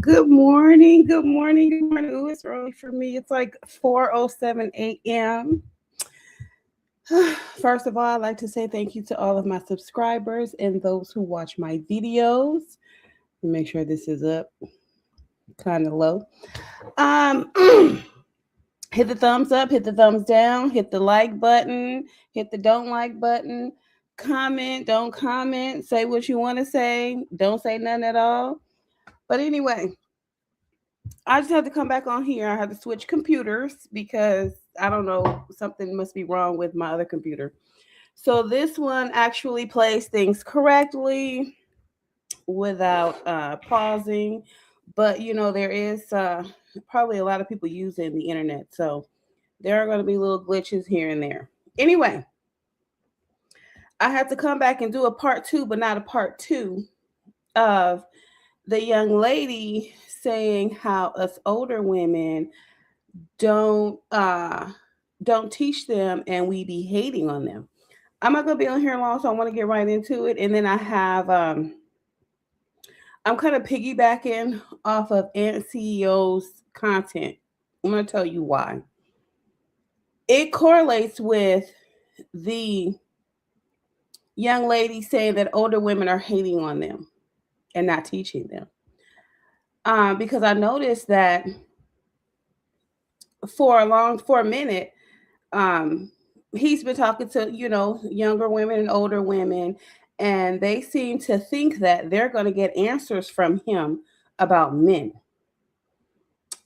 Good morning. Good morning. Good morning. Ooh, it's early for me. It's like 4:07 a.m. First of all, I'd like to say thank you to all of my subscribers and those who watch my videos. Make sure this is up kind of low. Um hit the thumbs up, hit the thumbs down, hit the like button, hit the don't like button, comment, don't comment, say what you want to say, don't say nothing at all. But anyway, I just had to come back on here. I had to switch computers because I don't know, something must be wrong with my other computer. So this one actually plays things correctly without pausing. But there is probably a lot of people using the internet. So there are going to be little glitches here and there. Anyway, I had to come back and do a part two, but not a part two of the young lady saying how us older women don't uh don't teach them and we be hating on them. I'm not gonna be on here long, so I want to get right into it. And then I'm kind of piggybacking off of Aunt CEO's content. I'm gonna tell you why. It correlates with the young lady saying that older women are hating on them and not teaching them. Because I noticed that for a minute, um, he's been talking to younger women and older women, and they seem to think that they're going to get answers from him about men.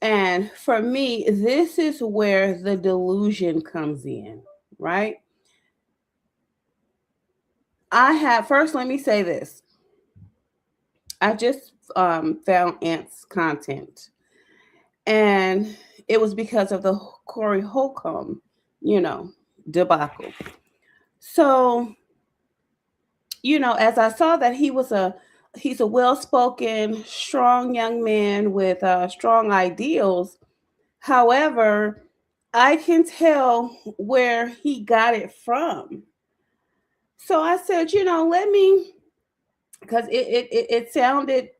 And for me, this is where the delusion comes in, right? I have first. Let me say this: I just found Ant's content, and it was because of the Corey Holcomb, you know, debacle. So as I saw that he's a well-spoken, strong young man with strong ideals. However, I can tell where he got it from. So I said, let me, because it sounded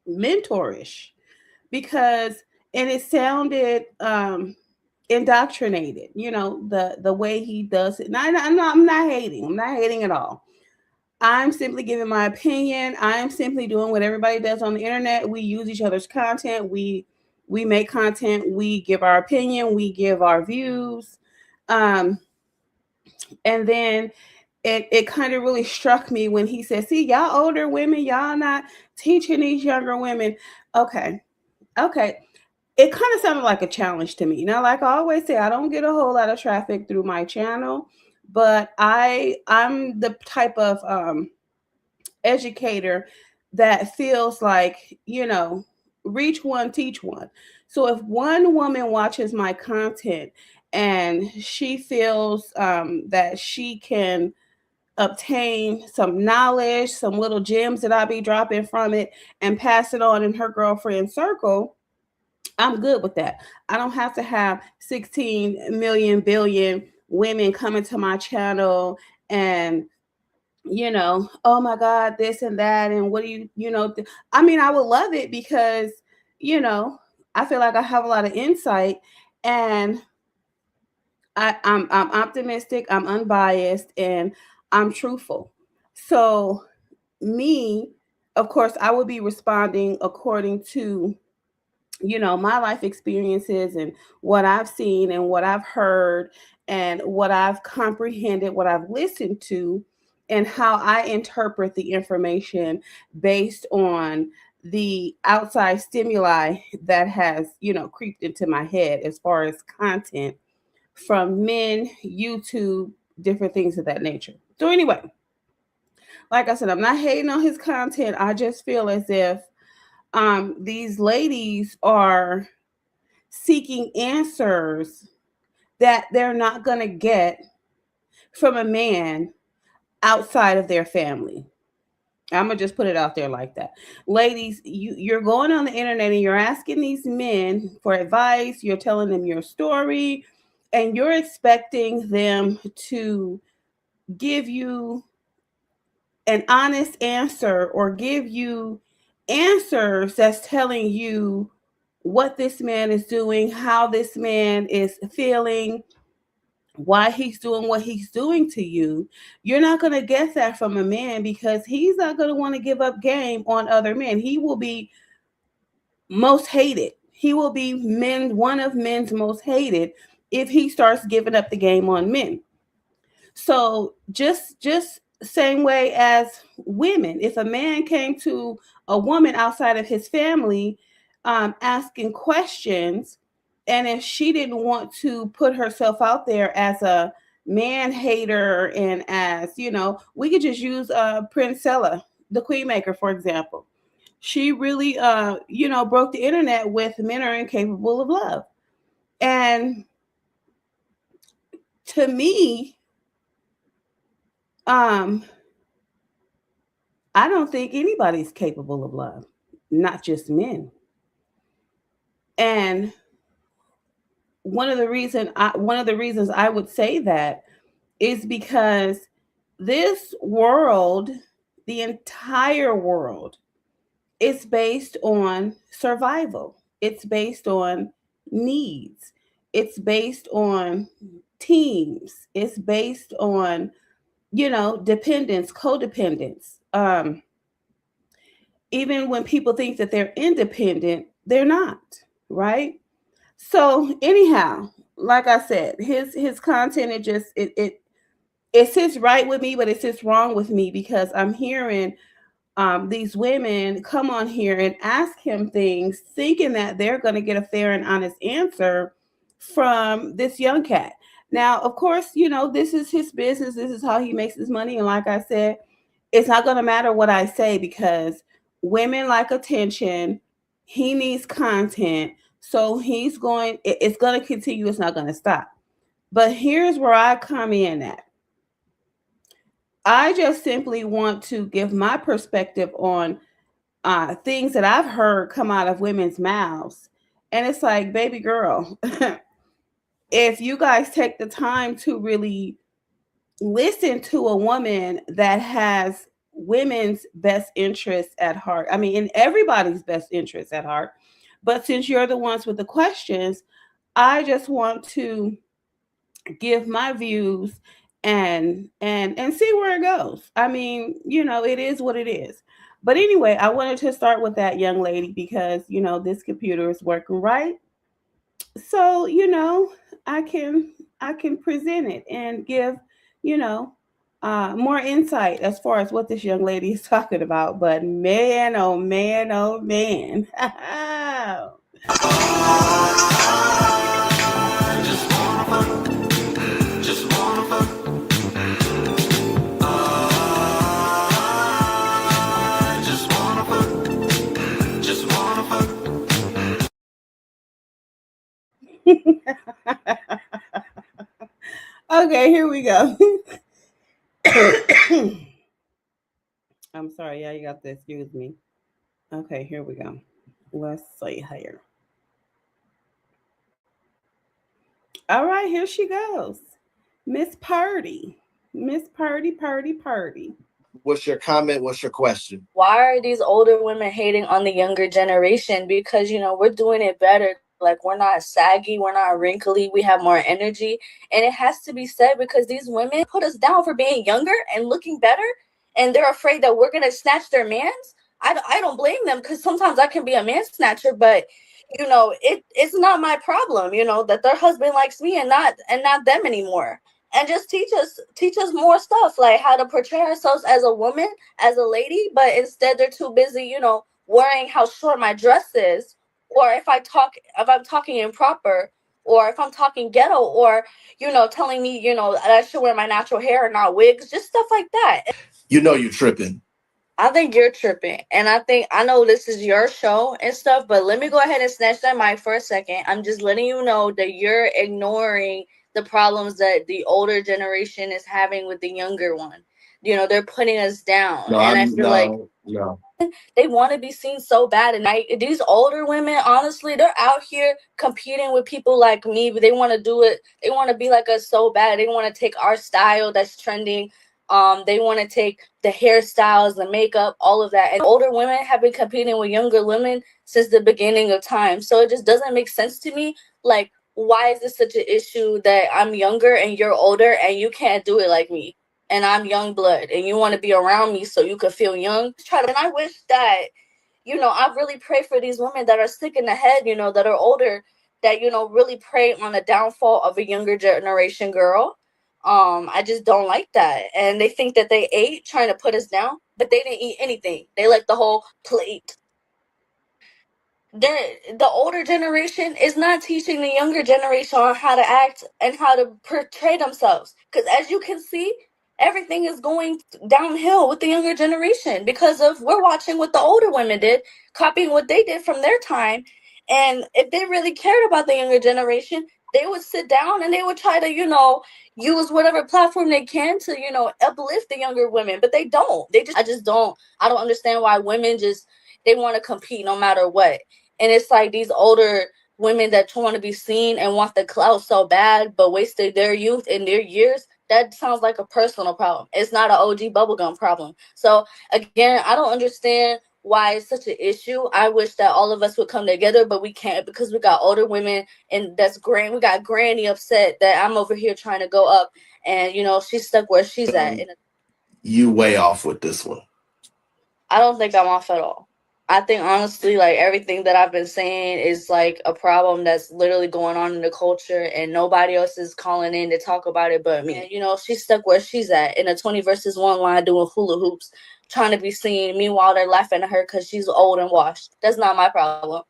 mentorish, because and it sounded indoctrinated. The way he does it. And I'm not hating. I'm not hating at all. I'm simply giving my opinion. I'm simply doing what everybody does on the internet. We use each other's content. We make content. We give our opinion. We give our views. Um, and then it kind of really struck me when he said, "See, y'all older women, y'all not teaching these younger women." Okay, okay. It kind of sounded like a challenge to me. Now, like I always say, I don't get a whole lot of traffic through my channel, but I'm the type of educator that feels like, reach one, teach one. So if one woman watches my content and she feels that she can obtain some knowledge, some little gems that I be dropping from it, and pass it on in her girlfriend circle, I'm good with that. I don't have to have 16 million billion women coming to my channel and oh my God, this and that, and what do I mean, I would love it because, you know, I feel like I have a lot of insight, and I'm optimistic, I'm unbiased, and I'm truthful. So me, of course, I would be responding according to my life experiences and what I've seen and what I've heard and what I've comprehended, what I've listened to, and how I interpret the information based on the outside stimuli that has, creeped into my head as far as content from men, YouTube, different things of that nature. So, anyway, like I said, I'm not hating on his content. I just feel as if these ladies are seeking answers that they're not going to get from a man outside of their family. I'm gonna just put it out there like that. Ladies, you're going on the internet and you're asking these men for advice, you're telling them your story, and you're expecting them to give you an honest answer or give you answers that's telling you what this man is doing, how this man is feeling, why he's doing what he's doing to you. You're not going to get that from a man because he's not going to want to give up game on other men. He will be most hated. He will be one of men's most hated if he starts giving up the game on men. So just same way as women, if a man came to a woman outside of his family asking questions, and if she didn't want to put herself out there as a man hater, and as we could just use Princella, the Queen Maker, for example. She really broke the internet with men are incapable of love. And to me, I don't think anybody's capable of love, not just men. And one of the reasons I would say that is because this world, the entire world, is based on survival. It's based on needs. It's based on teams. It's based on dependence, codependence. Even when people think that they're independent, they're not, right? So anyhow, like I said, his content, it sits right with me, but it sits wrong with me because I'm hearing these women come on here and ask him things, thinking that they're going to get a fair and honest answer from this young cat. Now, of course, this is his business. This is how he makes his money. And like I said, it's not going to matter what I say because women like attention. He needs content. So it's going to continue. It's not going to stop. But here's where I come in at. I just simply want to give my perspective on things that I've heard come out of women's mouths. And it's like, baby girl, if you guys take the time to really listen to a woman that has women's best interests at heart, I mean, in everybody's best interests at heart, but since you're the ones with the questions, I just want to give my views and see where it goes. I mean, it is what it is. But anyway, I wanted to start with that young lady because this computer is working right. So, I can present it and give, you know, more insight as far as what this young lady is talking about. But man, oh man, oh man. Okay, here we go. I'm sorry, yeah, you got to excuse me. Okay, here we go. Let's see here. All right, here she goes. Miss Purdy. Miss Purdy, Purdy, Purdy. What's your comment? What's your question? Why are these older women hating on the younger generation? Because, we're doing it better. Like, we're not saggy, we're not wrinkly, we have more energy. And it has to be said because these women put us down for being younger and looking better. And they're afraid that we're going to snatch their mans. I don't blame them because sometimes I can be a man snatcher, but it's not my problem, that their husband likes me and not them anymore. And just teach us more stuff, like how to portray ourselves as a woman, as a lady, but instead they're too busy, worrying how short my dress is, or if I'm talking improper, or if I'm talking ghetto, or telling me that I should wear my natural hair and not wigs, just stuff like that. You're tripping. I think you're tripping. And I know this is your show and stuff, but let me go ahead and snatch that mic for a second. I'm just letting you know that you're ignoring the problems that the older generation is having with the younger one. They're putting us down. No, and I feel like no. they want to be seen so bad. And these older women, honestly, they're out here competing with people like me, but they want to do it. They want to be like us so bad. They want to take our style that's trending They want to take the hairstyles, the makeup, all of that. And older women have been competing with younger women since the beginning of time. So it just doesn't make sense to me. Like, why is this such an issue that I'm younger and you're older and you can't do it like me? And I'm young blood and you want to be around me so you can feel young. And I wish that, I really pray for these women that are sick in the head, that are older, that, really prey on the downfall of a younger generation girl. I just don't like that. And they think that they ate trying to put us down, but they didn't eat anything. They like the whole plate. The older generation is not teaching the younger generation on how to act and how to portray themselves. Because as you can see, everything is going downhill with the younger generation because of we're watching what the older women did, copying what they did from their time. And if they really cared about the younger generation, they would sit down and they would try to, use whatever platform they can to, uplift the younger women. But they don't. I don't understand why women just, they want to compete no matter what. And it's like these older women that want to be seen and want the clout so bad, but wasted their youth and their years. That sounds like a personal problem. It's not an OG bubblegum problem. So again, I don't understand why it's such an issue. I wish that all of us would come together, but we can't because we got older women and that's grand. We got Granny upset that I'm over here trying to go up and she's stuck where she's at. You way off with this one. I don't think I'm off at all. I think honestly, like everything that I've been saying is like a problem that's literally going on in the culture, and nobody else is calling in to talk about it but me. And, she's stuck where she's at in a 20 versus 1 line doing hula hoops, trying to be seen. Meanwhile, they're laughing at her because she's old and washed. That's not my problem.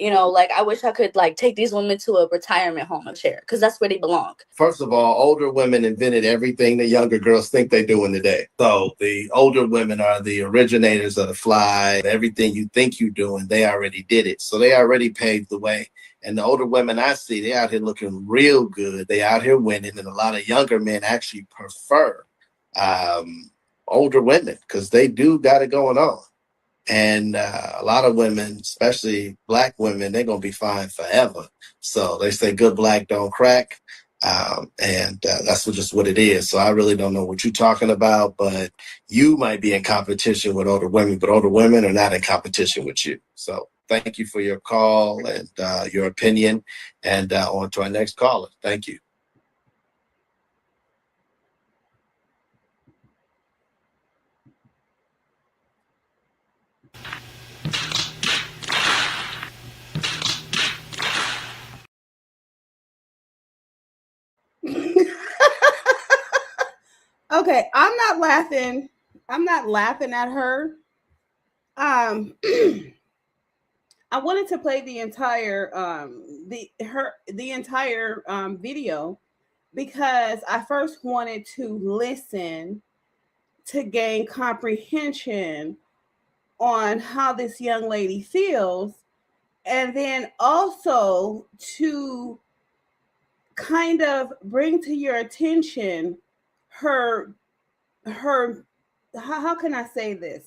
Like I wish I could like take these women to a retirement home and chair because that's where they belong. First of all, older women invented everything the younger girls think they're doing today. So the older women are the originators of the fly. Everything you think you're doing, they already did it. So they already paved the way. And the older women I see, they out here looking real good. They out here winning. And a lot of younger men actually prefer older women because they do got it going on. And a lot of women, especially black women, they're going to be fine forever. So they say good black don't crack. And that's just what it is. So I really don't know what you're talking about, but you might be in competition with older women, but older women are not in competition with you. So thank you for your call and your opinion. And on to our next caller. Thank you. Okay, I'm not laughing. I'm not laughing at her. I wanted to play the entire video because I first wanted to listen to gain comprehension on how this young lady feels, and then also to kind of bring to your attention her how can I say this?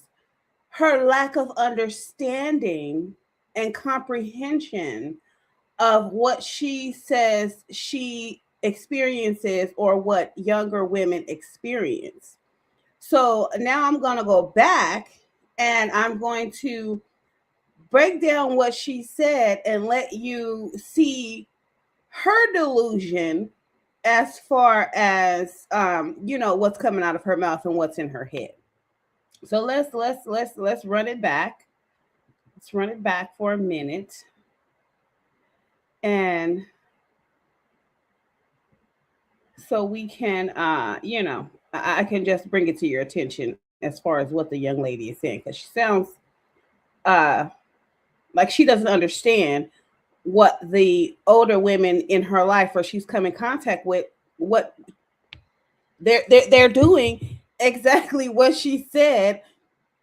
Her lack of understanding and comprehension of what she says she experiences or what younger women experience. So now I'm going to go back and I'm going to break down what she said and let you see her delusion as far as what's coming out of her mouth and what's in her head. So let's run it back. Let's run it back for a minute. And so we can I can just bring it to your attention as far as what the young lady is saying, because she sounds uh like she doesn't understand what the older women in her life or she's come in contact with, what they're doing exactly what she said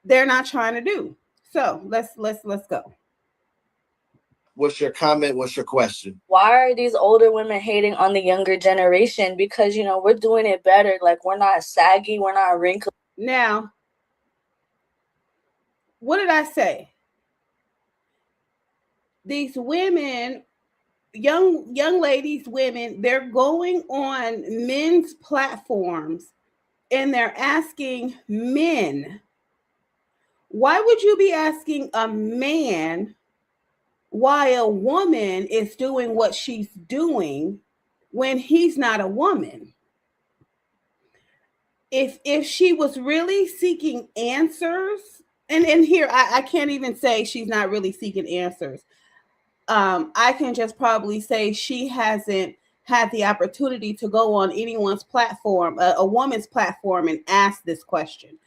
they're not trying to do. So let's go. What's your comment? What's your question? Why are these older women hating on the younger generation? Because, we're doing it better. Like, we're not saggy. We're not wrinkled. Now, what did I say? These women, young ladies, women, they're going on men's platforms and they're asking men, why would you be asking a man why a woman is doing what she's doing when he's not a woman? If she was really seeking answers, and here I can't even say she's not really seeking answers. I can just probably say she hasn't had the opportunity to go on anyone's platform, a woman's platform, and ask this question.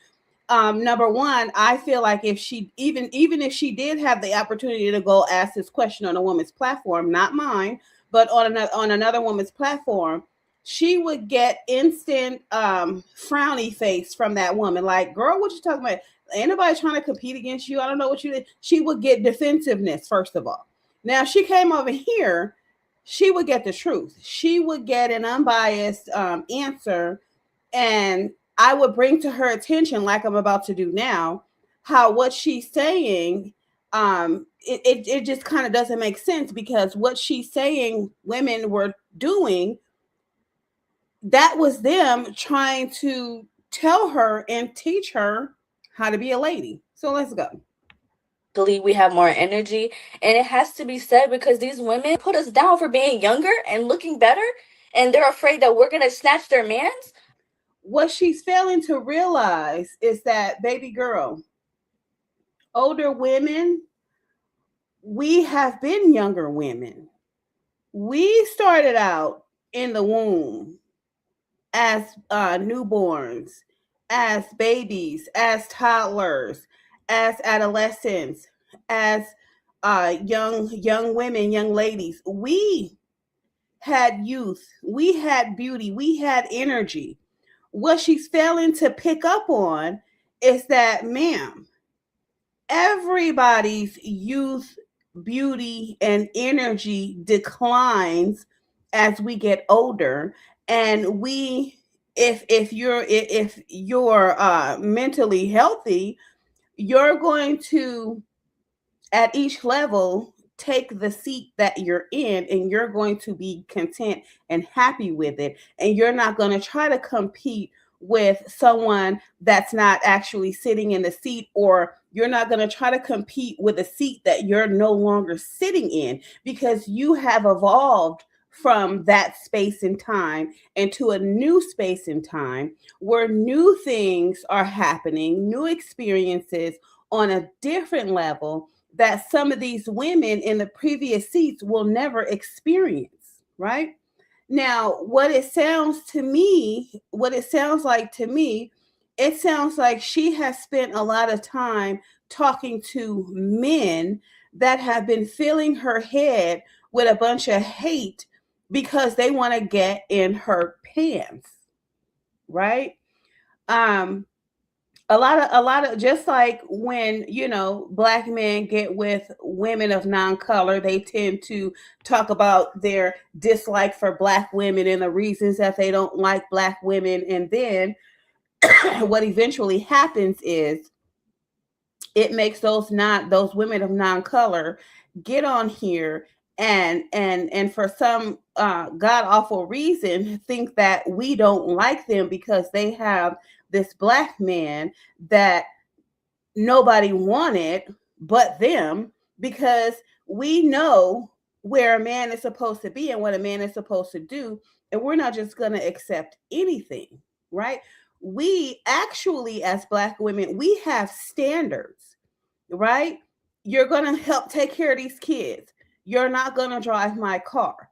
Number one, I feel like if she even if she did have the opportunity to go ask this question on a woman's platform, not mine, but on another woman's platform, she would get instant frowny face from that woman. Like, girl, what you talking about? Ain't nobody trying to compete against you. I don't know what you did. She would get defensiveness, first of all. Now, if she came over here, she would get the truth. She would get an unbiased answer, and I would bring to her attention, like I'm about to do now, how what she's saying, it just kind of doesn't make sense, because what she's saying women were doing, that was them trying to tell her and teach her how to be a lady. So let's go. We have more energy, and it has to be said because these women put us down for being younger and looking better, and they're afraid that we're gonna snatch their mans. What she's failing to realize is that, baby girl, older women, we have been younger women. We started out in the womb as newborns, as babies, as toddlers, as adolescents, as young women, young ladies. We had youth, we had beauty, we had energy. What she's failing to pick up on is that, ma'am, everybody's youth, beauty, and energy declines as we get older. And we, if you're mentally healthy, you're going to, at each level, take the seat that you're in, and you're going to be content and happy with it, and you're not going to try to compete with someone that's not actually sitting in the seat, or you're not going to try to compete with a seat that you're no longer sitting in, because you have evolved from that space and time into a new space and time where new things are happening, new experiences on a different level that some of these women in the previous seats will never experience, right? Now, what it sounds like to me, it sounds like she has spent a lot of time talking to men that have been filling her head with a bunch of hate because they want to get in her pants, right? Um, a lot of just like when black men get with women of non-color, they tend to talk about their dislike for black women and the reasons that they don't like black women, and then what eventually happens is it makes those women of non-color get on here and for some god awful reason think that we don't like them because they have this black man that nobody wanted but them, because we know where a man is supposed to be and what a man is supposed to do, and we're not just going to accept anything, right? We actually, as black women, we have standards, right? You're going to help take care of these kids. You're not going to drive my car.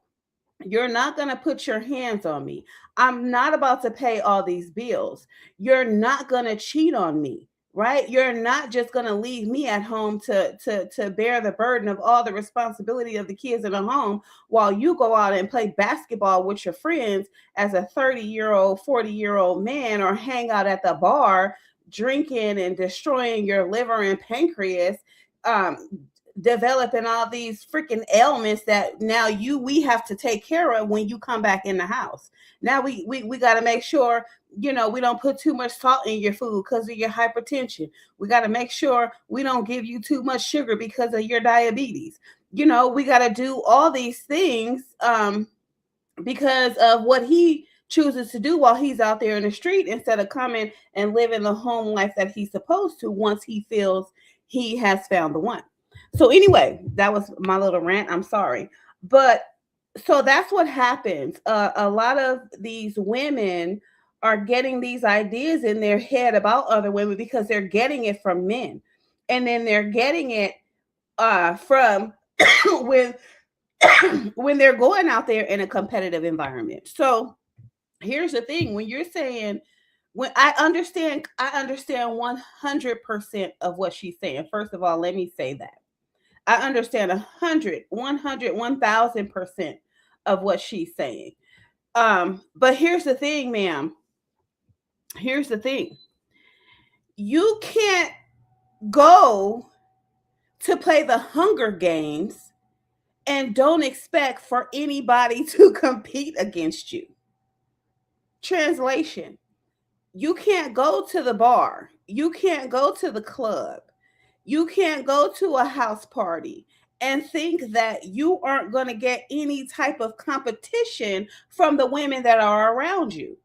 You're not going to put your hands on me. I'm not about to pay all these bills. You're not going to cheat on me, right? You're not just going to leave me at home to bear the burden of all the responsibility of the kids in the home while you go out and play basketball with your friends as a 30-year-old, 40-year-old man, or hang out at the bar drinking and destroying your liver and pancreas, um, developing all these freaking ailments that now we have to take care of when you come back in the house. Now we got to make sure we don't put too much salt in your food because of your hypertension. We got to make sure we don't give you too much sugar because of your diabetes. We got to do all these things because of what he chooses to do while he's out there in the street instead of coming and living the home life that he's supposed to once he feels he has found the one. So anyway, that was my little rant. I'm sorry. But so that's what happens. A lot of these women are getting these ideas in their head about other women because they're getting it from men. And then they're getting it from when when they're going out there in a competitive environment. So here's the thing: when you're saying, when I understand 100% of what she's saying. First of all, let me say that I understand 1,000% of what she's saying. But here's the thing, ma'am. Here's the thing: you can't go to play the Hunger Games and don't expect for anybody to compete against you. Translation: you can't go to the bar, you can't go to the club, you can't go to a house party and think that you aren't going to get any type of competition from the women that are around you.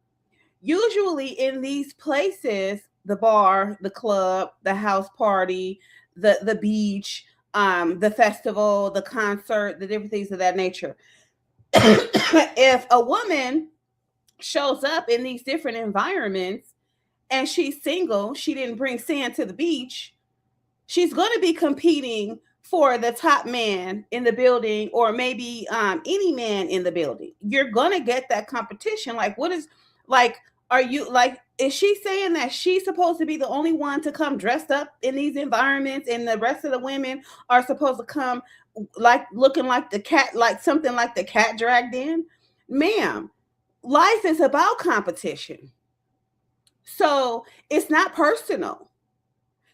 Usually in these places, the bar, the club, the house party, the beach, the festival, the concert, the different things of that nature. If a woman shows up in these different environments and she's single, she didn't bring sand to the beach, she's going to be competing for the top man in the building, or maybe any man in the building. You're going to get that competition. Like, what is, like, are you, like, is she saying that she's supposed to be the only one to come dressed up in these environments and the rest of the women are supposed to come like looking like the cat, like something like the cat dragged in? Ma'am, life is about competition. So it's not personal.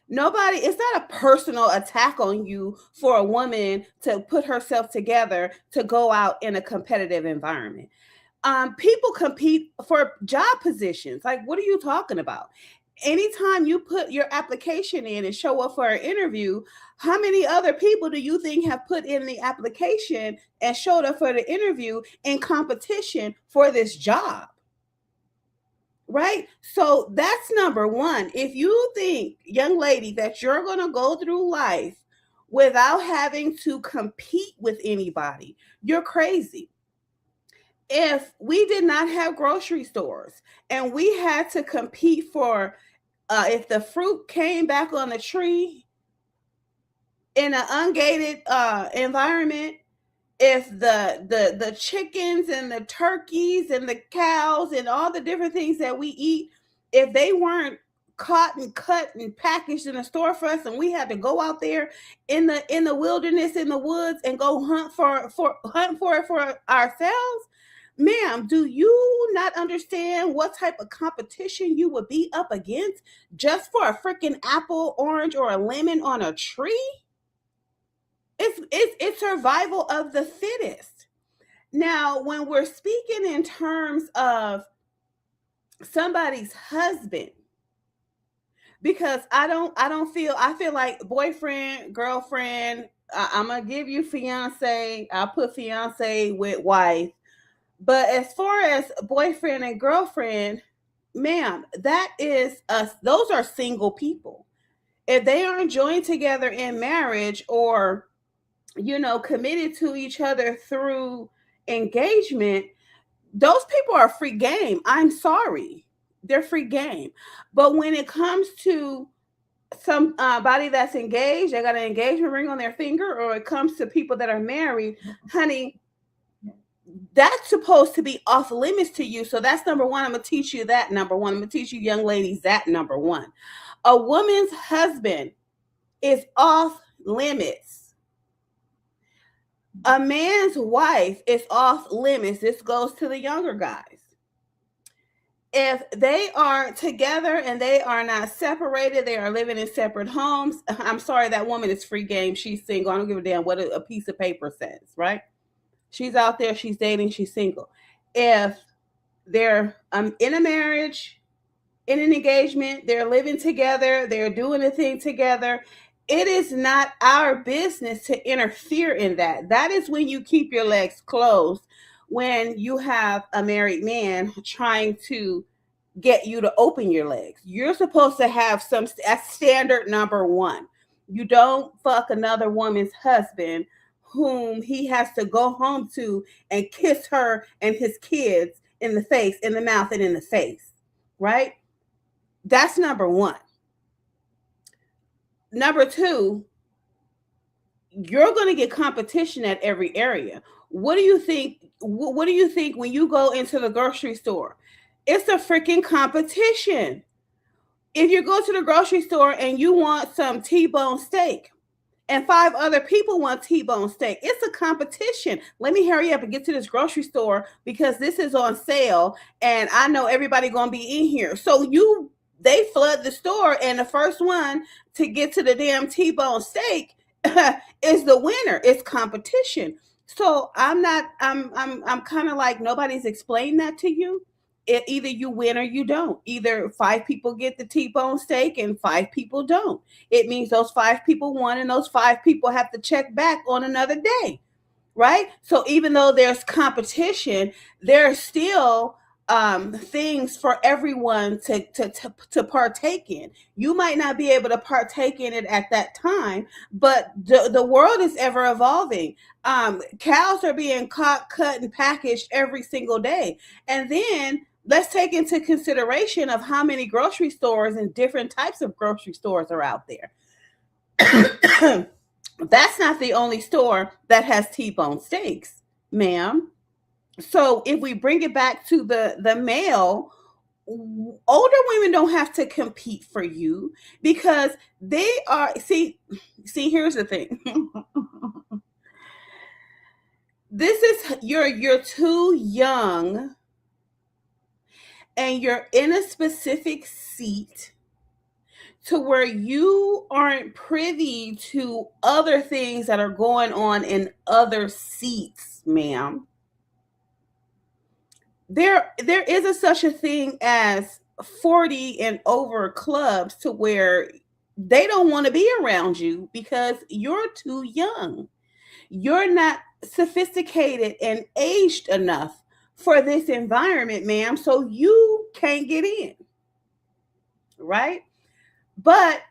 Nobody, it's not a personal attack on you for a woman to put herself together to go out in a competitive environment. People compete for job positions. Like, what are you talking about? Anytime you put your application in and show up for an interview, how many other people do you think have put in the application and showed up for the interview in competition for this job? Right? So that's number one. If you think, young lady, that you're going to go through life without having to compete with anybody, you're crazy. If we did not have grocery stores and we had to compete for, if the fruit came back on the tree in an ungated environment, if the chickens and the turkeys and the cows and all the different things that we eat, if they weren't caught and cut and packaged in a store for us, and we had to go out there in the wilderness, in the woods, and go hunt for it for ourselves, ma'am, do you not understand what type of competition you would be up against just for a freaking apple, orange, or a lemon on a tree? It's survival of the fittest. Now, when we're speaking in terms of somebody's husband, because I feel like boyfriend, girlfriend, I'm gonna give you fiance. I'll put fiance with wife. But as far as boyfriend and girlfriend, ma'am, that is us. Those are single people. If they aren't joined together in marriage, or committed to each other through engagement, those people are free game. I'm sorry. They're free game. But when it comes to somebody that's engaged, they got an engagement ring on their finger, or it comes to people that are married, honey, that's supposed to be off limits to you. So that's number one. I'm going to teach you that. Number one, I'm going to teach you young ladies that. Number one, a woman's husband is off limits. A man's wife is off limits. This goes to the younger guys. If they are together and they are not separated, they are living in separate homes, I'm sorry, that woman is free game. She's single. I don't give a damn what a piece of paper says, right? She's out there, she's dating, she's single. If they're in a marriage, in an engagement, they're living together, they're doing a thing together, it is not our business to interfere in that. That is when you keep your legs closed. when you have a married man trying to get you to open your legs. You're supposed to have some, that's standard number one. You don't fuck another woman's husband whom he has to go home to and kiss her and his kids in the face, in the mouth, and in the face. Right? That's number one. Number two, you're going to get competition at every area. What do you think? What do you think when you go into the grocery store? It's a freaking competition. If you go to the grocery store and you want some T-bone steak and five other people want T-bone steak, it's a competition. Let me hurry up and get to this grocery store because this is on sale and I know everybody going to be in here. So they flood the store and the first one to get to the damn T-bone steak is the winner. It's competition. So I'm kind of like, nobody's explained that to you. Either you win or you don't. Either five people get the T-bone steak and five people don't. It means those five people won and those five people have to check back on another day, right? So even though there's competition, there's still things for everyone to partake in. You might not be able to partake in it at that time, but the world is ever evolving. Cows are being caught, cut, and packaged every single day. And then let's take into consideration of how many grocery stores and different types of grocery stores are out there. That's not the only store that has T-bone steaks, ma'am. So if we bring it back to the male, older women don't have to compete for you because they are, here's the thing. This is, you're too young and you're in a specific seat to where you aren't privy to other things that are going on in other seats, ma'am. There is a such a thing as 40 and over clubs to where they don't want to be around you because you're too young. You're not sophisticated and aged enough for this environment, ma'am, so you can't get in. Right? But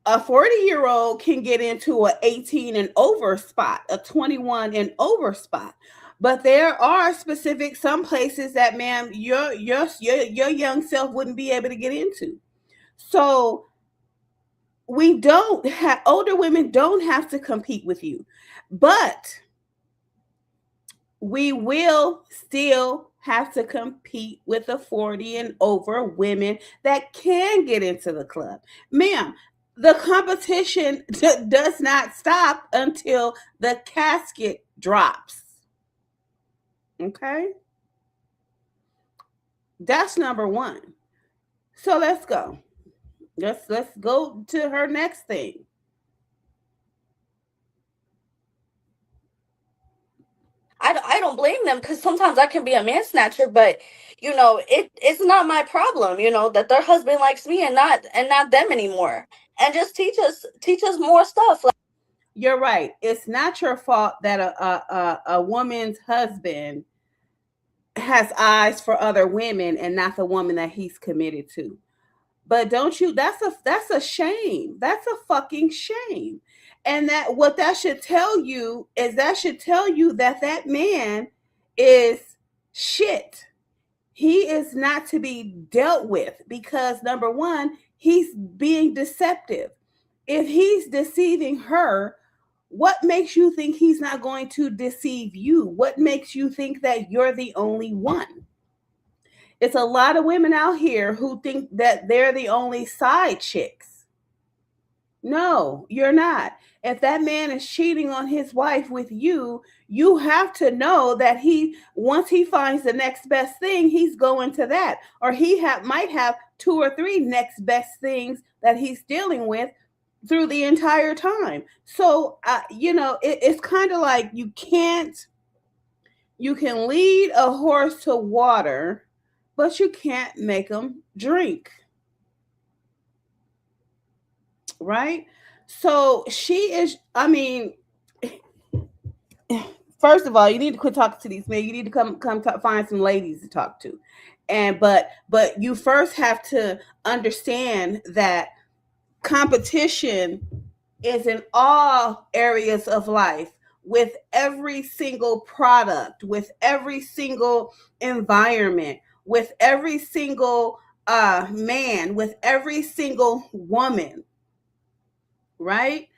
a 40-year-old can get into an 18 and over spot, a 21 and over spot. But there are specific some places that, ma'am, your young self wouldn't be able to get into. So we don't have, older women don't have to compete with you, but we will still have to compete with the 40 and over women that can get into the club. Ma'am, the competition does not stop until the casket drops. Okay? That's number one. So let's go. Let's go to her next thing. I don't blame them because sometimes I can be a man snatcher, but it's not my problem, that their husband likes me and not them anymore. And just teach us more stuff. Like, you're right. It's not your fault that a woman's husband has eyes for other women and not the woman that he's committed to. But don't you, that's a shame. That's a fucking shame. And that what that should tell you is that man is shit. He is not to be dealt with because number one, he's being deceptive. If he's deceiving her, what makes you think he's not going to deceive you? What makes you think that you're the only one? It's a lot of women out here who think that they're the only side chicks. No, you're not. If that man is cheating on his wife with you, you have to know that once he finds the next best thing, he's going to that. Or might have two or three next best things that he's dealing with through the entire time. So, it's kind of like you can lead a horse to water, but you can't make them drink. Right? So she is, First of all, you need to quit talking to these men. You need to find some ladies to talk to. And but you first have to understand that competition is in all areas of life, with every single product, with every single environment, with every single man, with every single woman, right?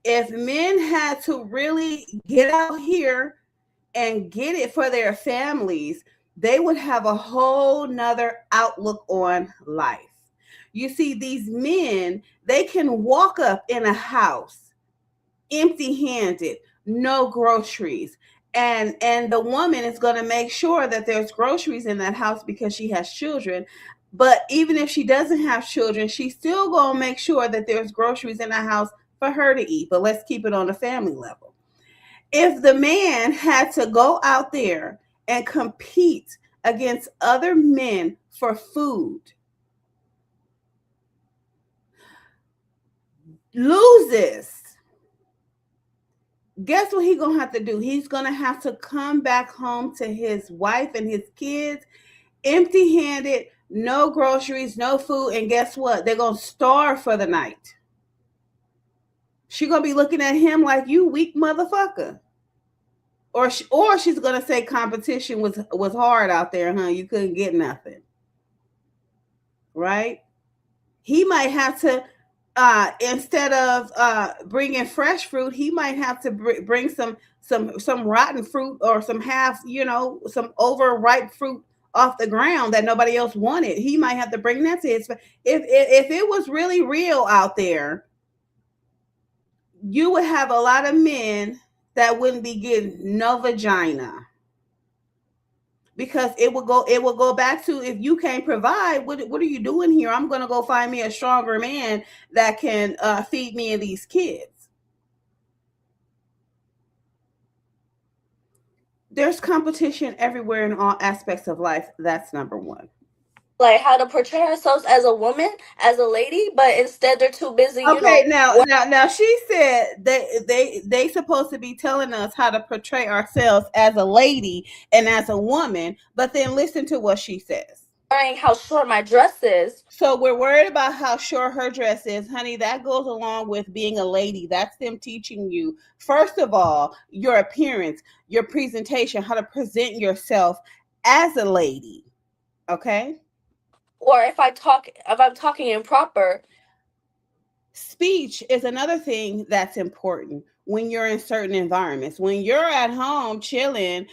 If men had to really get out here and get it for their families, they would have a whole nother outlook on life. You see, these men, they can walk up in a house empty handed, no groceries. And the woman is going to make sure that there's groceries in that house because she has children. But even if she doesn't have children, she's still going to make sure that there's groceries in the house for her to eat. But let's keep it on a family level. If the man had to go out there and compete against other men for food, loses, guess what he's gonna have to do? He's gonna have to come back home to his wife and his kids empty-handed, no groceries, no food, and guess what? They're gonna starve for the night. She's gonna be looking at him like, you weak motherfucker. Or she's gonna say competition was hard out there, huh? You couldn't get nothing, right? He might have to instead of bringing fresh fruit, he might have to bring some rotten fruit, or some half, some overripe fruit off the ground that nobody else wanted. He might have to bring that to his. If it was really real out there, you would have a lot of men that wouldn't be getting no vagina, because it will go back to, if you can't provide, what are you doing here? I'm going to go find me a stronger man that can feed me and these kids. There's competition everywhere in all aspects of life. That's number one. Like how to portray ourselves as a woman, as a lady, but instead they're too busy. Okay, now she said they supposed to be telling us how to portray ourselves as a lady and as a woman, but then listen to what she says. Worrying how short my dress is. So we're worried about how short her dress is, honey. That goes along with being a lady. That's them teaching you, first of all, your appearance, your presentation, how to present yourself as a lady. Okay? Or if I'm talking improper. Speech is another thing that's important when you're in certain environments. When you're at home chilling,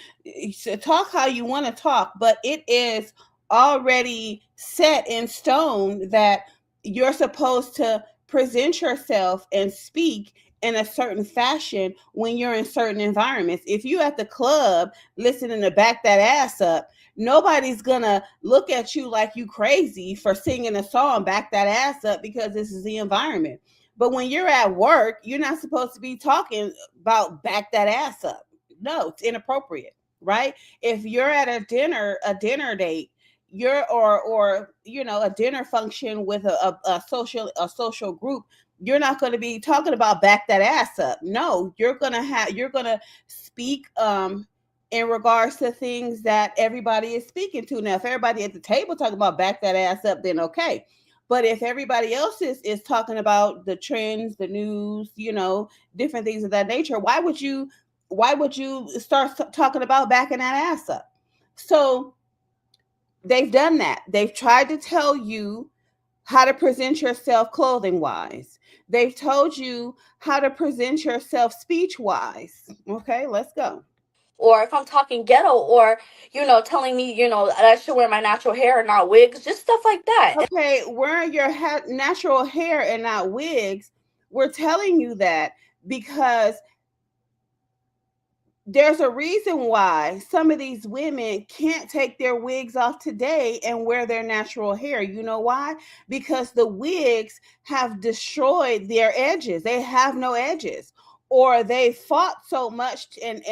talk how you want to talk, but it is already set in stone that you're supposed to present yourself and speak in a certain fashion when you're in certain environments. If you at the club listening to Back That Ass Up, nobody's gonna look at you like you crazy for singing a song Back That Ass Up, because this is the environment. But when you're at work, you're not supposed to be talking about back that ass up. No, it's inappropriate, right? If you're at a dinner date, you're or a dinner function with a social group, you're not going to be talking about back that ass up. No, you're gonna speak in regards to things that everybody is speaking to. Now, if everybody at the table talking about back that ass up, then okay. But if everybody else is talking about the trends, the news, different things of that nature, why would you start talking about backing that ass up? So they've done that. They've tried to tell you how to present yourself clothing wise. They've told you how to present yourself speech wise. Okay, let's go. Or if I'm talking ghetto, or telling me that I should wear my natural hair and not wigs, just stuff like that. Okay, wearing your natural hair and not wigs, we're telling you that because there's a reason why some of these women can't take their wigs off today and wear their natural hair. You know why? Because the wigs have destroyed their edges. They have no edges. Or they fought so much and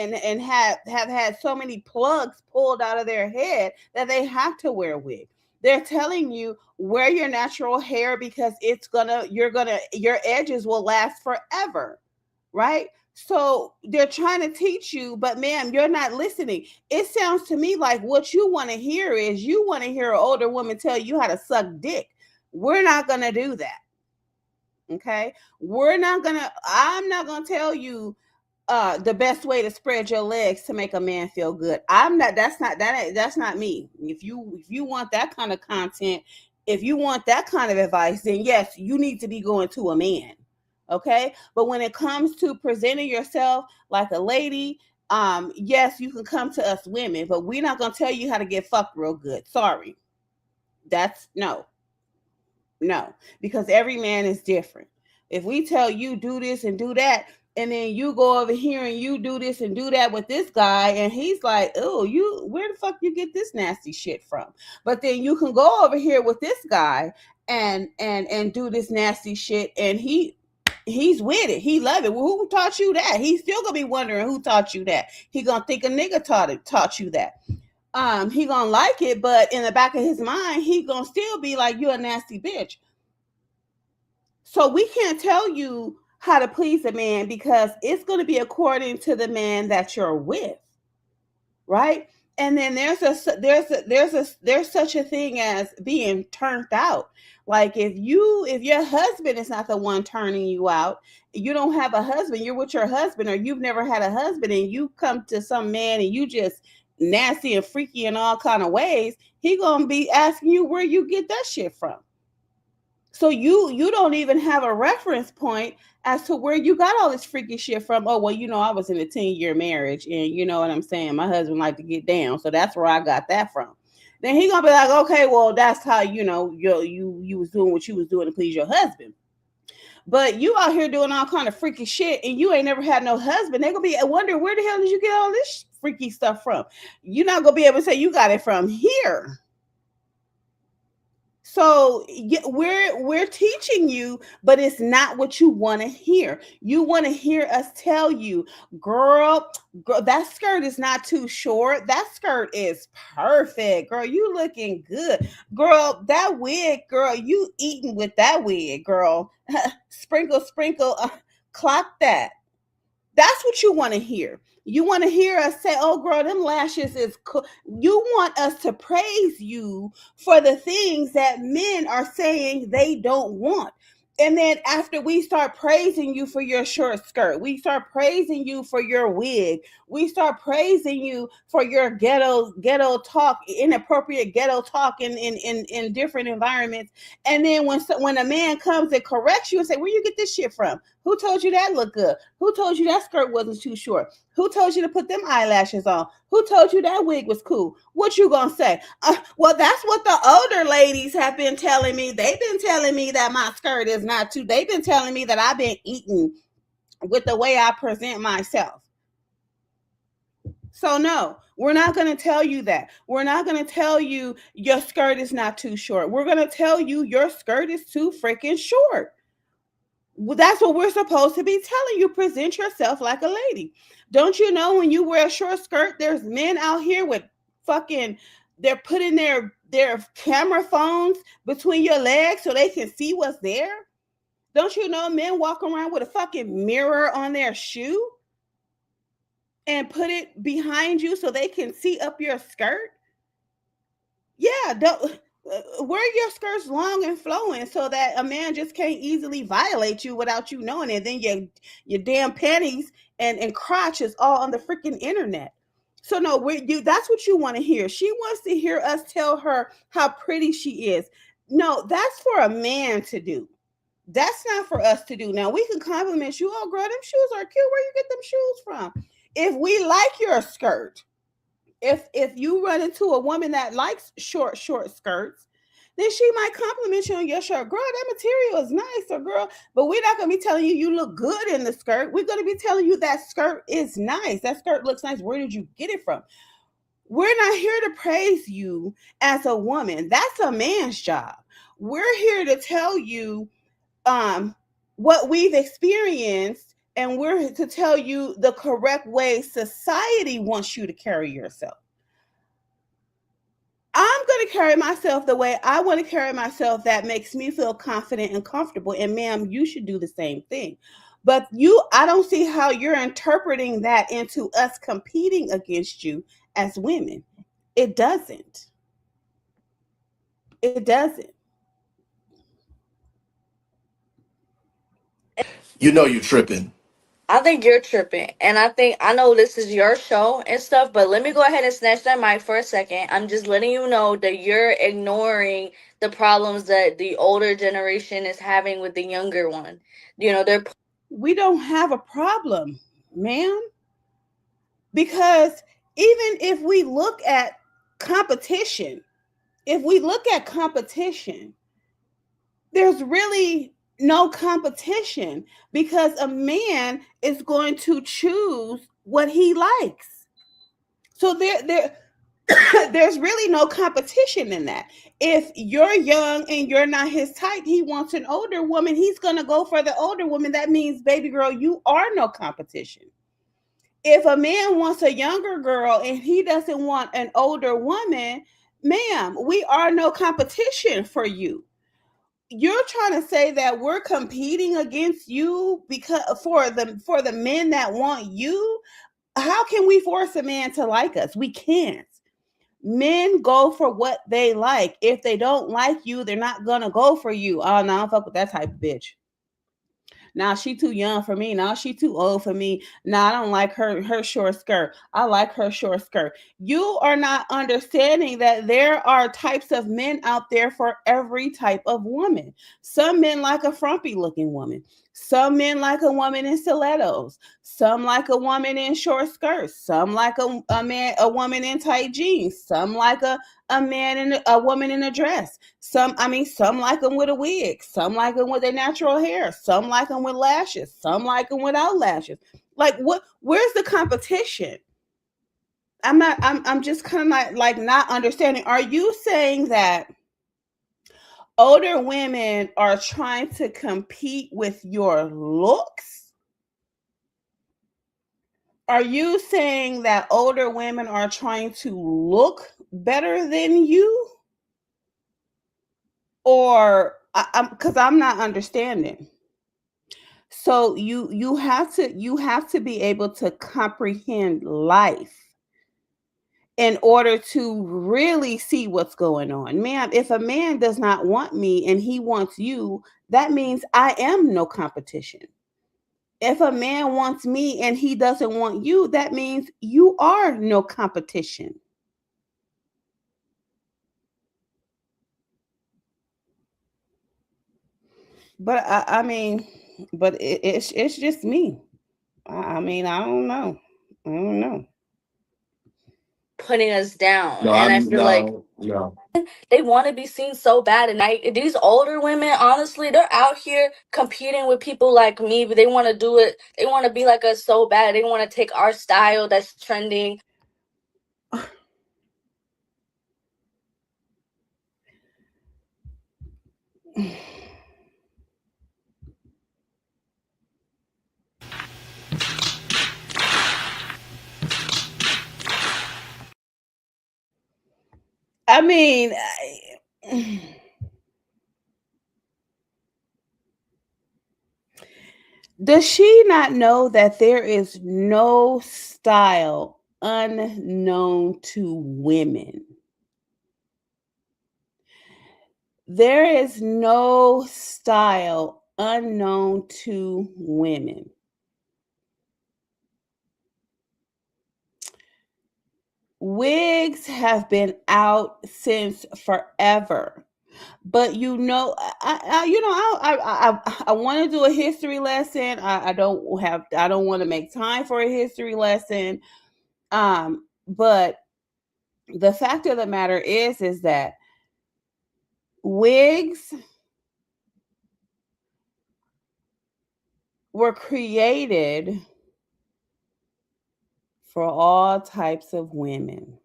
have had so many plugs pulled out of their head that they have to wear wigs. They're telling you wear your natural hair because your edges will last forever, right? So they're trying to teach you, but ma'am, you're not listening. It sounds to me like what you want to hear is you want to hear an older woman tell you how to suck dick. We're not going to do that. Okay? I'm not going to tell you the best way to spread your legs to make a man feel good. I'm not that's not me. If you want that kind of content, if you want that kind of advice, then yes, you need to be going to a man. Okay? But when it comes to presenting yourself like a lady, yes, you can come to us women, but we're not going to tell you how to get fucked real good. Sorry. That's no. No, because every man is different. If we tell you do this and do that, and then you go over here and you do this and do that with this guy, and he's like, "Oh, you where the fuck you get this nasty shit from?" But then you can go over here with this guy and do this nasty shit, and he's with it. He love it. Well, who taught you that? He's still gonna be wondering who taught you that. He gonna think a nigga taught you that. He gonna like it, but in the back of his mind, he gonna still be like, you a nasty bitch. So we can't tell you how to please a man because it's gonna be according to the man that you're with, right? And then there's such a thing as being turned out. Like if your husband is not the one turning you out, you don't have a husband, you're with your husband, or you've never had a husband, and you come to some man and you just nasty and freaky in all kind of ways, he gonna be asking you where you get that shit from. So you don't even have a reference point as to where you got all this freaky shit from. Oh, well, I was in a 10-year marriage, and you know what I'm saying? My husband liked to get down, so that's where I got that from. Then he gonna be like, okay, well, that's how you was doing what you was doing to please your husband. But you out here doing all kind of freaky shit, and you ain't never had no husband. They gonna be wondering where the hell did you get all this freaky stuff from? You're not gonna be able to say you got it from here. So we're teaching you, but it's not what you want to hear. You want to hear us tell you, girl, that skirt is not too short. That skirt is perfect. Girl, you looking good. Girl, that wig, girl, you eating with that wig, girl. Sprinkle, sprinkle, clock that. That's what you want to hear. You want to hear us say, oh, girl, them lashes is cool. You want us to praise you for the things that men are saying they don't want. And then after we start praising you for your short skirt, we start praising you for your wig, we start praising you for your ghetto talk, inappropriate ghetto talk in different environments. And then when a man comes and corrects you and say, where you get this shit from? Who told you that looked good? Who told you that skirt wasn't too short? Who told you to put them eyelashes on? Who told you that wig was cool? What you gonna say? Well, that's what the older ladies have been telling me. They've been telling me that my skirt is not too. They've been telling me that I've been eating with the way I present myself. So no, we're not going to tell you that. We're not going to tell you your skirt is not too short. We're going to tell you your skirt is too freaking short. That's what we're supposed to be telling you. Present yourself like a lady. Don't you know when you wear a short skirt, there's men out here with fucking, they're putting their camera phones between your legs so they can see what's there? Don't you know men walk around with a fucking mirror on their shoe and put it behind you so they can see up your skirt? Yeah, wear your skirts long and flowing so that a man just can't easily violate you without you knowing it. Then your damn panties and crotch is all on the freaking internet. So no, that's what you want to hear. She wants to hear us tell her how pretty she is. No, that's for a man to do. That's not for us to do. Now we can compliment you. Oh, girl, them shoes are cute. Where you get them shoes from? If we like your skirt, if you run into a woman that likes short skirts, then she might compliment you on your shirt. Girl, that material is nice, or girl, but we're not going to be telling you look good in the skirt. We're going to be telling you that skirt is nice. That skirt looks nice. Where did you get it from? We're not here to praise you as a woman. That's a man's job. We're here to tell you what we've experienced, and we're to tell you the correct way society wants you to carry yourself. I'm going to carry myself the way I want to carry myself that makes me feel confident and comfortable. And ma'am, you should do the same thing. But I don't see how you're interpreting that into us competing against you as women. It doesn't. It doesn't. You know you're tripping. I think you're tripping. And I know this is your show and stuff, but let me go ahead and snatch that mic for a second. I'm just letting you know that you're ignoring the problems that the older generation is having with the younger one. We don't have a problem, ma'am. Because even if we look at competition, there's really no competition because a man is going to choose what he likes. So there's really no competition in that. If you're young and you're not his type, he wants an older woman, he's going to go for the older woman. That means, baby girl, you are no competition. If a man wants a younger girl and he doesn't want an older woman, ma'am, we are no competition for you. You're trying to say that we're competing against you because for the men that want you. How can we force a man to like us? We can't. Men go for what they like. If they don't like you, they're not gonna go for you. Oh no, I don't fuck with that type of bitch. Now she too young for me. Now she too old for me. Now I don't like her short skirt. I like her short skirt. You are not understanding that there are types of men out there for every type of woman. Some men like a frumpy looking woman. Some men like a woman in stilettos. Some like a woman in short skirts. Some like a woman in tight jeans. Some like a man and a woman in a dress. Some like them with a wig. Some like them with their natural hair. Some like them with lashes. Some like them without lashes. Like what? Where's the competition? I'm just kind of like not understanding. Are you saying that older women are trying to compete with your looks? Are you saying that older women are trying to look better than you? Or because I'm not understanding. So you have to be able to comprehend life in order to really see what's going on. Ma'am, if a man does not want me and he wants you, that means I am no competition. If a man wants me and he doesn't want you, that means you are no competition. But it's just me. I mean, I don't know. I don't know. Putting us down. No, And I I'm feel like no. they want to be seen so bad. And these older women, honestly, they're out here competing with people like me, but they want to do it. They want to be like us so bad. They want to take our style that's trending. I mean, does she not know that there is no style unknown to women? There is no style unknown to women. Wigs have been out since forever. But I want to do a history lesson. I don't want to make time for a history lesson. But the fact of the matter is that wigs were created for all types of women.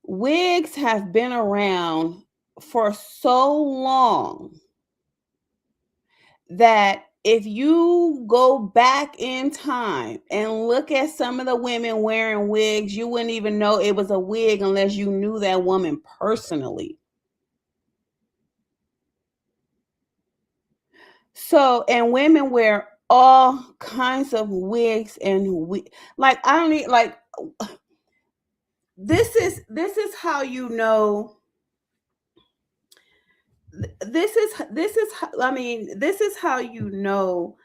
Wigs have been around for so long that if you go back in time and look at some of the women wearing wigs, you wouldn't even know it was a wig unless you knew that woman personally. So, and women wear all kinds of wigs and like I don't need like this is how you know this is I mean this is how you know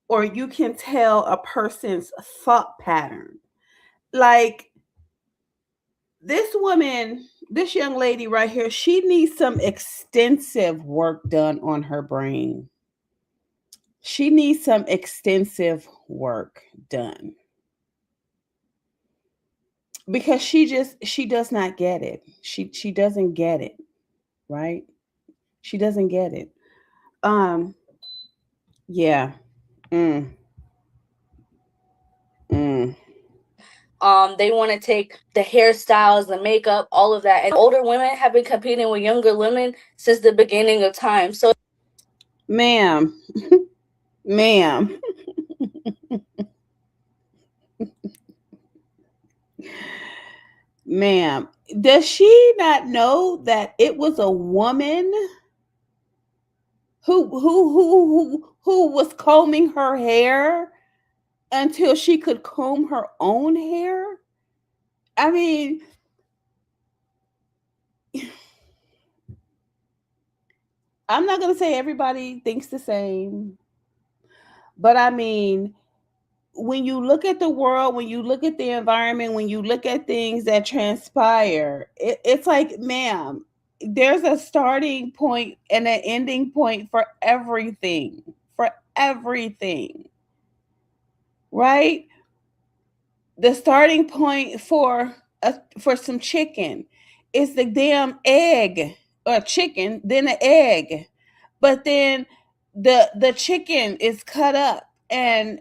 or you can tell a person's thought pattern. Like this young lady right here, she needs some extensive work done on her brain. She needs some extensive work done because she does not get it. She doesn't get it, right? She doesn't get it. Um yeah. Mm, mm. They want to take the hairstyles, the makeup, all of that. And older women have been competing with younger women since the beginning of time. So, Ma'am, ma'am, ma'am, does she not know that it was a woman who was combing her hair until she could comb her own hair? I mean, I'm not going to say everybody thinks the same, but I mean, when you look at the world, when you look at the environment, when you look at things that transpire, it's like, ma'am, there's a starting point and an ending point for everything. For everything, right? The starting point for some chicken is the damn egg or chicken, then the egg. But then the chicken is cut up and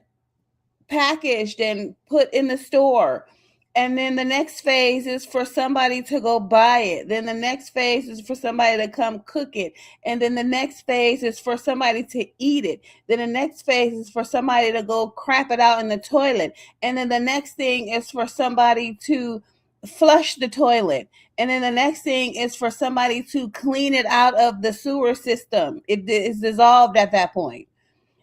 packaged and put in the store. And then the next phase is for somebody to go buy it. Then the next phase is for somebody to come cook it. And then the next phase is for somebody to eat it. Then the next phase is for somebody to go crap it out in the toilet. And then the next thing is for somebody to flush the toilet. And then the next thing is for somebody to clean it out of the sewer system. It is dissolved at that point.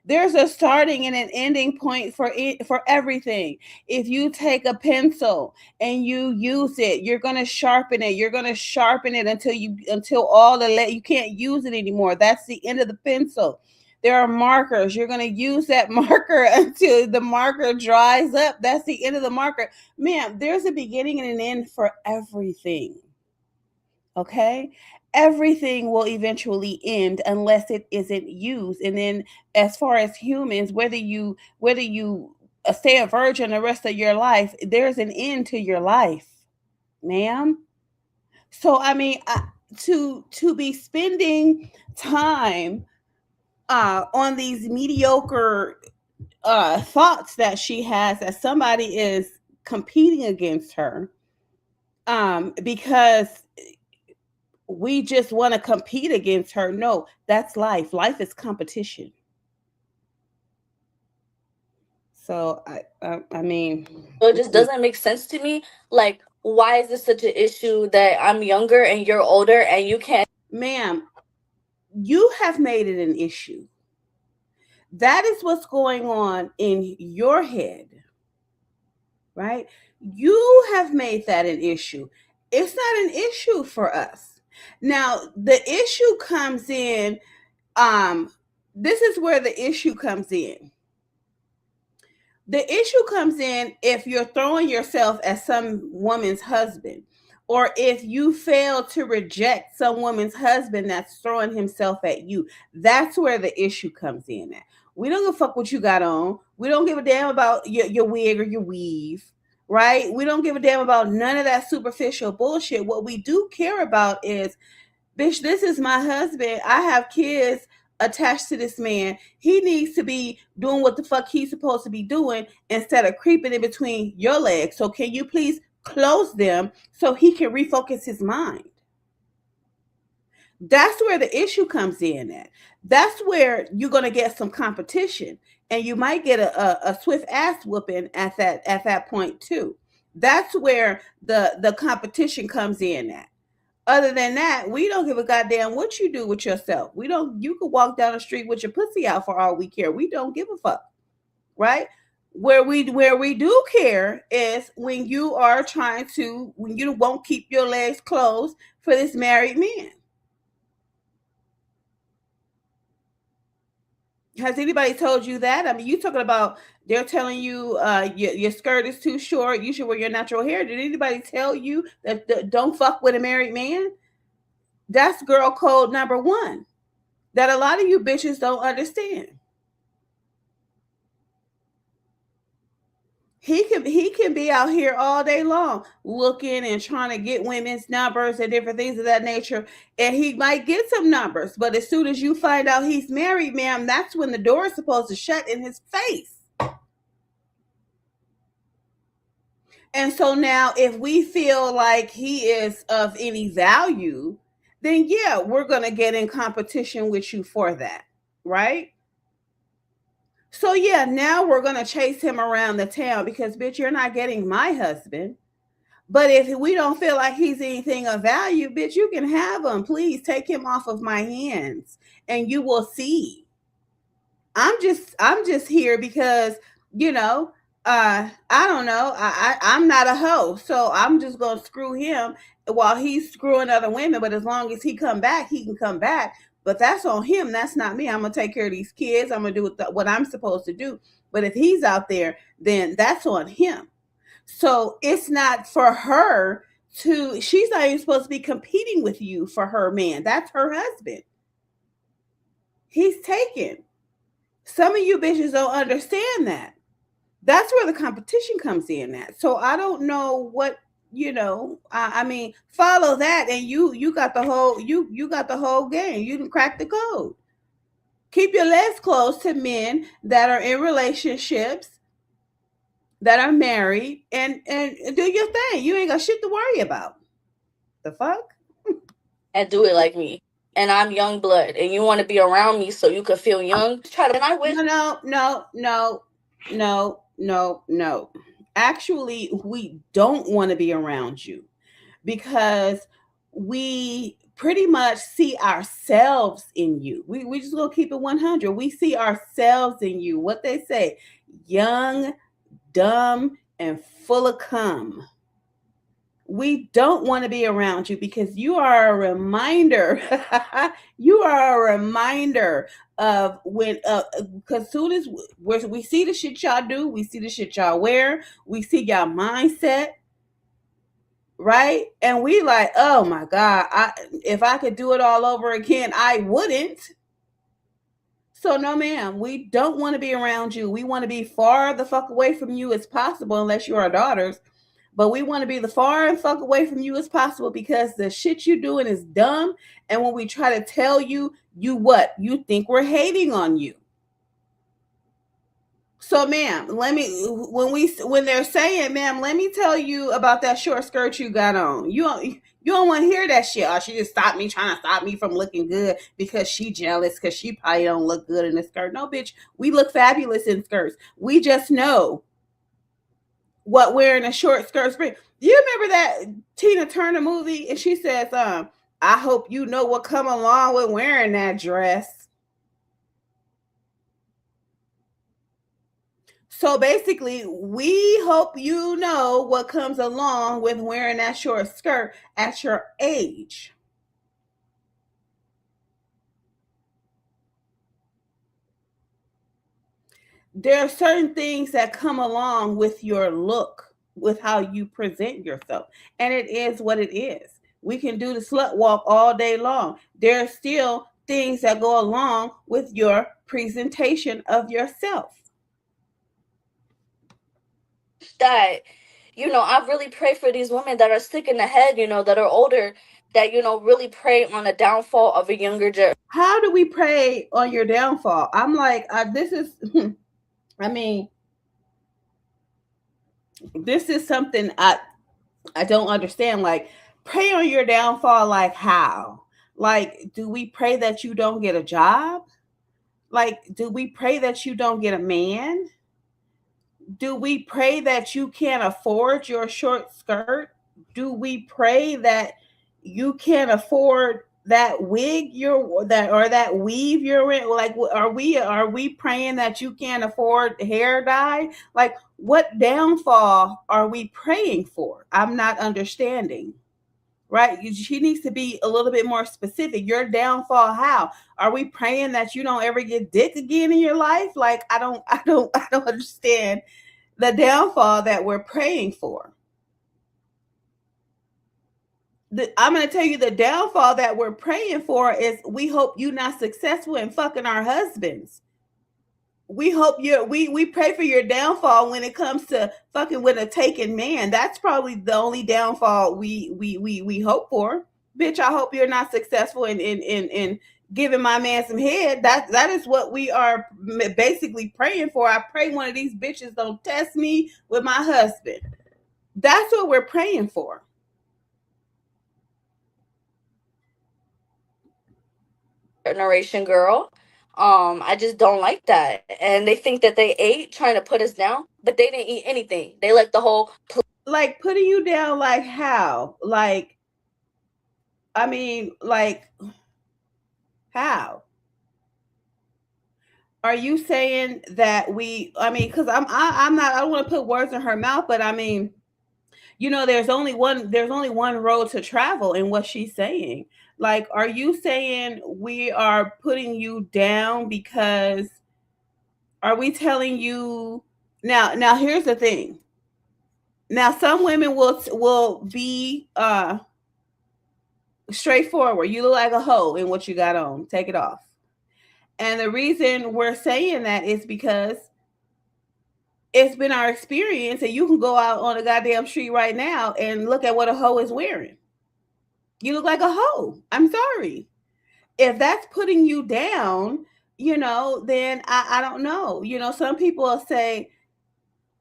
There's a starting and an ending point for it, for everything. If you take a pencil and you use it, you're going to sharpen it. You're going to sharpen it until all you can't use it anymore. That's the end of the pencil. There are markers. You're going to use that marker until the marker dries up. That's the end of the marker. Man, there's a beginning and an end for everything. Okay? Everything will eventually end unless it isn't used. And then as far as humans, whether you stay a virgin the rest of your life, there's an end to your life, ma'am. So I mean, to be spending time on these mediocre thoughts that she has that somebody is competing against her, because we just want to compete against her. No, that's life. Life is competition. So I mean, so it just doesn't make sense to me. Like, why is this such an issue that I'm younger and you're older and you can't? ma'am, you have made it an issue. That is what's going on in your head, right? You have made that an issue. It's not an issue for us. Now, the issue comes in, this is where the issue comes in. The issue comes in if you're throwing yourself at some woman's husband, or if you fail to reject some woman's husband that's throwing himself at you. That's where the issue comes in at. We don't give a fuck what you got on. We don't give a damn about your wig or your weave, right? We don't give a damn about none of that superficial bullshit. What we do care about is, bitch, this is my husband. I have kids attached to this man. He needs to be doing what the fuck he's supposed to be doing instead of creeping in between your legs. So can you please close them so he can refocus his mind? That's where the issue comes in at. That's where you're going to get some competition, and you might get a swift ass whooping at that point too. That's where the competition comes in at. Other than that, we don't give a goddamn what you do with yourself. We don't. You could walk down the street with your pussy out for all we care. We don't give a fuck, right? Where we do care is when you are trying to, when you won't keep your legs closed for this married man. Has anybody told you that? I mean, you talking about they're telling you your skirt is too short. You should wear your natural hair. Did anybody tell you that don't fuck with a married man? That's girl code number one that a lot of you bitches don't understand. He can be out here all day long looking and trying to get women's numbers and different things of that nature, and he might get some numbers. But as soon as you find out he's married, ma'am, that's when the door is supposed to shut in his face. And so now, if we feel like he is of any value, then yeah, we're gonna get in competition with you for that, right? So yeah, now we're gonna chase him around the town because bitch, you're not getting my husband. But if we don't feel like he's anything of value, bitch, you can have him. Please take him off of my hands, and you will see. I'm just here because you know I don't know, I'm not a hoe, so I'm just gonna screw him while he's screwing other women. But as long as he come back, he can come back. But that's on him. That's not me. I'm gonna take care of these kids. I'm gonna do what I'm supposed to do. But if he's out there, then that's on him. So it's not for her to. She's not even supposed to be competing with you for her man. That's her husband. He's taken. Some of you bitches don't understand that. That's where the competition comes in at. So I don't know what I mean, follow that, and you got the whole you got the whole game. You can crack the code. Keep your legs closed to men that are in relationships, that are married, and do your thing. You ain't got shit to worry about. The fuck? And do it like me. And I'm young blood, and you want to be around me so you can feel young. Try to, and I wish. No. Actually, we don't want to be around you because we pretty much see ourselves in you. We just gonna keep it 100. We see ourselves in you. What they say, young, dumb, and full of cum. We don't want to be around you because you are a reminder. You are a reminder of when, because soon as we see the shit y'all do, we see the shit y'all wear, we see y'all mindset, right? And we like, oh my God, if I could do it all over again, I wouldn't. So no, ma'am, we don't want to be around you. We want to be far the fuck away from you as possible, unless you're our daughters. But we want to be the far and fuck away from you as possible because the shit you're doing is dumb. And when we try to tell you, you what? You think we're hating on you. So, ma'am, when they're saying, ma'am, let me tell you about that short skirt you got on. You don't want to hear that shit. Oh, she just stopped me, trying to stop me from looking good because she jealous because she probably don't look good in a skirt. No, bitch, we look fabulous in skirts. We just know what wearing a short skirt brings. Do you remember that Tina Turner movie? And she says, I hope you know what come along with wearing that dress. So basically, we hope you know what comes along with wearing that short skirt at your age. There are certain things that come along with your look, with how you present yourself. And it is what it is. We can do the slut walk all day long. There are still things that go along with your presentation of yourself. That, I really pray for these women that are sick in the head, that are older, that, really pray on the downfall of a younger generation. How do we pray on your downfall? I'm like, this is, I mean, this is something I don't understand. Like, pray on your downfall, like how? Like, do we pray that you don't get a job? Like, do we pray that you don't get a man? Do we pray that you can't afford your short skirt? Do we pray that you can't afford that wig you're that or that weave you're in? Like, are we praying that you can't afford hair dye? Like, what downfall are we praying for? I'm not understanding. Right? She needs to be a little bit more specific. Your downfall, how? Are we praying that you don't ever get dick again in your life? Like, I don't understand the downfall that we're praying for. I'm going to tell you the downfall that we're praying for is we hope you're not successful in fucking our husbands. We hope we pray for your downfall when it comes to fucking with a taken man. That's probably the only downfall we hope for. Bitch, I hope you're not successful in giving my man some head. That is what we are basically praying for. I pray one of these bitches don't test me with my husband. That's what we're praying for. Generation girl. I just don't like that. And they think that they ate trying to put us down, but they didn't eat anything. They like the whole like putting you down like how? Like, I mean, like how? Are you saying that I mean, because I'm not, I don't want to put words in her mouth, but I mean, there's only one road to travel in what she's saying. Like, are you saying we are putting you down because are we telling you now here's the thing. Now some women will be straightforward. You look like a hoe in what you got on. Take it off. And the reason we're saying that is because it's been our experience, and you can go out on the goddamn street right now and look at what a hoe is wearing. You look like a hoe. I'm sorry. If that's putting you down, then I don't know. Some people will say,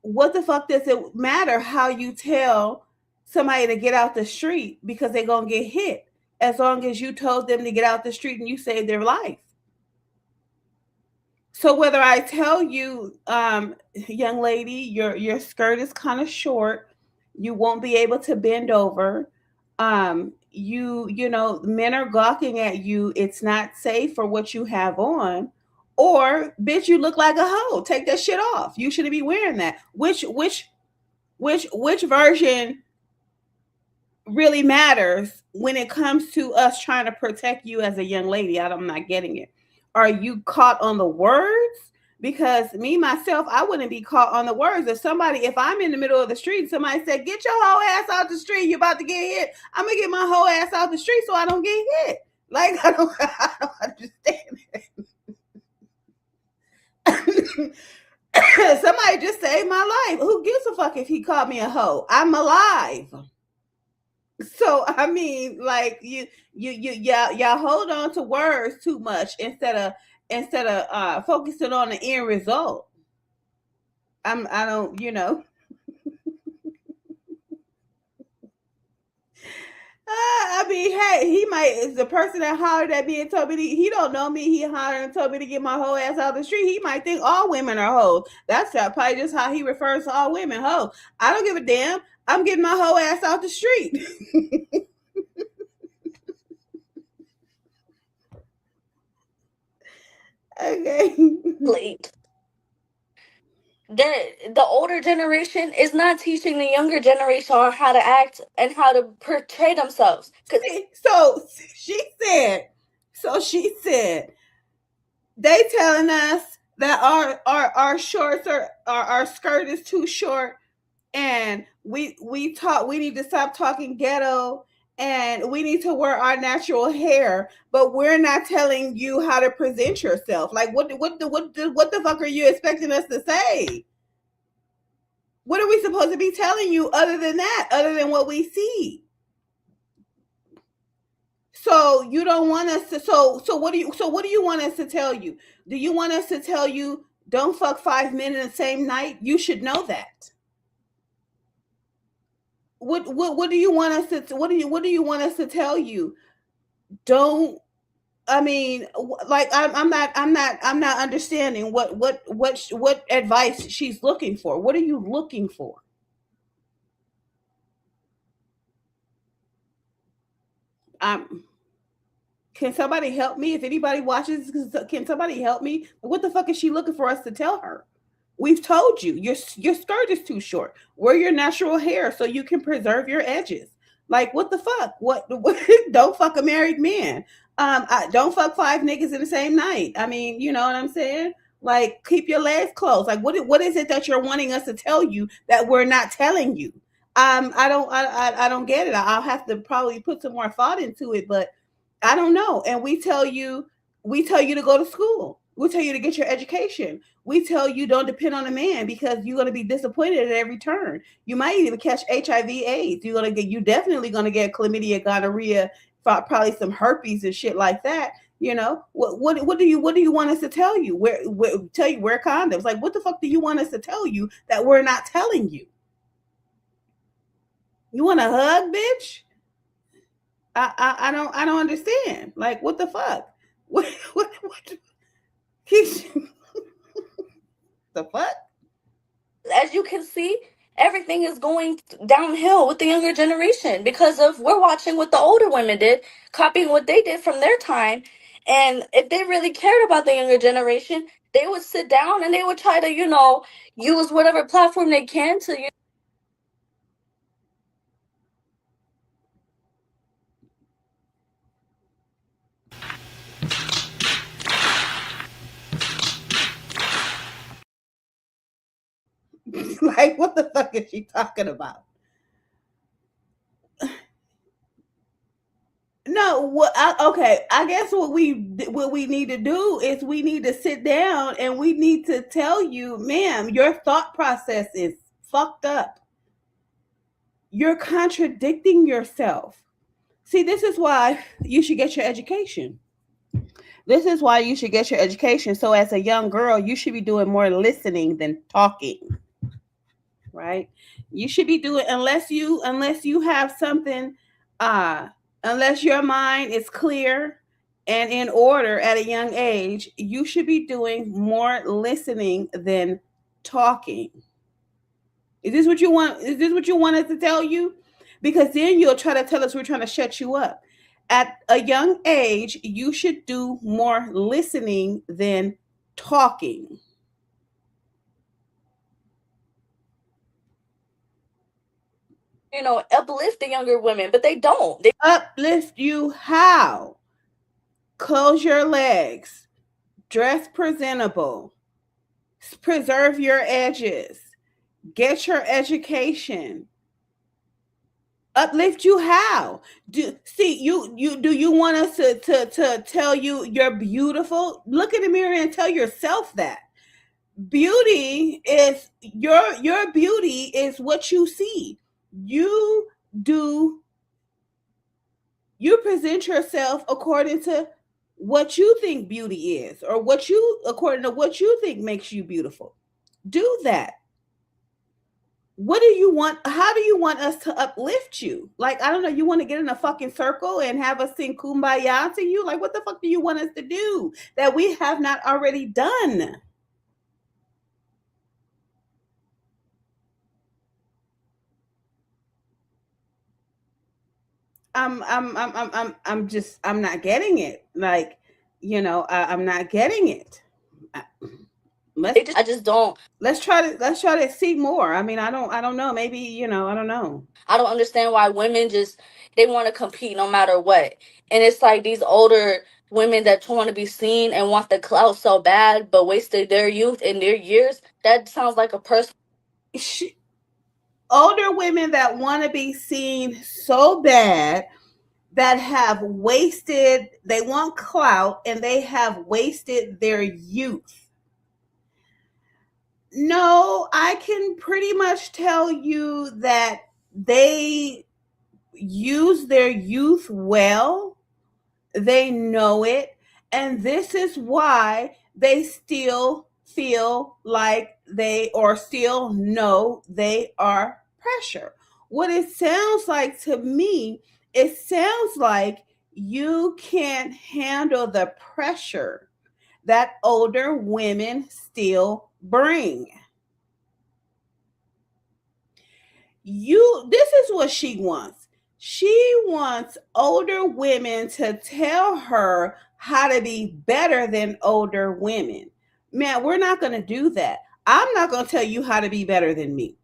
what the fuck does it matter how you tell somebody to get out the street because they're going to get hit as long as you told them to get out the street and you saved their life? So whether I tell you, young lady, your skirt is kind of short, you won't be able to bend over. Men are gawking at you. It's not safe for what you have on. Or, bitch, you look like a hoe. Take that shit off. You shouldn't be wearing that. Which version really matters when it comes to us trying to protect you as a young lady? I'm not getting it. Are you caught on the words? Because me myself, I wouldn't be caught on the words. If I'm in the middle of the street, somebody said, "Get your whole ass out the street. You're about to get hit." I'm gonna get my whole ass out the street so I don't get hit. Like, I don't understand it. Somebody just saved my life. Who gives a fuck if he called me a hoe? I'm alive. So I mean, like, y'all hold on to words too much instead of focusing on the end result. I don't, I mean, hey, he might is the person that hollered at me and told me he don't know me. He hollered and told me to get my whole ass out the street. He might think all women are hoes. That's probably just how he refers to all women, hoes. I don't give a damn. I'm getting my whole ass out the street. Okay. late. The older generation is not teaching the younger generation on how to act and how to portray themselves. So she said they telling us that our shorts our skirt is too short, and we need to stop talking ghetto, and we need to wear our natural hair, but we're not telling you how to present yourself. Like, what the fuck are you expecting us to say? What are we supposed to be telling you other than that, other than what we see? So you don't want us to. So what do you want us to tell you? Do you want us to tell you don't fuck 5 men in the same night? You should know that. What do you want us to? What do you want us to tell you? Don't. I mean, like, I'm not understanding what advice she's looking for. What are you looking for? Um, can somebody help me? If anybody watches, can somebody help me? What the fuck is she looking for us to tell her? We've told you your skirt is too short. Wear your natural hair so you can preserve your edges. Like what the fuck? What don't fuck a married man. Don't fuck five niggas in the same night. I mean, you know what I'm saying? Like keep your legs closed. Like what is it that you're wanting us to tell you that we're not telling you? I don't get it. I'll have to probably put some more thought into it, but I don't know. And we tell you to go to school. We tell you to get your education. We tell you don't depend on a man because you're going to be disappointed at every turn. You might even catch HIV/AIDS. You definitely going to get chlamydia, gonorrhea, probably some herpes and shit like that. You know what do you want us to tell you? Tell you wear condoms? Like what the fuck do you want us to tell you that we're not telling you? You want a hug, bitch? I don't understand. Like what the fuck? What the fuck? As you can see, everything is going downhill with the younger generation because of we're watching what the older women did, copying what they did from their time. And if they really cared about the younger generation, they would sit down and they would try to, use whatever platform they can to Like what the fuck is she talking about? No, okay. I guess what we need to do is we need to sit down and we need to tell you, ma'am, your thought process is fucked up. You're contradicting yourself. See, this is why you should get your education. This is why you should get your education. So as a young girl, you should be doing more listening than talking. Right? You should be doing unless you have something unless your mind is clear and in order at a young age, you should be doing more listening than talking. Is this what you want? Is this what you want us to tell you? Because then you'll try to tell us we're trying to shut you up. At a young age, you should do more listening than talking. uplift the younger women, but they don't. They Uplift you how? Close your legs, dress presentable, preserve your edges, get your education. Uplift you how? Do you want us to tell you you're beautiful? Look in the mirror and tell yourself that. Beauty is your beauty is what you see. You do you present yourself according to what you think beauty is or according to what you think makes you beautiful. Do that. What do you want? How do you want us to uplift you? Like, I don't know, you want to get in a fucking circle and have us sing kumbaya to you? Like, what the fuck do you want us to do that we have not already done? I'm not getting it. Like, I'm not getting it. I just don't. Let's try to see more. I mean, I don't know. Maybe, I don't know. I don't understand why women just they want to compete no matter what. And it's like these older women that want to be seen and want the clout so bad, but wasted their youth and their years. That sounds like a person. Older women that want to be seen so bad that they want clout and they have wasted their youth. No, I can pretty much tell you that they use their youth well. They know it. And this is why they still feel like they or still know they are pressure. What it sounds like to me, it sounds like you can't handle the pressure that older women still bring. This is what she wants. She wants older women to tell her how to be better than older women. Man, we're not going to do that. I'm not going to tell you how to be better than me.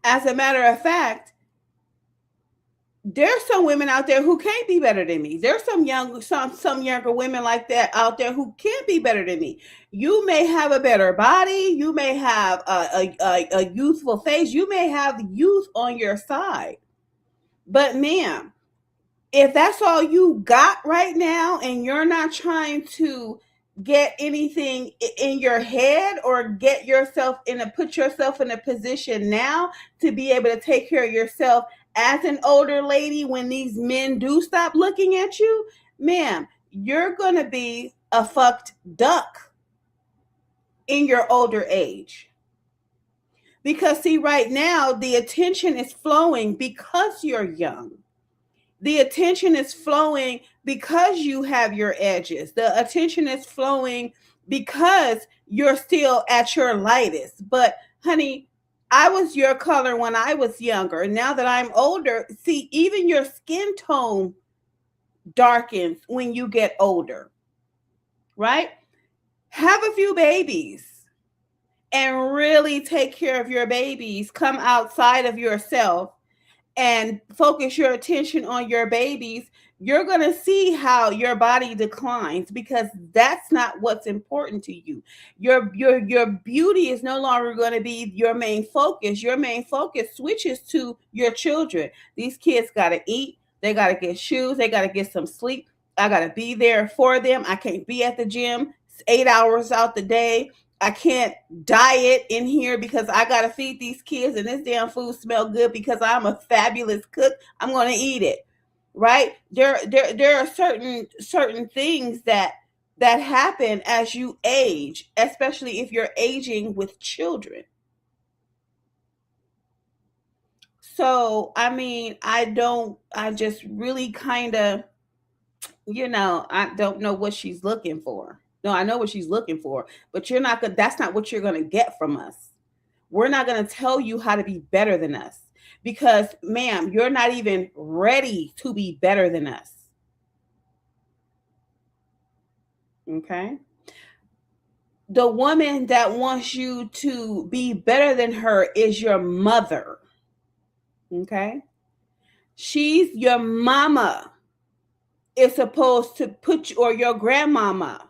As a matter of fact, there's some women out there who can't be better than me. There's some younger women like that out there who can't be better than me. You may have a better body, you may have a youthful face, you may have youth on your side. But ma'am, if that's all you got right now and you're not trying to get anything in your head or put yourself in a position now to be able to take care of yourself as an older lady when these men do stop looking at you, ma'am, you're going to be a fucked duck in your older age. Because see, right now the attention is flowing because you're young. The attention is flowing because you have your edges. The attention is flowing because you're still at your lightest. But honey, I was your color when I was younger. Now that I'm older, see, even your skin tone darkens when you get older, right? Have a few babies and really take care of your babies. Come outside of yourself and focus your attention on your babies. You're going to see how your body declines because that's not what's important to you. Your beauty is no longer going to be your main focus. Your main focus switches to your children. These kids got to eat, they got to get shoes, they got to get some sleep. I got to be there for them. I can't be at the gym 8 hours out the day. I can't diet in here because I gotta feed these kids and this damn food smell good because I'm a fabulous cook. I'm gonna eat it, right? There are certain things that happen as you age, especially if you're aging with children. So I mean, I just really kind of, I don't know what she's looking for. No, I know what she's looking for, but you're not gonna that's not what you're gonna get from us. We're not gonna tell you how to be better than us because, ma'am, you're not even ready to be better than us. Okay. The woman that wants you to be better than her is your mother. Okay. She's your mama is supposed to put you, or your grandmama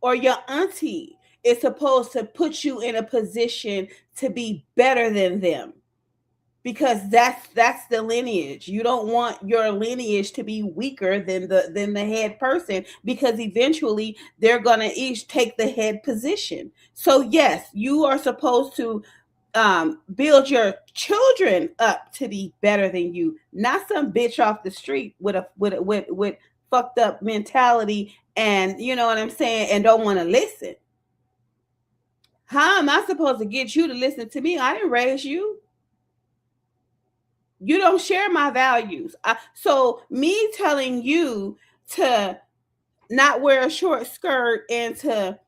or your auntie is supposed to put you in a position to be better than them because that's the lineage. You don't want your lineage to be weaker than the head person because eventually they're going to each take the head position. So yes, you are supposed to build your children up to be better than you, not some bitch off the street with fucked up mentality, and you know what I'm saying, and don't want to listen. How am I supposed to get you to listen to me? I didn't raise you. You don't share my values. So me telling you to not wear a short skirt and to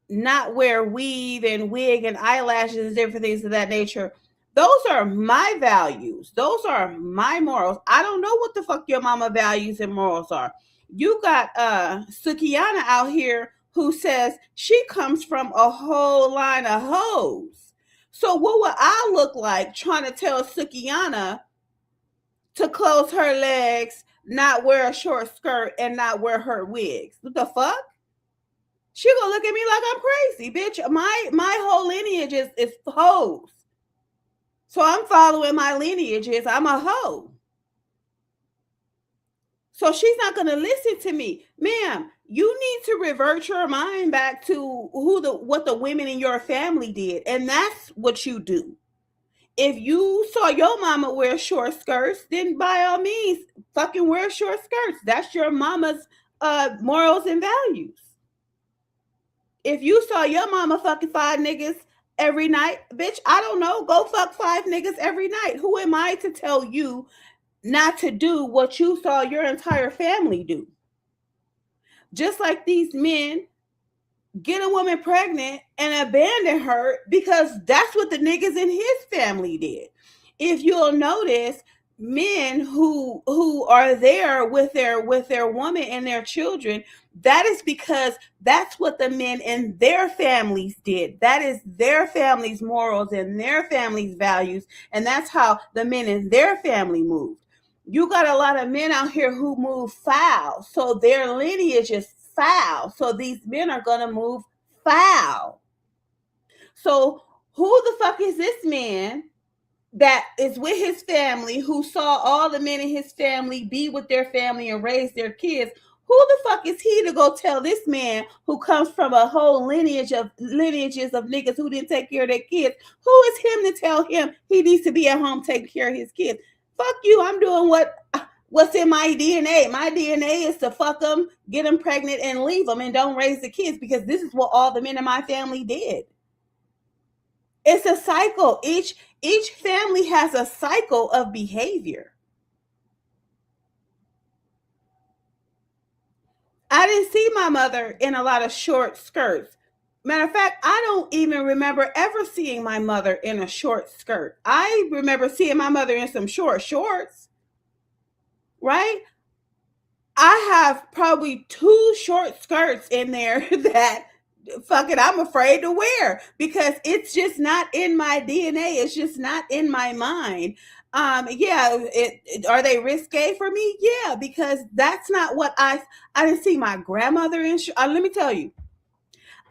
not wear weave and wig and eyelashes and different things of that nature. Those are my values. Those are my morals. I don't know what the fuck your mama values and morals are. You got Sukiana out here who says she comes from a whole line of hoes. So what would I look like trying to tell Sukiana to close her legs, not wear a short skirt, and not wear her wigs? What the fuck? She gonna look at me like I'm crazy, bitch. My whole lineage is hoes. So I'm following my lineages. I'm a hoe. So she's not gonna listen to me. Ma'am, you need to revert your mind back to what the women in your family did. And that's what you do. If you saw your mama wear short skirts, then by all means, fucking wear short skirts. That's your mama's morals and values. If you saw your mama fucking 5 niggas every night, bitch, I don't know, go fuck 5 niggas every night. Who am I to tell you not to do what you saw your entire family do? Just like these men get a woman pregnant and abandon her because that's what the niggas in his family did. if you'll notice, men who are there with their woman and their children, that is because that's what the men in their families did. That is their family's morals and their family's values, and that's how the men in their family moved. You got a lot of men out here who move foul, so their lineage is foul, so these men are going to move foul. So who the fuck is this man that is with his family, who saw all the men in his family be with their family and raise their kids? Who the fuck is he to go tell this man who comes from a whole lineages of niggas who didn't take care of their kids? Who is him to tell him he needs to be at home taking care of his kids? Fuck you, I'm doing what's in my DNA. My DNA is to fuck them, get them pregnant, and leave them, and don't raise the kids, because this is what all the men in my family did. It's a cycle. Each family has a cycle of behavior. I didn't see my mother in a lot of short skirts. Matter of fact, I don't even remember ever seeing my mother in a short skirt. I remember seeing my mother in some short shorts, right? I have probably 2 short skirts in there that fucking I'm afraid to wear, because it's just not in my DNA. It's just not in my mind. Yeah, are they risque for me? Yeah, because that's not what I didn't see my grandmother in. Let me tell you,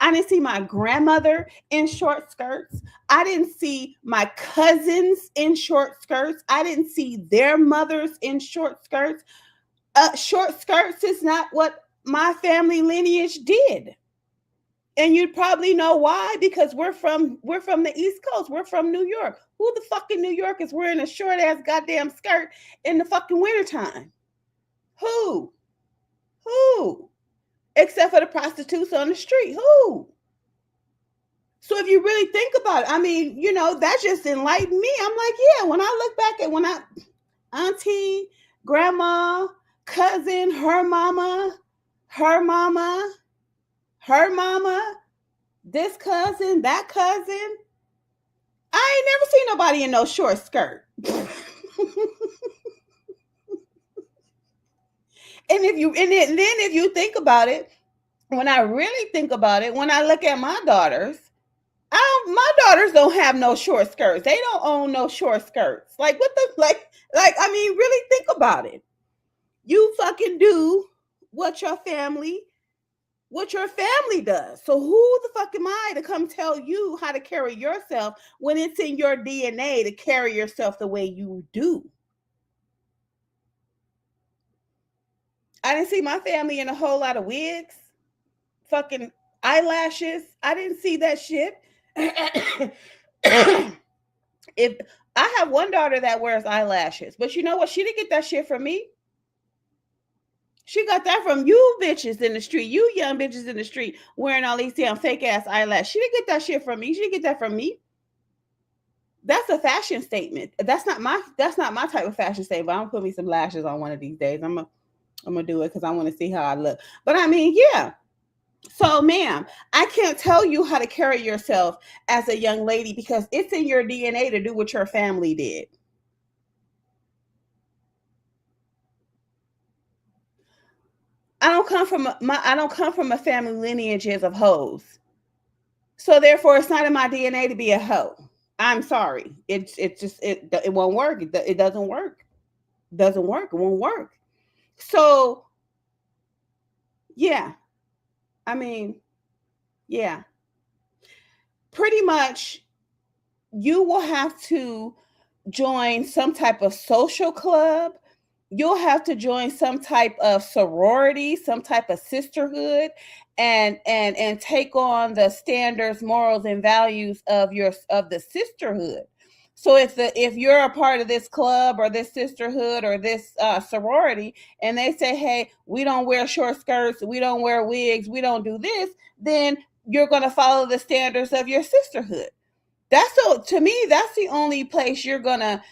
I didn't see my grandmother in short skirts. I didn't see my cousins in short skirts. I didn't see their mothers in short skirts. Short skirts is not what my family lineage did. And you'd probably know why, because we're from the East Coast. We're from New York. Who the fuck in New York is wearing a short ass goddamn skirt in the fucking wintertime? Who? Except for the prostitutes on the street. Who? So if you really think about it, I mean, that just enlightened me. I'm like, yeah, when I look back at auntie, grandma, cousin, her mama, this cousin, that cousin, I ain't never seen nobody in no short skirt. And if you think about it, when I really think about it, when I look at my daughters, my daughters don't have no short skirts. They don't own no short skirts. Like, what the, I mean, really think about it. You fucking do what your family does. So who the fuck am I to come tell you how to carry yourself when it's in your DNA to carry yourself the way you do? I didn't see my family in a whole lot of wigs, fucking eyelashes. I didn't see that shit. If I have one daughter that wears eyelashes, but you know what? She didn't get that shit from me. She got that from you bitches in the street, you young bitches in the street wearing all these damn fake ass eyelashes. She didn't get that shit from me. She didn't get that from me. That's a fashion statement. That's not my type of fashion statement. I'm gonna put me some lashes on one of these days. I'm gonna do it because I want to see how I look. But I mean, yeah. So, ma'am, I can't tell you how to carry yourself as a young lady because it's in your DNA to do what your family did. I don't come from a family lineages of hoes. So therefore it's not in my DNA to be a hoe. I'm sorry. It won't work. It doesn't work. It doesn't work. It won't work. So yeah. I mean, yeah. Pretty much you will have to join some type of social club. You'll have to join some type of sorority, some type of sisterhood, and take on the standards, morals, and values of the sisterhood. So if you're a part of this club or this sisterhood or this sorority, and they say, hey, we don't wear short skirts, we don't wear wigs, we don't do this, then you're going to follow the standards of your sisterhood. To me, that's the only place you're going to,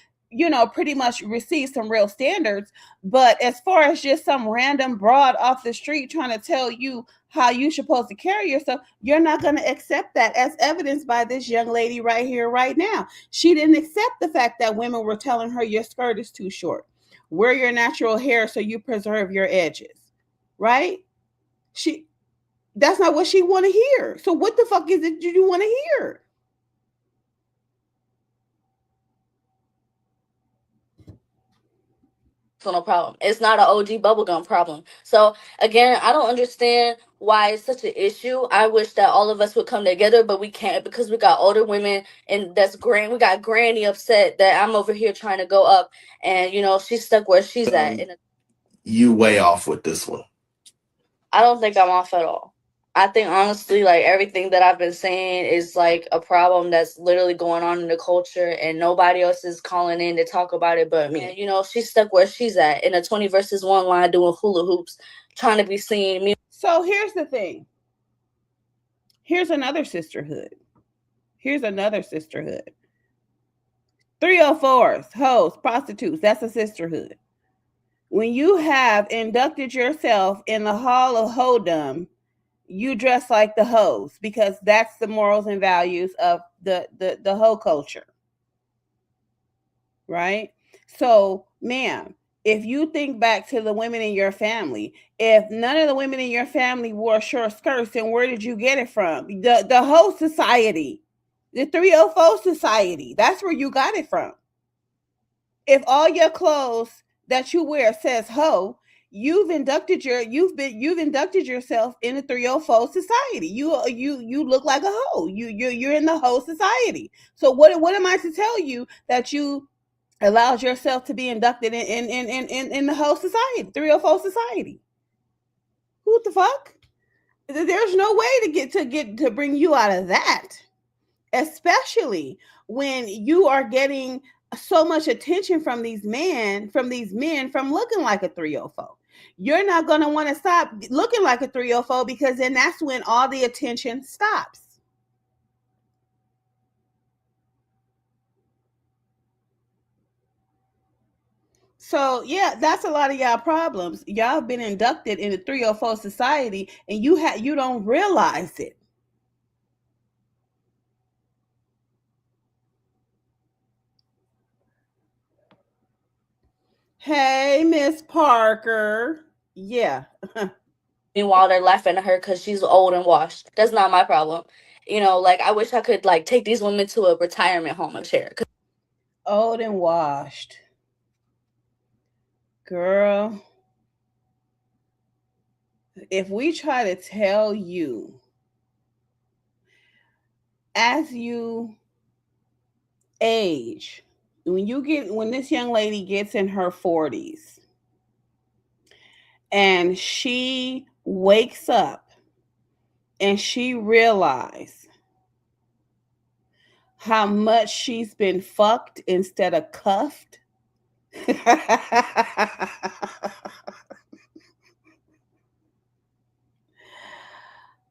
pretty much receive some real standards. But as far as just some random broad off the street trying to tell you how you're supposed to carry yourself, you're not going to accept that, as evidenced by this young lady right here, right now. She didn't accept the fact that women were telling her your skirt is too short. Wear your natural hair so you preserve your edges, right? She That's not what she want to hear. So what the fuck is it you want to hear? No problem. It's not an OG bubblegum problem. So again, I don't understand why it's such an issue. I wish that all of us would come together, but we can't because we got older women and that's grand. We got Granny upset that I'm over here trying to go up, and she's stuck where she's at. And You way off with this one. I don't think I'm off at all. I think honestly, like everything that I've been saying is like a problem that's literally going on in the culture, and nobody else is calling in to talk about it but me. And, she's stuck where she's at in a 20 versus 1 line doing hula hoops, trying to be seen. So here's the thing. Here's another sisterhood. 304s, hoes, prostitutes. That's a sisterhood. When you have inducted yourself in the hall of hoedom, you dress like the hoes because that's the morals and values of the hoe culture, right? So, ma'am, if you think back to the women in your family, if none of the women in your family wore short skirts, then where did you get it from? The hoe society, the 304 society. That's where you got it from. If all your clothes that you wear says hoe, you've inducted yourself in the 304 society. You look like a hoe. You're in the hoe society. So what am I to tell you that you allowed yourself to be inducted in the hoe society, 304 society? Who the fuck? There's no way to bring you out of that, especially when you are getting so much attention from these men from looking like a 304. You're not going to want to stop looking like a 304 because then that's when all the attention stops. So yeah, that's a lot of y'all problems. Y'all have been inducted in the 304 society and you don't realize it. Hey, Miss Parker. Yeah. Meanwhile, they're laughing at her because she's old and washed. That's not my problem. Like I wish I could like take these women to a retirement home and share. Old and washed. Girl, if we try to tell you as you age, when this young lady gets in her 40s and she wakes up and she realizes how much she's been fucked instead of cuffed.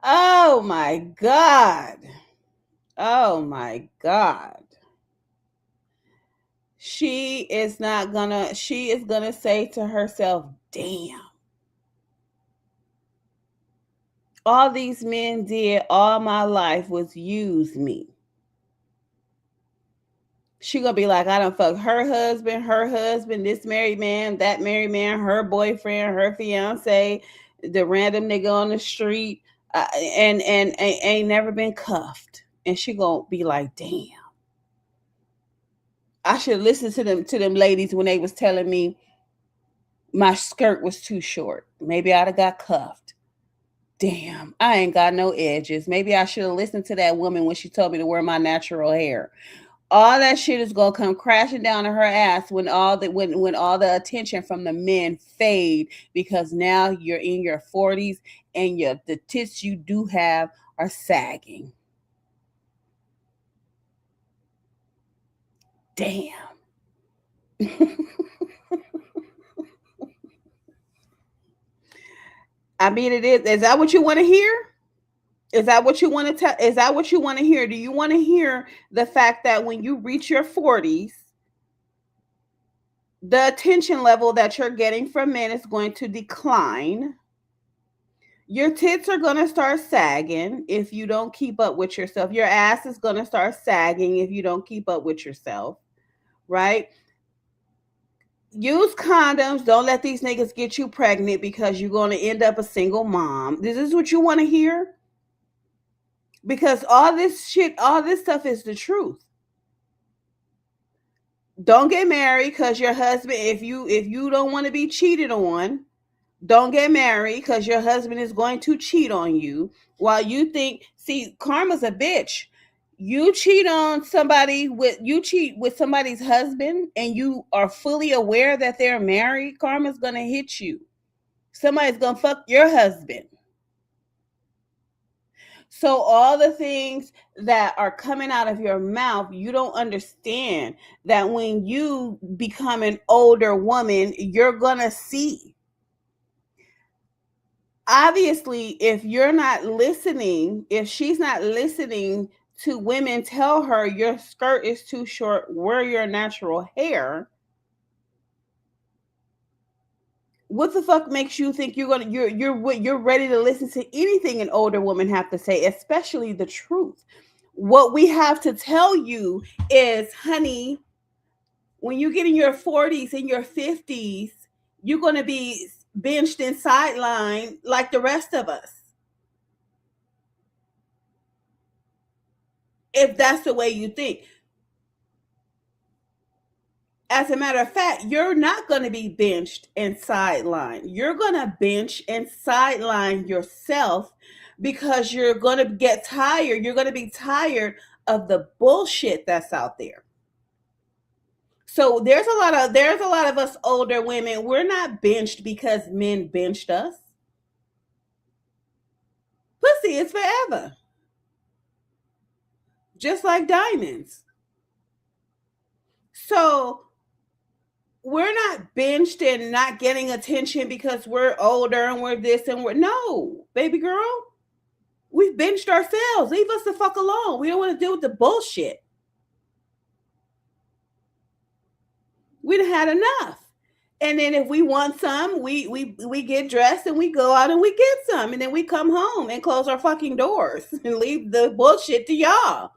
Oh my God. Oh my God. She is gonna say to herself, damn. All these men did all my life was use me. She gonna be like, I don't fuck her husband, this married man, that married man, her boyfriend, her fiance, the random nigga on the street, and ain't never been cuffed. And she gonna be like, damn. I should listen to them ladies when they was telling me my skirt was too short. Maybe I'd have got cuffed. Damn, I ain't got no edges. Maybe I should have listened to that woman when she told me to wear my natural hair. All that shit is gonna come crashing down to her ass when all the attention from the men fade because now you're in your 40s and the tits you do have are sagging. Damn. I mean, it is. Is that what you want to hear? Is that what you want to tell? Is that what you want to hear? Do you want to hear the fact that when you reach your 40s, the attention level that you're getting from men is going to decline? Your tits are going to start sagging if you don't keep up with yourself. Your ass is going to start sagging if you don't keep up with yourself, right? Use condoms. Don't let these niggas get you pregnant because you're going to end up a single mom. This is what you want to hear? Because all this shit, all this stuff is the truth. Don't get married because your husband, if you don't want to be cheated on, don't get married because your husband is going to cheat on you while you think, see, karma's a bitch. You cheat with somebody's husband and you are fully aware that they're married, karma's gonna hit you. Somebody's gonna fuck your husband. So all the things that are coming out of your mouth, you don't understand that when you become an older woman, you're gonna see. Obviously, if you're not listening, if she's not listening to women tell her your skirt is too short, wear your natural hair, what the fuck makes you think you're ready to listen to anything an older woman have to say, especially the truth? What we have to tell you is, honey, when you get in your 40s and your 50s, you're going to be benched and sidelined like the rest of us. If that's the way you think. As a matter of fact, you're not going to be benched and sidelined. You're going to bench and sideline yourself because you're going to get tired. You're going to be tired of the bullshit that's out there. So there's a lot of us older women. We're not benched because men benched us. Pussy is forever. Just like diamonds. So we're not benched and not getting attention because we're older and we're this and we're no, baby girl. We've benched ourselves. Leave us the fuck alone. We don't want to deal with the bullshit. We've had enough. And then if we want some, we get dressed and we go out and we get some. And then we come home and close our fucking doors and leave the bullshit to y'all.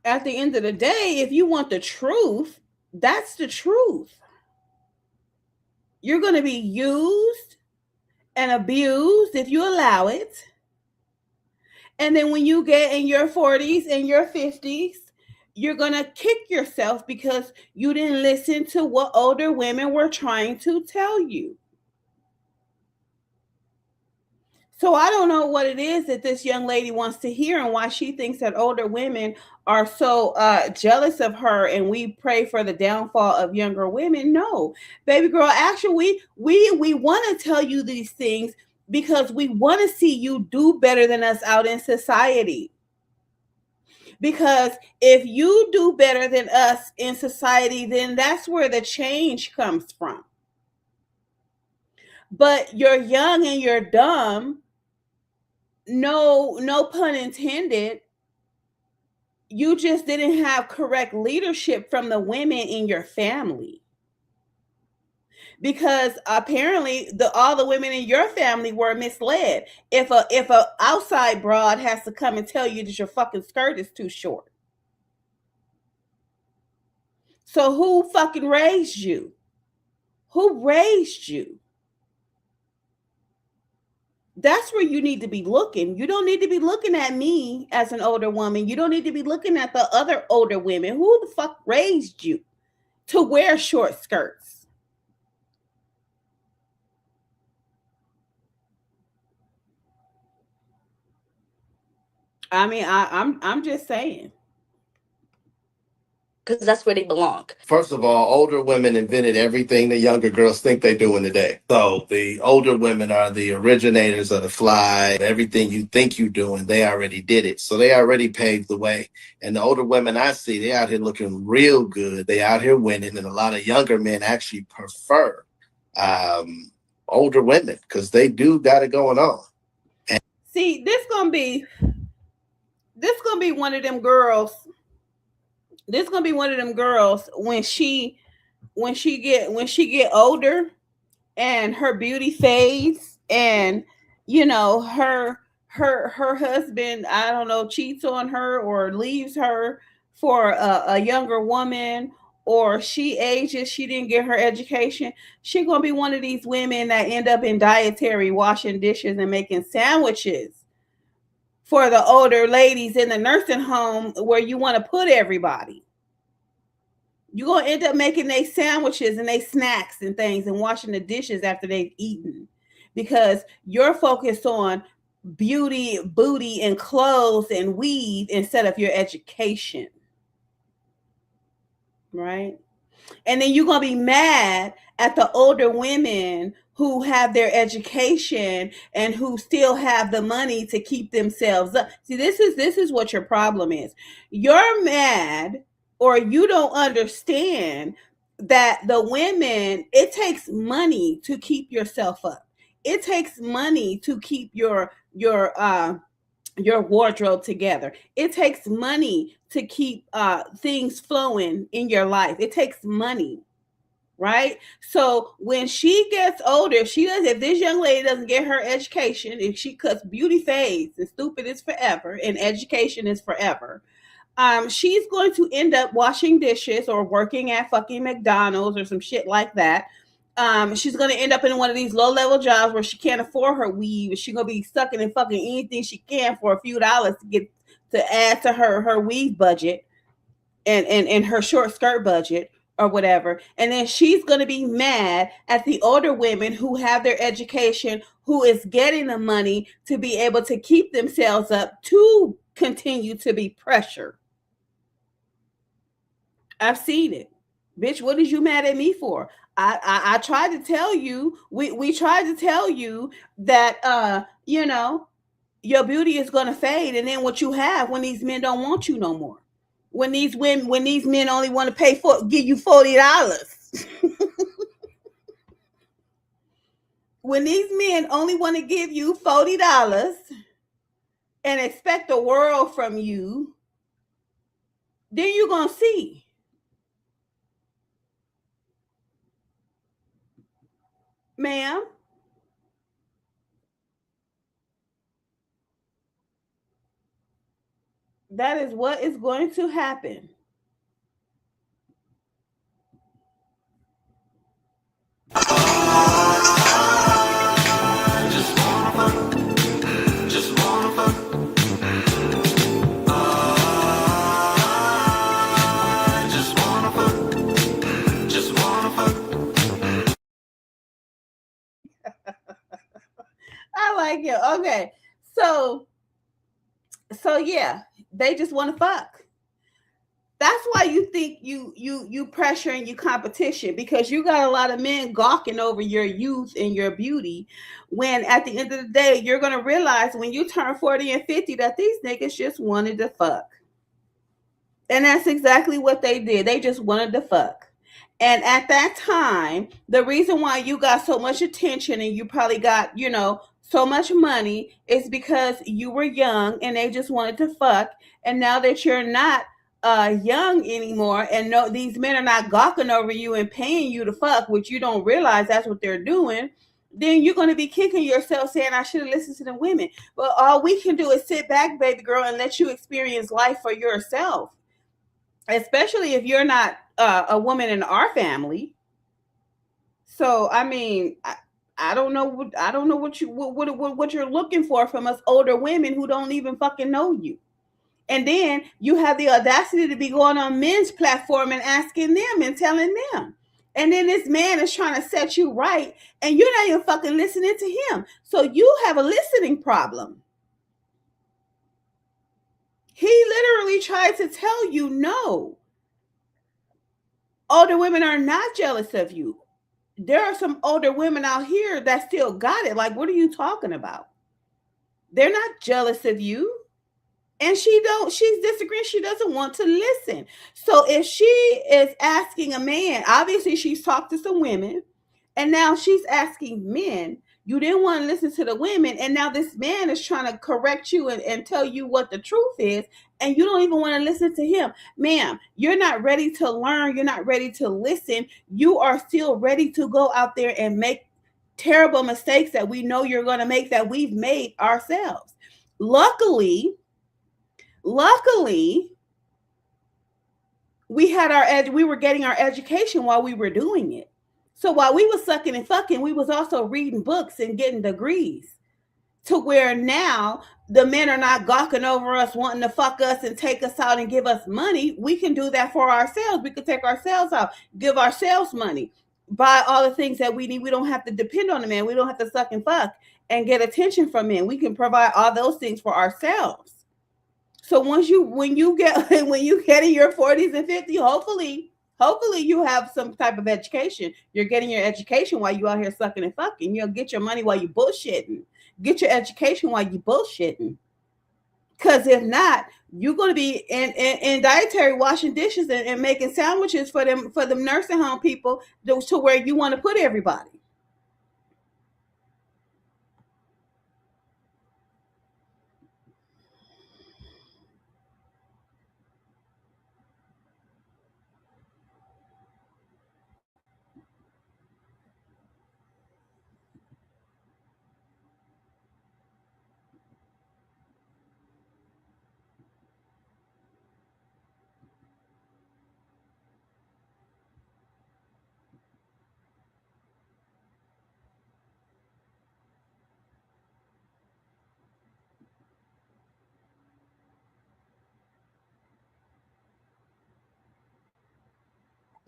At the end of the day, if you want the truth, that's the truth. You're going to be used and abused if you allow it. And then when you get in your 40s and your 50s, you're going to kick yourself because you didn't listen to what older women were trying to tell you. So I don't know what it is that this young lady wants to hear and why she thinks that older women are so jealous of her and we pray for the downfall of younger women. No, baby girl, actually we want to tell you these things because we want to see you do better than us out in society. Because if you do better than us in society, then that's where the change comes from. But you're young and you're dumb. No pun intended. You just didn't have correct leadership from the women in your family. Because apparently all the women in your family were misled. If a outside broad has to come and tell you that your fucking skirt is too short. So who fucking raised you? Who raised you? That's where you need to be looking. You don't need to be looking at me as an older woman. You don't need to be looking at the other older women. Who the fuck raised you to wear short skirts? I mean, I'm just saying. Because that's where they belong. First of all, older women invented everything the younger girls think they're doing today. So the older women are the originators of the fly. Everything you think you're doing, they already did it. So they already paved the way. And the older women I see, they out here looking real good. They out here winning. And a lot of younger men actually prefer older women because they do got it going on. And see, this gonna be one of them girls. This gonna be one of them girls when she when she get older and her beauty fades, and her husband, I don't know, cheats on her or leaves her for a younger woman, or she ages, she didn't get her education, she gonna be one of these women that end up in dietary, washing dishes and making sandwiches for the older ladies in the nursing home where you want to put everybody. You're gonna end up making they sandwiches and they snacks and things and washing the dishes after they've eaten, because you're focused on beauty, booty, and clothes and weave instead of your education, right? And then you're going to be mad at the older women who have their education and who still have the money to keep themselves up. See, this is what your problem is. You're mad, or you don't understand that the women, it takes money to keep yourself up. It takes money to keep your wardrobe together. It takes money to keep things flowing in your life. It takes money, right? So when she gets older, if this young lady doesn't get her education, if she cuts, beauty fades and stupid is forever and education is forever, she's going to end up washing dishes or working at fucking McDonald's or some shit like that. She's gonna end up in one of these low level jobs where she can't afford her weave. She's gonna be sucking and fucking anything she can for a few dollars to get to add to her weave budget and her short skirt budget or whatever. And then she's gonna be mad at the older women who have their education, who is getting the money to be able to keep themselves up to continue to be pressured. I've seen it. Bitch, what is you mad at me for? I tried to tell you, we tried to tell you that your beauty is gonna fade, and then what you have when these men don't want you no more. When these men only want to give you $40. When these men only want to give you $40 and expect the world from you, then you're gonna see. Ma'am, that is what is going to happen. I like it. Okay. So yeah, they just want to fuck. That's why you think you pressuring you competition, because you got a lot of men gawking over your youth and your beauty, when at the end of the day you're gonna realize when you turn 40 and 50 that these niggas just wanted to fuck. And that's exactly what they did. They just wanted to fuck. And at that time, the reason why you got so much attention and you probably got, so much money is because you were young and they just wanted to fuck. And now that you're not young anymore, and no, these men are not gawking over you and paying you to fuck, which you don't realize that's what they're doing, then you're going to be kicking yourself saying, I should have listened to the women. But all we can do is sit back, baby girl, and let you experience life for yourself, especially if you're not a woman in our family. So I mean, I don't know what you're looking for from us older women who don't even fucking know you. And then you have the audacity to be going on men's platform and asking them and telling them. And then this man is trying to set you right, and you're not even fucking listening to him. So you have a listening problem. He literally tried to tell you, no, older women are not jealous of you. There are some older women out here that still got it. Like, what are you talking about? They're not jealous of you. And she's disagreeing. She doesn't want to listen. So if she is asking a man, obviously she's talked to some women, and now she's asking men, You didn't want to listen to the women, and now this man is trying to correct you and tell you what the truth is, and you don't even want to listen to him. Ma'am, you're not ready to learn. You're not ready to listen. You are still ready to go out there and make terrible mistakes that we know you're going to make, that we've made ourselves. Luckily, we were getting our education while we were doing it. So while we was sucking and fucking, we was also reading books and getting degrees, to where now the men are not gawking over us, wanting to fuck us and take us out and give us money. We can do that for ourselves. We can take ourselves out, give ourselves money, buy all the things that we need. We don't have to depend on the man. We don't have to suck and fuck and get attention from men. We can provide all those things for ourselves. So when you get in your 40s and 50s, hopefully you have some type of education. You're getting your education while you out here sucking and fucking. You'll get your money while you bullshitting. Get your education while you bullshitting. Because if not, you're going to be in dietary washing dishes and making sandwiches for them nursing home people to where you want to put everybody.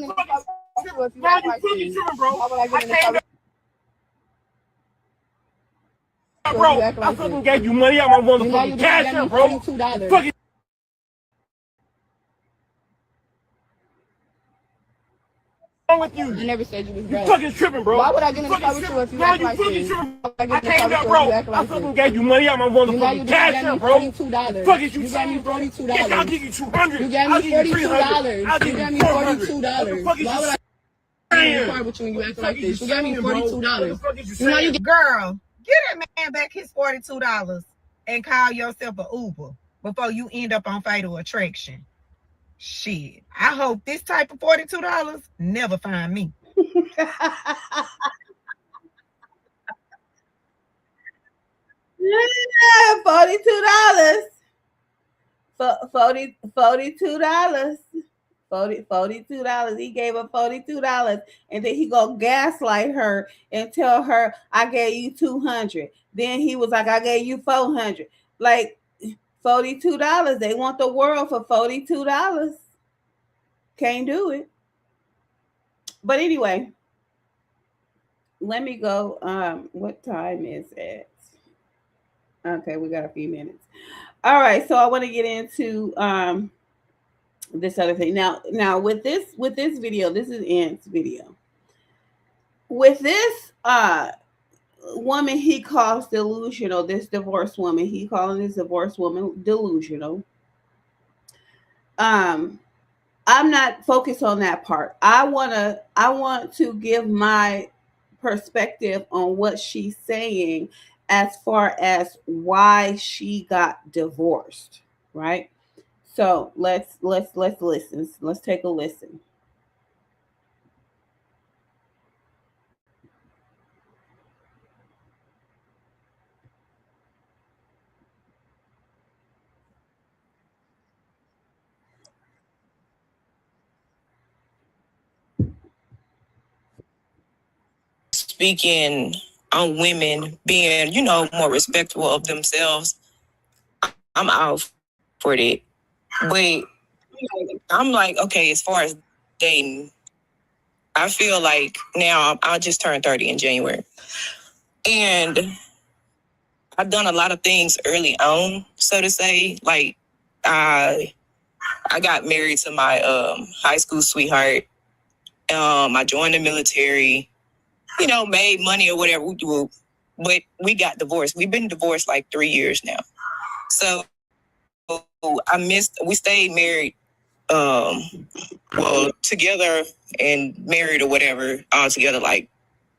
Bro, I fucking gave you money out my motherfucking cash out, bro. Fucking wrong with you? I never said you was broke. You fucking tripping, bro. Why would I get in the car with you if you act like this? I came out, bro. I fucking gave you money out my motherfucking cash out, bro. $42. Fuck is you saying, bro? Yes, I'll give you $200. You gave me $42. I'll give you $400. Why would I get in the car with you when you act like this? You gave me $42. You know you get. Girl, get that man back his $42 and call yourself an Uber before you end up on Fatal Attraction. Shit. I hope this type of $42 never find me. Yeah, $42. $42. $42. He gave her $42, and then he go gaslight her and tell her, I gave you $200. Then he was like, I gave you $400. Like $42. They want the world for $42. Can't do it. But anyway, let me go. What time is it? Okay, we got a few minutes. All right, so I want to get into this other thing. Now with this video, this is Ant's video. With this woman he calls delusional, this divorced woman, he calling this divorced woman delusional. I'm not focused on that part. I want to give my perspective on what she's saying as far as why she got divorced, right? So let's listen. Let's take a listen. Speaking on women being, more respectful of themselves, I'm out for it. But I'm like, okay, as far as dating, I feel like now I just turned 30 in January. And I've done a lot of things early on, so to say. Like, I got married to my high school sweetheart. I joined the military, made money or whatever we do. But we got divorced. We've been divorced like 3 years now. So we stayed married, together and married or whatever, all together like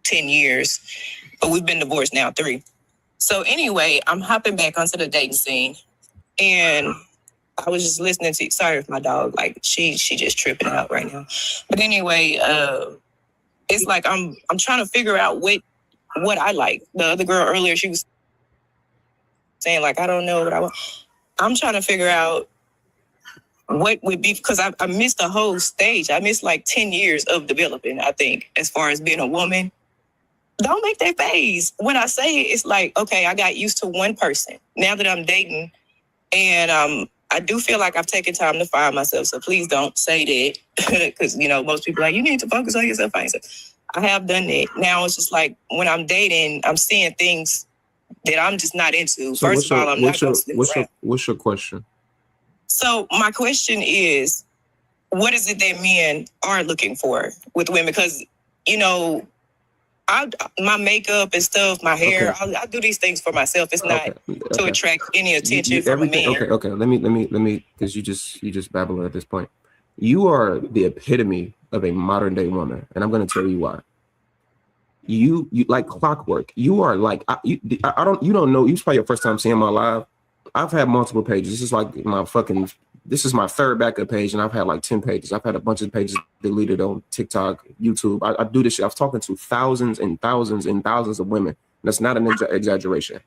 10 years, but we've been divorced now 3. So anyway, I'm hopping back onto the dating scene, and I was just listening to. Sorry if my dog, like she just tripping out right now. But anyway, it's like I'm trying to figure out what I like. The other girl earlier, she was saying like I don't know what I want. I'm trying to figure out what would be, because I missed the whole stage. I missed like 10 years of developing, I think, as far as being a woman. Don't make that face. When I say it, it's like, okay, I got used to one person. Now that I'm dating, and I do feel like I've taken time to find myself. So please don't say that, because most people are like, you need to focus on yourself. I have done that. Now it's just like when I'm dating, I'm seeing things that I'm just not into. So First of all, I'm not going to sleep around. What's your question? So my question is, what is it that men are looking for with women? Because, my makeup and stuff, my hair, okay. I do these things for myself. It's not to attract any attention from a man. Okay. Let me, because you just babbling at this point. You are the epitome of a modern day woman, and I'm going to tell you why. You like clockwork. You are like you don't know. It's probably your first time seeing my live. I've had multiple pages. This is like this is my third backup page, and I've had like 10 pages. I've had a bunch of pages deleted on TikTok, YouTube. I do this shit. I've talked to thousands and thousands and thousands of women. That's not an exaggeration.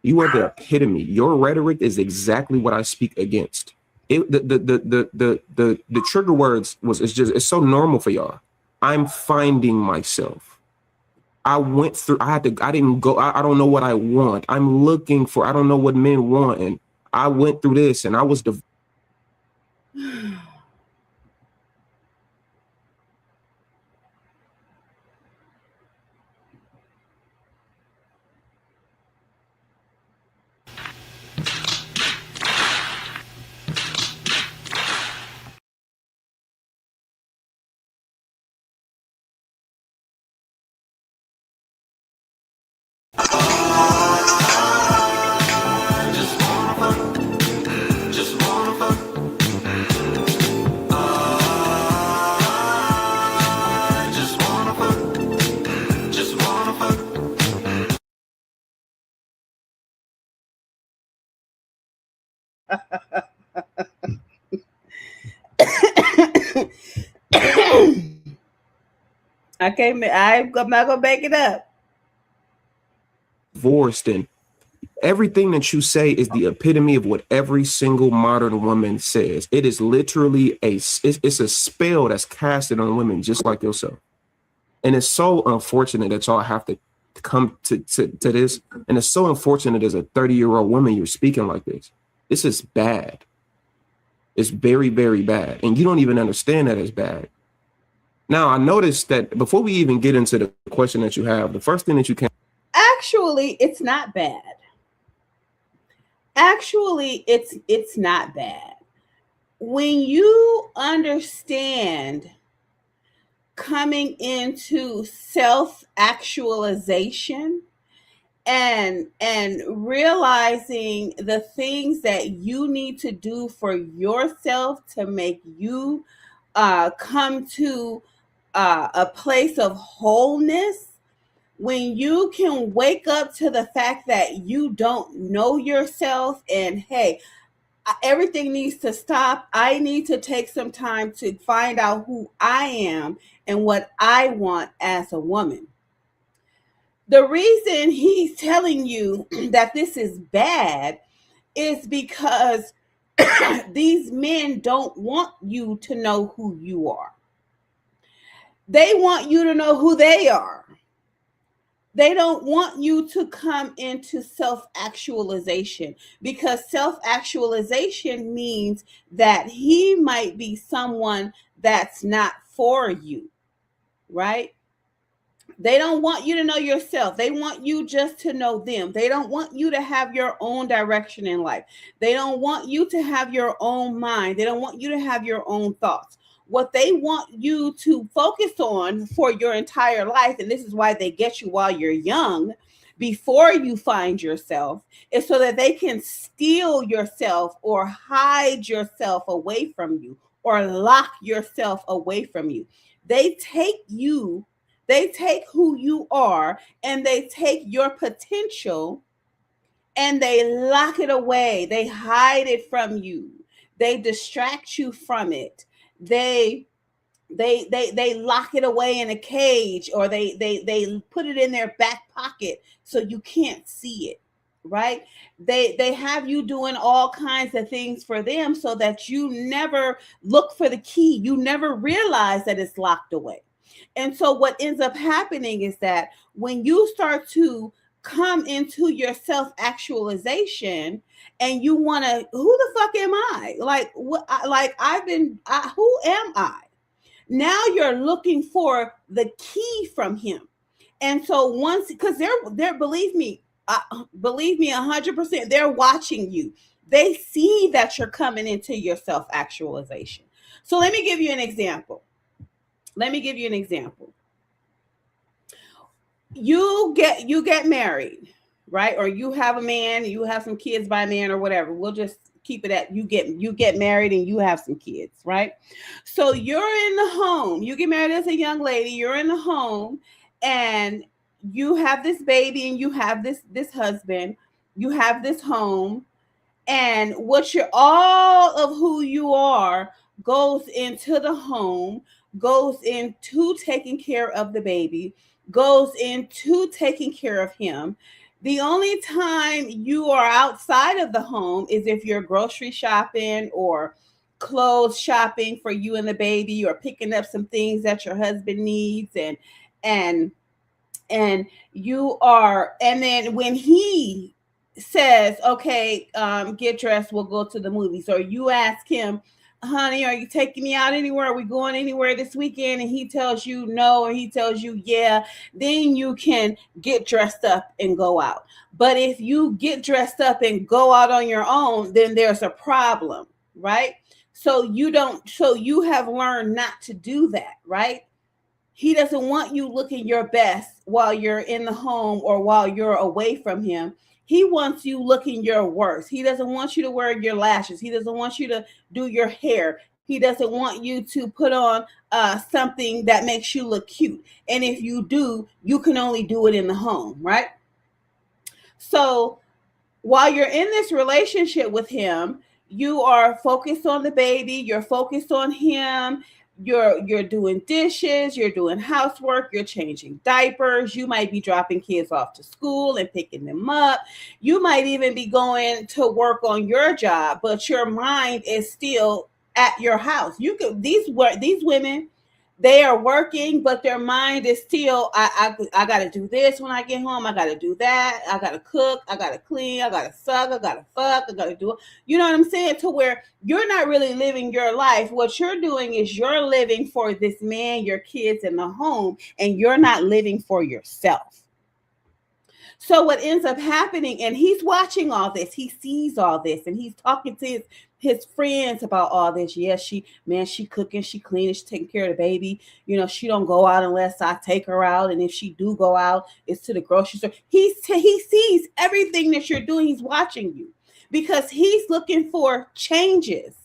You are the epitome. Your rhetoric is exactly what I speak against. The trigger words it's so normal for y'all. I'm finding myself. I went through, I didn't go, I don't know what I want. I'm looking for, I don't know what men want. And I went through this, and I was I'm not gonna back it up. divorced, and everything that you say is the epitome of what every single modern woman says. It is literally it's a spell that's casted on women just like yourself. And it's so unfortunate that y'all have to come to this. And it's so unfortunate as a 30-year-old woman you're speaking like this. This is bad. It's very, very bad. And you don't even understand that it's bad. Now, I noticed that before we even get into the question that you have, the first thing that you can... Actually, it's not bad. Actually, it's not bad. When you understand coming into self-actualization and realizing the things that you need to do for yourself to make you come to a place of wholeness, when you can wake up to the fact that you don't know yourself and, hey, everything needs to stop. I need to take some time to find out who I am and what I want as a woman. The reason he's telling you that this is bad is because these men don't want you to know who you are. They want you to know who they are. They don't want you to come into self-actualization, because self-actualization means that he might be someone that's not for you, right? They don't want you to know yourself. They want you just to know them. They don't want you to have your own direction in life. They don't want you to have your own mind. They don't want you to have your own thoughts. What they want you to focus on for your entire life, and this is why they get you while you're young, before you find yourself, is so that they can steal yourself or hide yourself away from you or lock yourself away from you. They take you They take who you are and they take your potential and they lock it away. They hide it from you. They distract you from it. They lock it away in a cage, or they put it in their back pocket so you can't see it, right? They have you doing all kinds of things for them so that you never look for the key. You never realize that it's locked away. And so what ends up happening is that when you start to come into your self actualization and you want to, who the fuck am I? Like what? Like who am I? Now you're looking for the key from him. And so once, because they're believe me 100%, they're watching you. They see that you're coming into your self actualization. So let me give you an example. You get married, right? Or you have a man, you have some kids by a man or whatever. We'll just keep it at you get married and you have some kids, right? So you're in the home. You get married as a young lady, you're in the home and you have this baby and you have this husband, you have this home, and what you're all of who you are goes into the home, goes into taking care of the baby, goes into taking care of him. The only time you are outside of the home is if you're grocery shopping or clothes shopping for you and the baby, or picking up some things that your husband needs, and and then when he says, okay, get dressed, we'll go to the movies, or you ask him, honey, are you taking me out anywhere? Are we going anywhere this weekend? And he tells you no, or he tells you yeah, then you can get dressed up and go out. But if you get dressed up and go out on your own, then there's a problem, right? So you have learned not to do that, right? He doesn't want you looking your best while you're in the home or while you're away from him. He wants you looking your worst. He doesn't want you to wear your lashes. He doesn't want you to do your hair. He doesn't want you to put on something that makes you look cute. And if you do, you can only do it in the home, right? So while you're in this relationship with him, you are focused on the baby. You're focused on him. You're doing dishes, you're doing housework, you're changing diapers, you might be dropping kids off to school and picking them up. You might even be going to work on your job, but your mind is still at your house. These women, they are working, but their mind is still, I got to do this when I get home. I got to do that. I got to cook. I got to clean. I got to suck. I got to fuck. I got to do it. You know what I'm saying? To where you're not really living your life. What you're doing is you're living for this man, your kids, in the home, and you're not living for yourself. So what ends up happening, and he's watching all this, he sees all this, and he's talking to his friends about all this. Yes, she cooking, she cleaning, she taking care of the baby. You know, she don't go out unless I take her out, and if she do go out, it's to the grocery store. He sees everything that you're doing. He's watching you because he's looking for changes.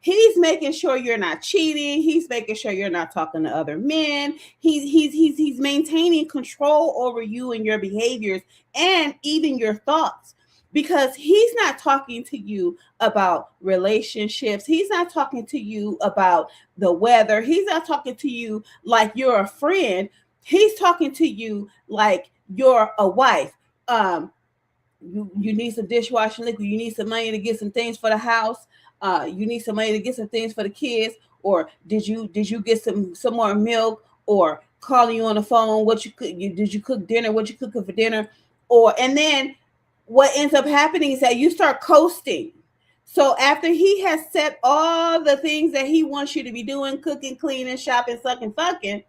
He's making sure you're not cheating. He's making sure you're not talking to other men. He's maintaining control over you and your behaviors and even your thoughts, because he's not talking to you about relationships. He's not talking to you about the weather. He's not talking to you like you're a friend. He's talking to you like you're a wife. You need some dishwashing liquid. You need some money to get some things for the house. You need some money to get some things for the kids. Or did you get some more milk? Or calling you on the phone, did you cook dinner? What you cooking for dinner? And then what ends up happening is that you start coasting. So after he has set all the things that he wants you to be doing, cooking, cleaning, shopping, sucking, fucking,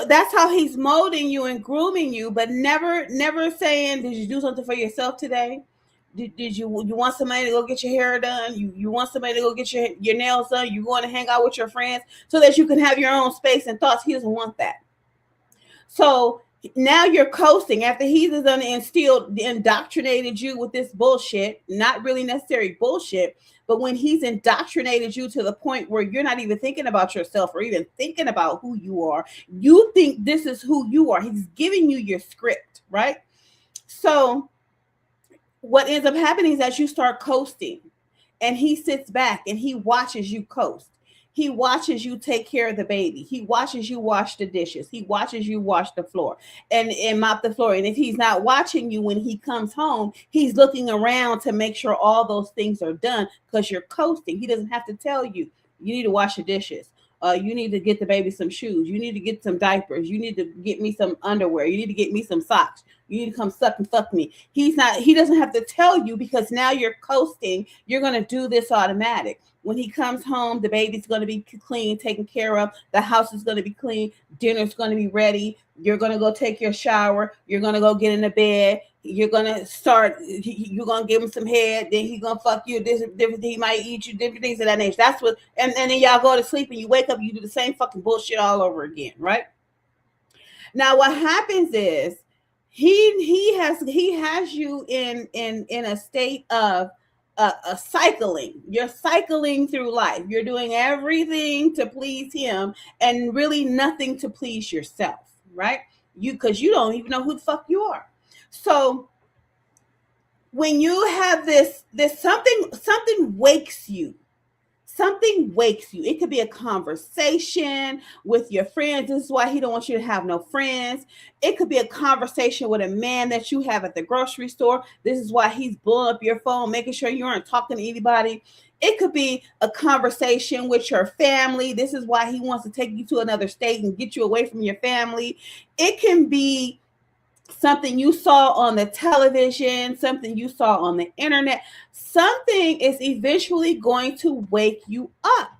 that's how he's molding you and grooming you, but never saying, did you do something for yourself today? Did you want somebody to go get your hair done? You want somebody to go get your nails done? You want to hang out with your friends so that you can have your own space and thoughts? He doesn't want that. So Now you're coasting after he's done indoctrinated you with this bullshit, not really necessary bullshit, but when he's indoctrinated you to the point where you're not even thinking about yourself or even thinking about who you are, you think this is who you are. He's giving you your script, right? So what ends up happening is that you start coasting, and he sits back and he watches you coast. He watches you take care of the baby. He watches you wash the dishes. He watches you wash the floor and mop the floor. And if he's not watching you when he comes home, he's looking around to make sure all those things are done because you're coasting. He doesn't have to tell you, you need to wash the dishes. You need to get the baby some shoes. You need to get some diapers. You need to get me some underwear. You need to get me some socks. You need to come suck and fuck me. He doesn't have to tell you because now you're coasting. You're going to do this automatic. When he comes home, the baby's going to be clean, taken care of. The house is going to be clean. Dinner's going to be ready. You're going to go take your shower. You're going to go get in the bed. You're going to you're going to give him some head. Then he's going to fuck you. Different, he might eat you, different things of that nature. That's what, and then y'all go to sleep and you wake up, you do the same fucking bullshit all over again, right? Now, what happens is he has you in a state of a cycling. You're cycling through life. You're doing everything to please him and really nothing to please yourself, right? Because you don't even know who the fuck you are. So when you have this something wakes you. Something wakes you. It could be a conversation with your friends. This is why he don't want you to have no friends. It could be a conversation with a man that you have at the grocery store. This is why he's blowing up your phone, making sure you aren't talking to anybody. It could be a conversation with your family. This is why he wants to take you to another state and get you away from your family. It can be something you saw on the television, something you saw on the internet. Something is eventually going to wake you up.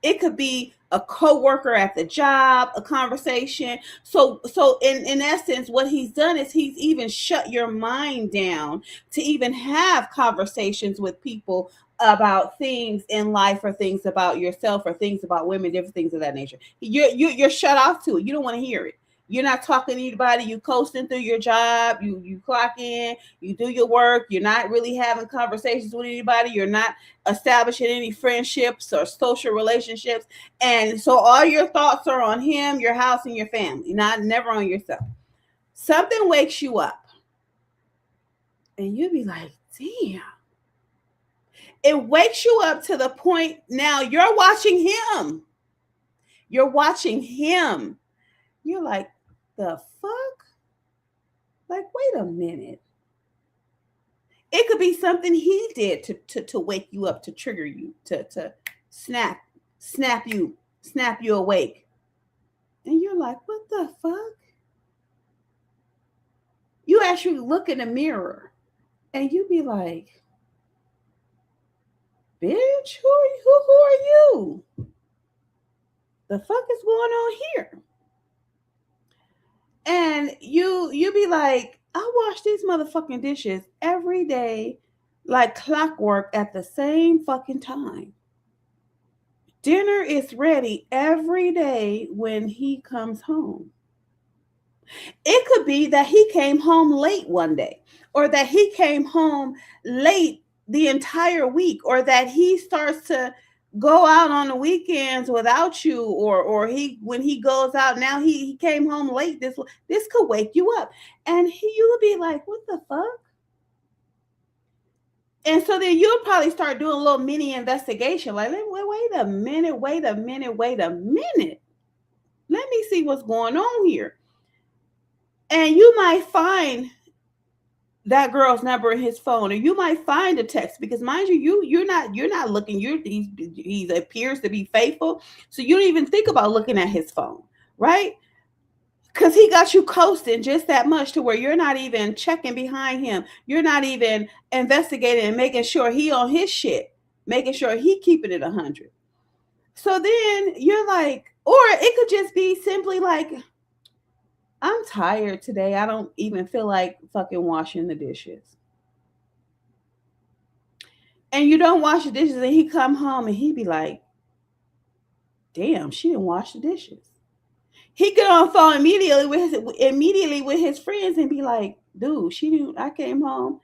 It could be a coworker at the job, a conversation. So in essence, what he's done is he's even shut your mind down to even have conversations with people about things in life or things about yourself or things about women, different things of that nature. You're shut off to it. You don't want to hear it. You're not talking to anybody. You coasting through your job. You clock in. You do your work. You're not really having conversations with anybody. You're not establishing any friendships or social relationships. And so all your thoughts are on him, your house, and your family, never on yourself. Something wakes you up. And you'll be like, damn. It wakes you up to the point now you're watching him. You're watching him. You're like, the fuck? Like, wait a minute. It could be something he did to wake you up, to trigger you, to snap you awake. And you're like, what the fuck? You actually look in the mirror and you be like, bitch, who are you? The fuck is going on here? And you be like, I wash these motherfucking dishes every day like clockwork at the same fucking time. Dinner is ready every day when he comes home. It could be that he came home late one day, or that he came home late the entire week, or that he starts to go out on the weekends without you, or when he goes out now he came home late. This could wake you up, and you'll be like, what the fuck? And so then you'll probably start doing a little mini investigation, like, wait a minute. Let me see what's going on here. And you might find that girl's number in his phone, or you might find a text, because mind you, you're not looking. He appears to be faithful, so you don't even think about looking at his phone, right? Because he got you coasting just that much to where you're not even checking behind him. You're not even investigating and making sure he on his shit, making sure he keeping it 100. So then you're like, or it could just be simply like, I'm tired today. I don't even feel like fucking washing the dishes. And you don't wash the dishes, and he come home and he be like, damn, she didn't wash the dishes. He get on the phone immediately with his friends and be like, dude, I came home,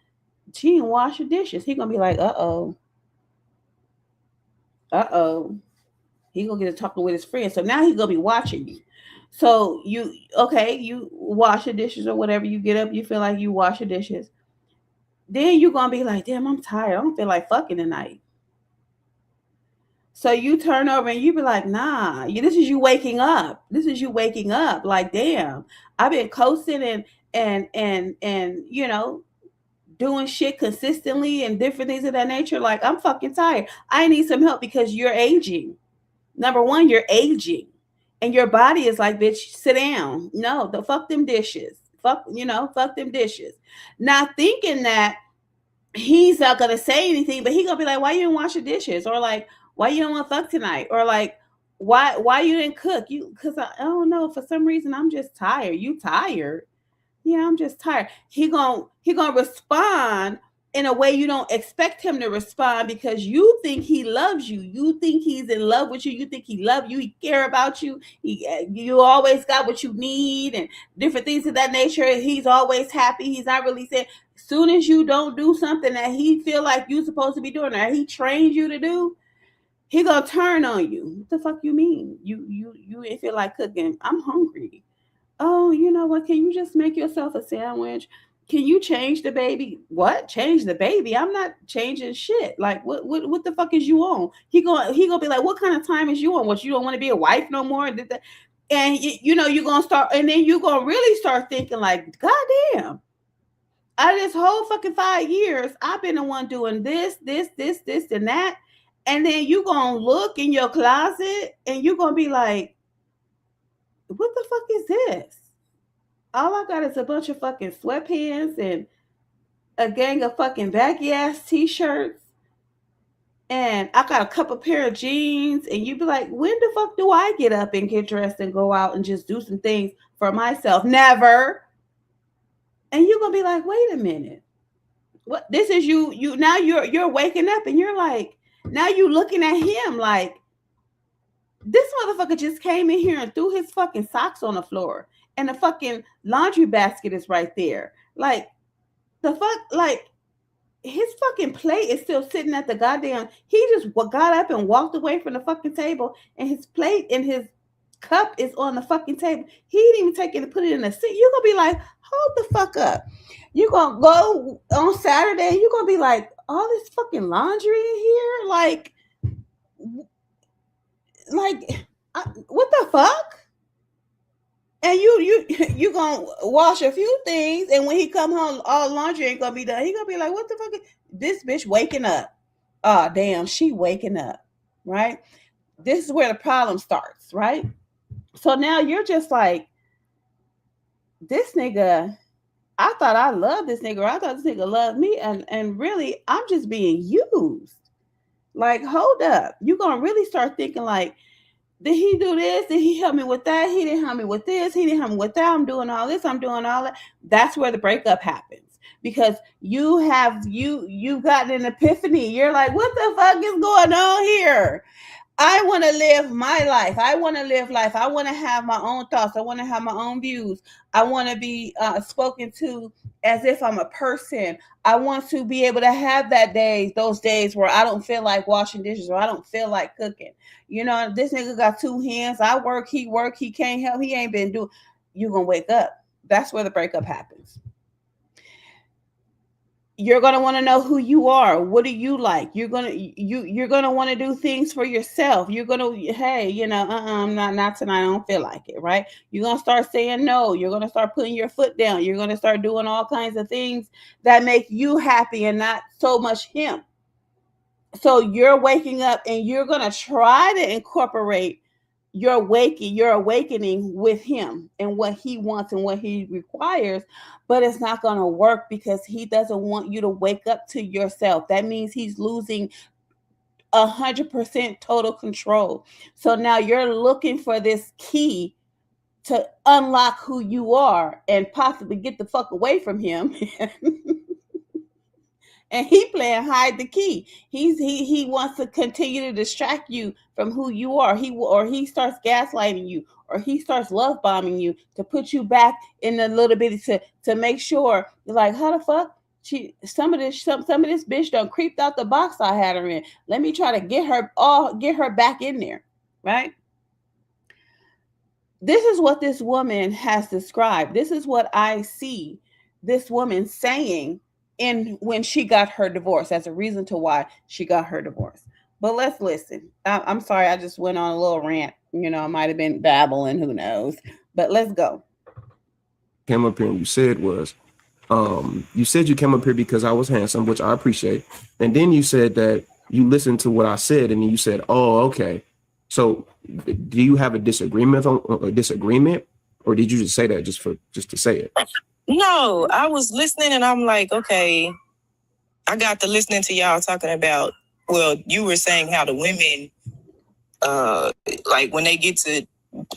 she didn't wash the dishes. He gonna be like, uh-oh. He gonna get to talking with his friends. So now he's gonna be watching you. So you wash the dishes or whatever, you get up, you feel like you wash the dishes. Then you gonna be like, damn, I'm tired. I don't feel like fucking tonight. So you turn over and you be like, nah, this is you waking up. This is you waking up. Like, damn, I've been coasting and doing shit consistently and different things of that nature. Like, I'm fucking tired. I need some help because you're aging. Number one, you're aging. And your body is like, bitch, sit down. No, the fuck them dishes. Fuck them dishes. Not thinking that he's not gonna say anything, but he gonna be like, why you didn't wash the dishes? Or like, why you don't want to fuck tonight? Or like, why you didn't cook? Because I don't know, for some reason I'm just tired. You tired? Yeah, I'm just tired. He gonna respond in a way you don't expect him to respond, because you think he loves you. You think he's in love with you. You think he loves you. He care about you. You always got what you need and different things of that nature. He's always happy. He's not really saying. Soon as you don't do something that he feel like you supposed to be doing, or he trained you to do, he gonna turn on you. What the fuck you mean? You ain't feel like cooking. I'm hungry. Oh, you know what? Can you just make yourself a sandwich? Can you change the baby? What? Change the baby? I'm not changing shit. Like, what the fuck is you on? He gonna be like, what kind of time is you on? What, you don't want to be a wife no more? And you're gonna start, and then you're gonna really start thinking like, God damn. Out of this whole fucking 5 years, I've been the one doing this, and that. And then you gonna look in your closet and you're gonna be like, what the fuck is this? All I got is a bunch of fucking sweatpants and a gang of fucking baggy ass t-shirts. And I got a couple pair of jeans. And you be like, when the fuck do I get up and get dressed and go out and just do some things for myself? Never. And you're gonna be like, wait a minute. What, this is you now you're waking up and you're like, now you looking at him like, this motherfucker just came in here and threw his fucking socks on the floor, and the fucking laundry basket is right there. Like, the fuck, like, his fucking plate is still sitting at the goddamn. He just got up and walked away from the fucking table, and his plate and his cup is on the fucking table. He didn't even take it and put it in the sink. You're gonna be like, hold the fuck up. You're gonna go on Saturday, you're gonna be like, all this fucking laundry in here? Like what the fuck? And you gonna wash a few things, and when he come home, all laundry ain't gonna be done. He gonna be like, what the fuck is this bitch waking up? Oh damn, she waking up, right? This is where the problem starts, right? So now you're just like, this nigga, I thought I loved this nigga, or I thought this nigga loved me, and really I'm just being used. Like, hold up. You're gonna really start thinking like, did he do this? Did he help me with that? He didn't help me with this. He didn't help me with that. I'm doing all this. I'm doing all that. That's where the breakup happens, because you've gotten an epiphany. You're like, what the fuck is going on here? I want to live my life. I want to live life. I want to have my own thoughts. I want to have my own views. I want to be spoken to as if I'm a person. I want to be able to have those days where I don't feel like washing dishes, or I don't feel like cooking. You know, this nigga got two hands. I work, he can't help. He ain't been doing. You're going to wake up. That's where the breakup happens. You're going to want to know who you are. What do you like? You're going to want to do things for yourself. You're going to, hey, not tonight. I don't feel like it, right? You're going to start saying no. You're going to start putting your foot down. You're going to start doing all kinds of things that make you happy and not so much him. So you're waking up and you're going to try to incorporate your awakening with him and what he wants and what he requires, but it's not going to work because he doesn't want you to wake up to yourself. That means he's losing 100% total control. So now you're looking for this key to unlock who you are and possibly get the fuck away from him. And he playing hide the key. He wants to continue to distract you from who you are. He starts gaslighting you, or he starts love bombing you to put you back in a little bit to make sure you're like, how the fuck? Some of this bitch done creeped out the box I had her in. Let me try to get her back in there, right? This is what this woman has described. This is what I see this woman saying when she got her divorce as a reason to why she got her divorce. But let's listen. I'm sorry, I just went on a little rant. I might have been babbling, who knows? But let's go. Came up here and you said you came up here because I was handsome, which I appreciate. And then you said that you listened to what I said, and then you said, oh, okay. So do you have a disagreement, or did you just say that just to say it? No, I was listening and I'm like, okay, I got to listening to y'all talking about, well, you were saying how the women, like when they get to,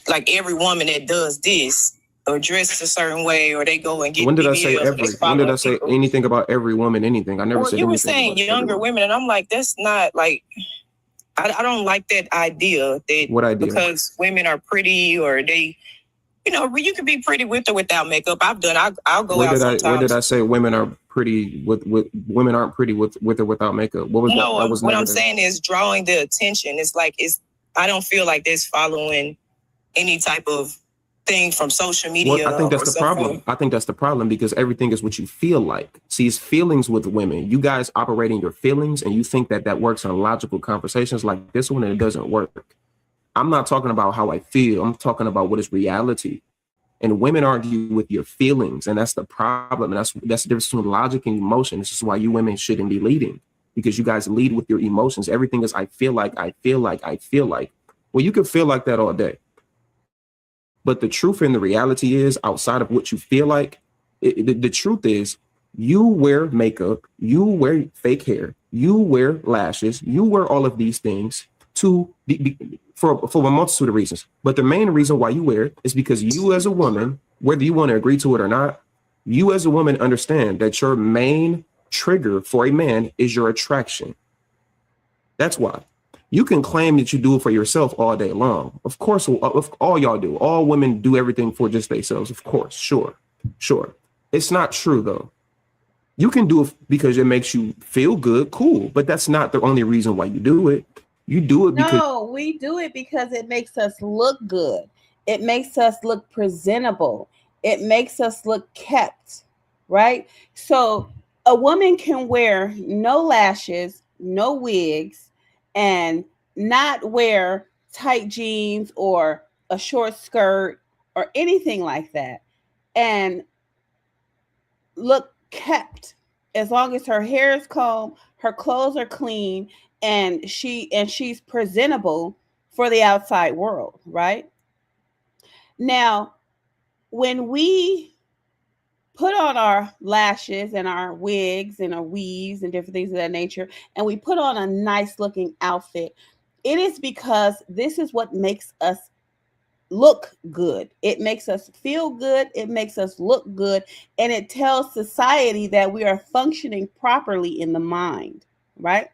like every woman that does this or dresses a certain way, or they go and get When did I BBLs, say every? When did I say anything about every woman, anything? I never said anything. You were saying younger women, and I'm like, that's not like, I don't like that idea that what idea? Because women are pretty, or they, you can be pretty with or without makeup. I'll go out sometimes. Where did I say women are pretty with women aren't pretty with or without makeup? What was that? That was what I'm saying is drawing the attention. It's like I don't feel like this following any type of thing from social media. Well, I think that's the problem. I think that's the problem, because everything is what you feel like. See, it's feelings with women. You guys operate in your feelings, and you think that works in logical conversations like this one, and it doesn't work. I'm not talking about how I feel. I'm talking about what is reality. And women argue with your feelings, and that's the problem. And that's the difference between logic and emotion. This is why you women shouldn't be leading, because you guys lead with your emotions. Everything is I feel like, I feel like, I feel like. Well, you can feel like that all day. But the truth and the reality is, outside of what you feel like, the truth is, you wear makeup, you wear fake hair, you wear lashes, you wear all of these things for a multitude of reasons. But the main reason why you wear it is because you as a woman, whether you want to agree to it or not, you as a woman understand that your main trigger for a man is your attraction. That's why. You can claim that you do it for yourself all day long. Of course, all y'all do. All women do everything for just themselves. Of course, sure. It's not true, though. You can do it because it makes you feel good, cool. But that's not the only reason why you do it. You do it because... No, we do it because it makes us look good. It makes us look presentable. It makes us look kept, right? So a woman can wear no lashes, no wigs, and not wear tight jeans or a short skirt or anything like that, and look kept, as long as her hair is combed, her clothes are clean, and she's presentable for the outside world, right? Now, when we put on our lashes and our wigs and our weaves and different things of that nature, and we put on a nice looking outfit, it is because this is what makes us look good. It makes us feel good. It makes us look good. And it tells society that we are functioning properly in the mind, right?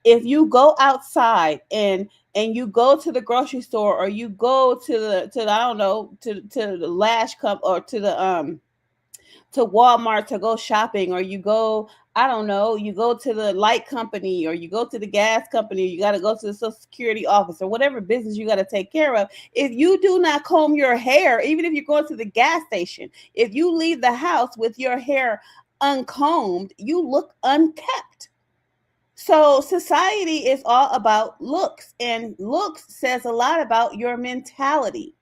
If you go outside and you go to the grocery store, or you go to the I don't know, to the Lash Cup, or to the to Walmart to go shopping, or you go, I don't know, you go to the light company, or you go to the gas company, or you got to go to the Social Security office, or whatever business you got to take care of. If you do not comb your hair, even if you're going to the gas station, if you leave the house with your hair uncombed, you look unkept. So society is all about looks, and looks says a lot about your mentality.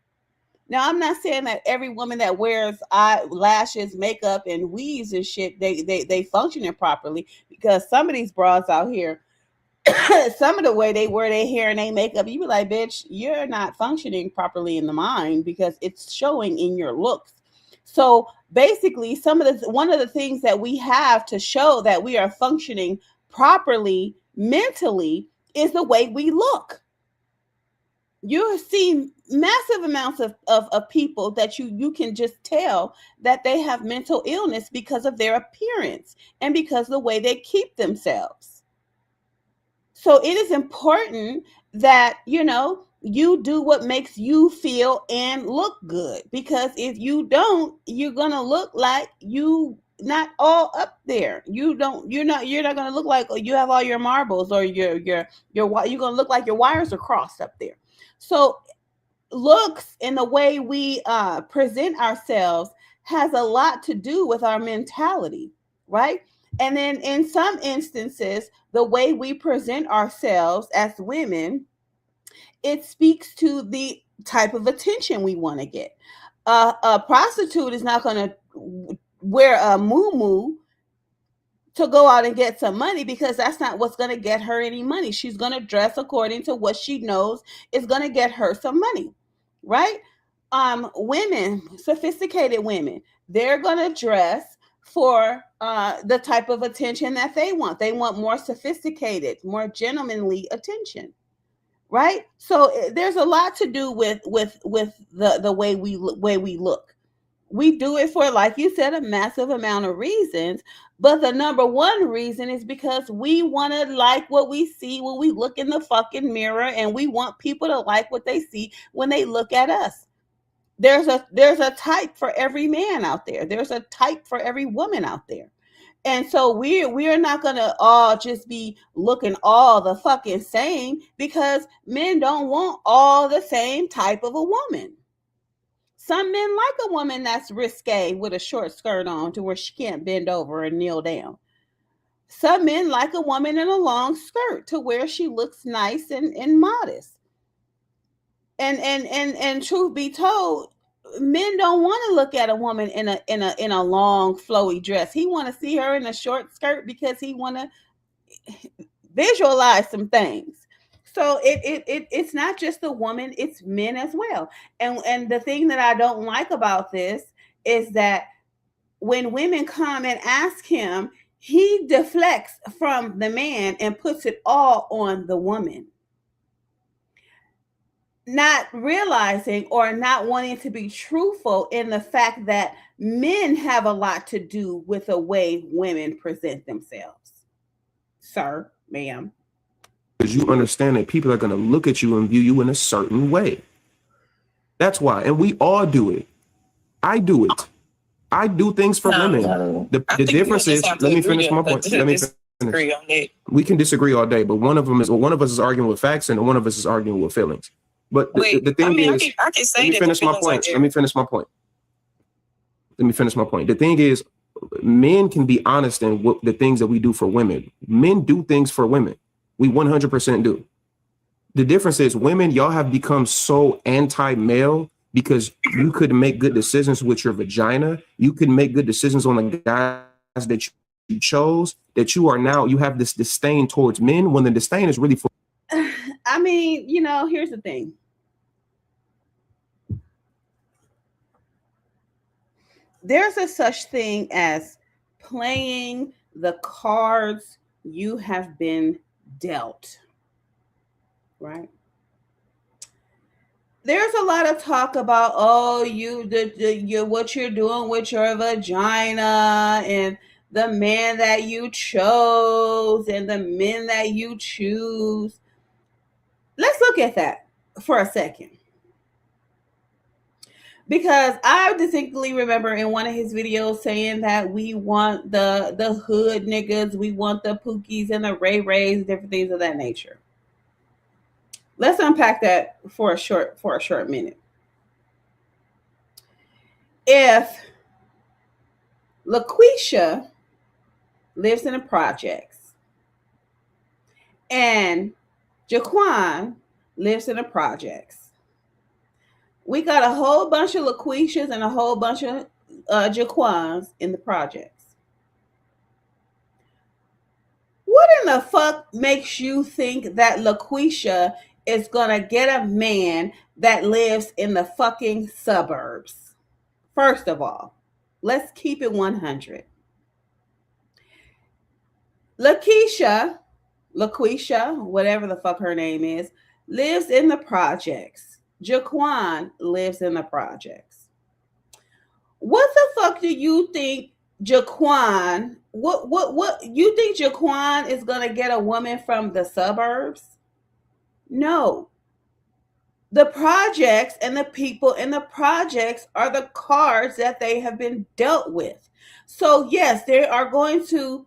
Now, I'm not saying that every woman that wears lashes, makeup, and weaves and shit, they functioning properly, because some of these bras out here, some of the way they wear their hair and they makeup, you be like, bitch, you're not functioning properly in the mind, because it's showing in your looks. So basically, one of the things that we have to show that we are functioning properly mentally is the way we look. You see massive amounts of people that you can just tell that they have mental illness because of their appearance and because of the way they keep themselves. So it is important that, You do what makes you feel and look good, because if you don't, you're gonna look like you not all up there. You're not gonna look like you have all your marbles, or you're gonna look like your wires are crossed up there. So looks and the way we present ourselves has a lot to do with our mentality, right? And then in some instances, the way we present ourselves as women, it speaks to the type of attention we want to get. A prostitute is not going to wear a muumuu to go out and get some money, because that's not what's going to get her any money. She's going to dress according to what she knows is going to get her some money, right? Women, sophisticated women, they're going to dress for the type of attention that they want. They want more sophisticated, more gentlemanly attention, right? So there's a lot to do with the way we look. We do it for, like you said, a massive amount of reasons, but the number one reason is because we want to like what we see when we look in the fucking mirror, and we want people to like what they see when they look at us. There's a type for every man out there. There's a type for every woman out there. And so we're not gonna all just be looking all the fucking same, because men don't want all the same type of a woman. Some men like a woman that's risque with a short skirt on to where she can't bend over and kneel down. Some men like a woman in a long skirt to where she looks nice and modest. And truth be told, men don't want to look at a woman in a long flowy dress. He want to see her in a short skirt because he want to visualize some things. So it's not just the woman, it's men as well. And the thing that I don't like about this is that when women come and ask him, he deflects from the man and puts it all on the woman, not realizing or not wanting to be truthful in the fact that men have a lot to do with the way women present themselves. Sir, ma'am. Because you understand that people are going to look at you and view you in a certain way. That's why. And we all do it. I do it. I do things for women. The difference is, let me finish my point. Let me finish. We can disagree all day, but one of us is arguing with facts and one of us is arguing with feelings. But the thing is, I can say let me finish my point. Let me finish my point. The thing is, men can be honest in what the things that we do for women. Men do things for women. We 100% do. The difference is, women, y'all have become so anti-male because you couldn't make good decisions with your vagina. You couldn't make good decisions on the guys that you chose, that you have this disdain towards men, when the disdain is really for. I mean, here's the thing. There's a such thing as playing the cards you have been dealt, right? There's a lot of talk about, what you're doing with your vagina, and the man that you chose, and the men that you choose. Let's look at that for a second. Because I distinctly remember in one of his videos saying that we want the hood niggas, we want the Pookies and the Ray Rays, different things of that nature. Let's unpack that for a short minute. If LaQuisha lives in the projects and Jaquan lives in the projects, we got a whole bunch of LaQuishas and a whole bunch of Jaquans in the projects. What in the fuck makes you think that LaQuisha is going to get a man that lives in the fucking suburbs? First of all, let's keep it 100. LaQuisha, whatever the fuck her name is, lives in the projects. Jaquan lives in the projects. What the fuck do you think Jaquan, what you think Jaquan is going to get a woman from the suburbs? No. The projects and the people in the projects are the cards that they have been dealt with. So yes, they are going to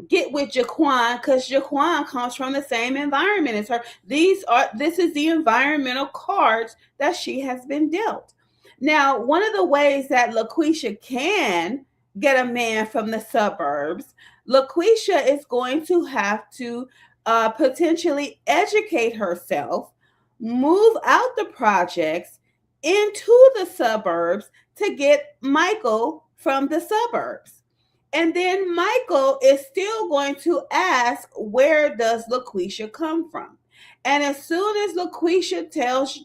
get with Jaquan because Jaquan comes from the same environment as her. This is the environmental cards that she has been dealt. Now, one of the ways that LaQuisha can get a man from the suburbs, LaQuisha is going to have to potentially educate herself, move out the projects into the suburbs to get Michael from the suburbs. And then Michael is still going to ask, where does LaQuisha come from? And as soon as LaQuisha tells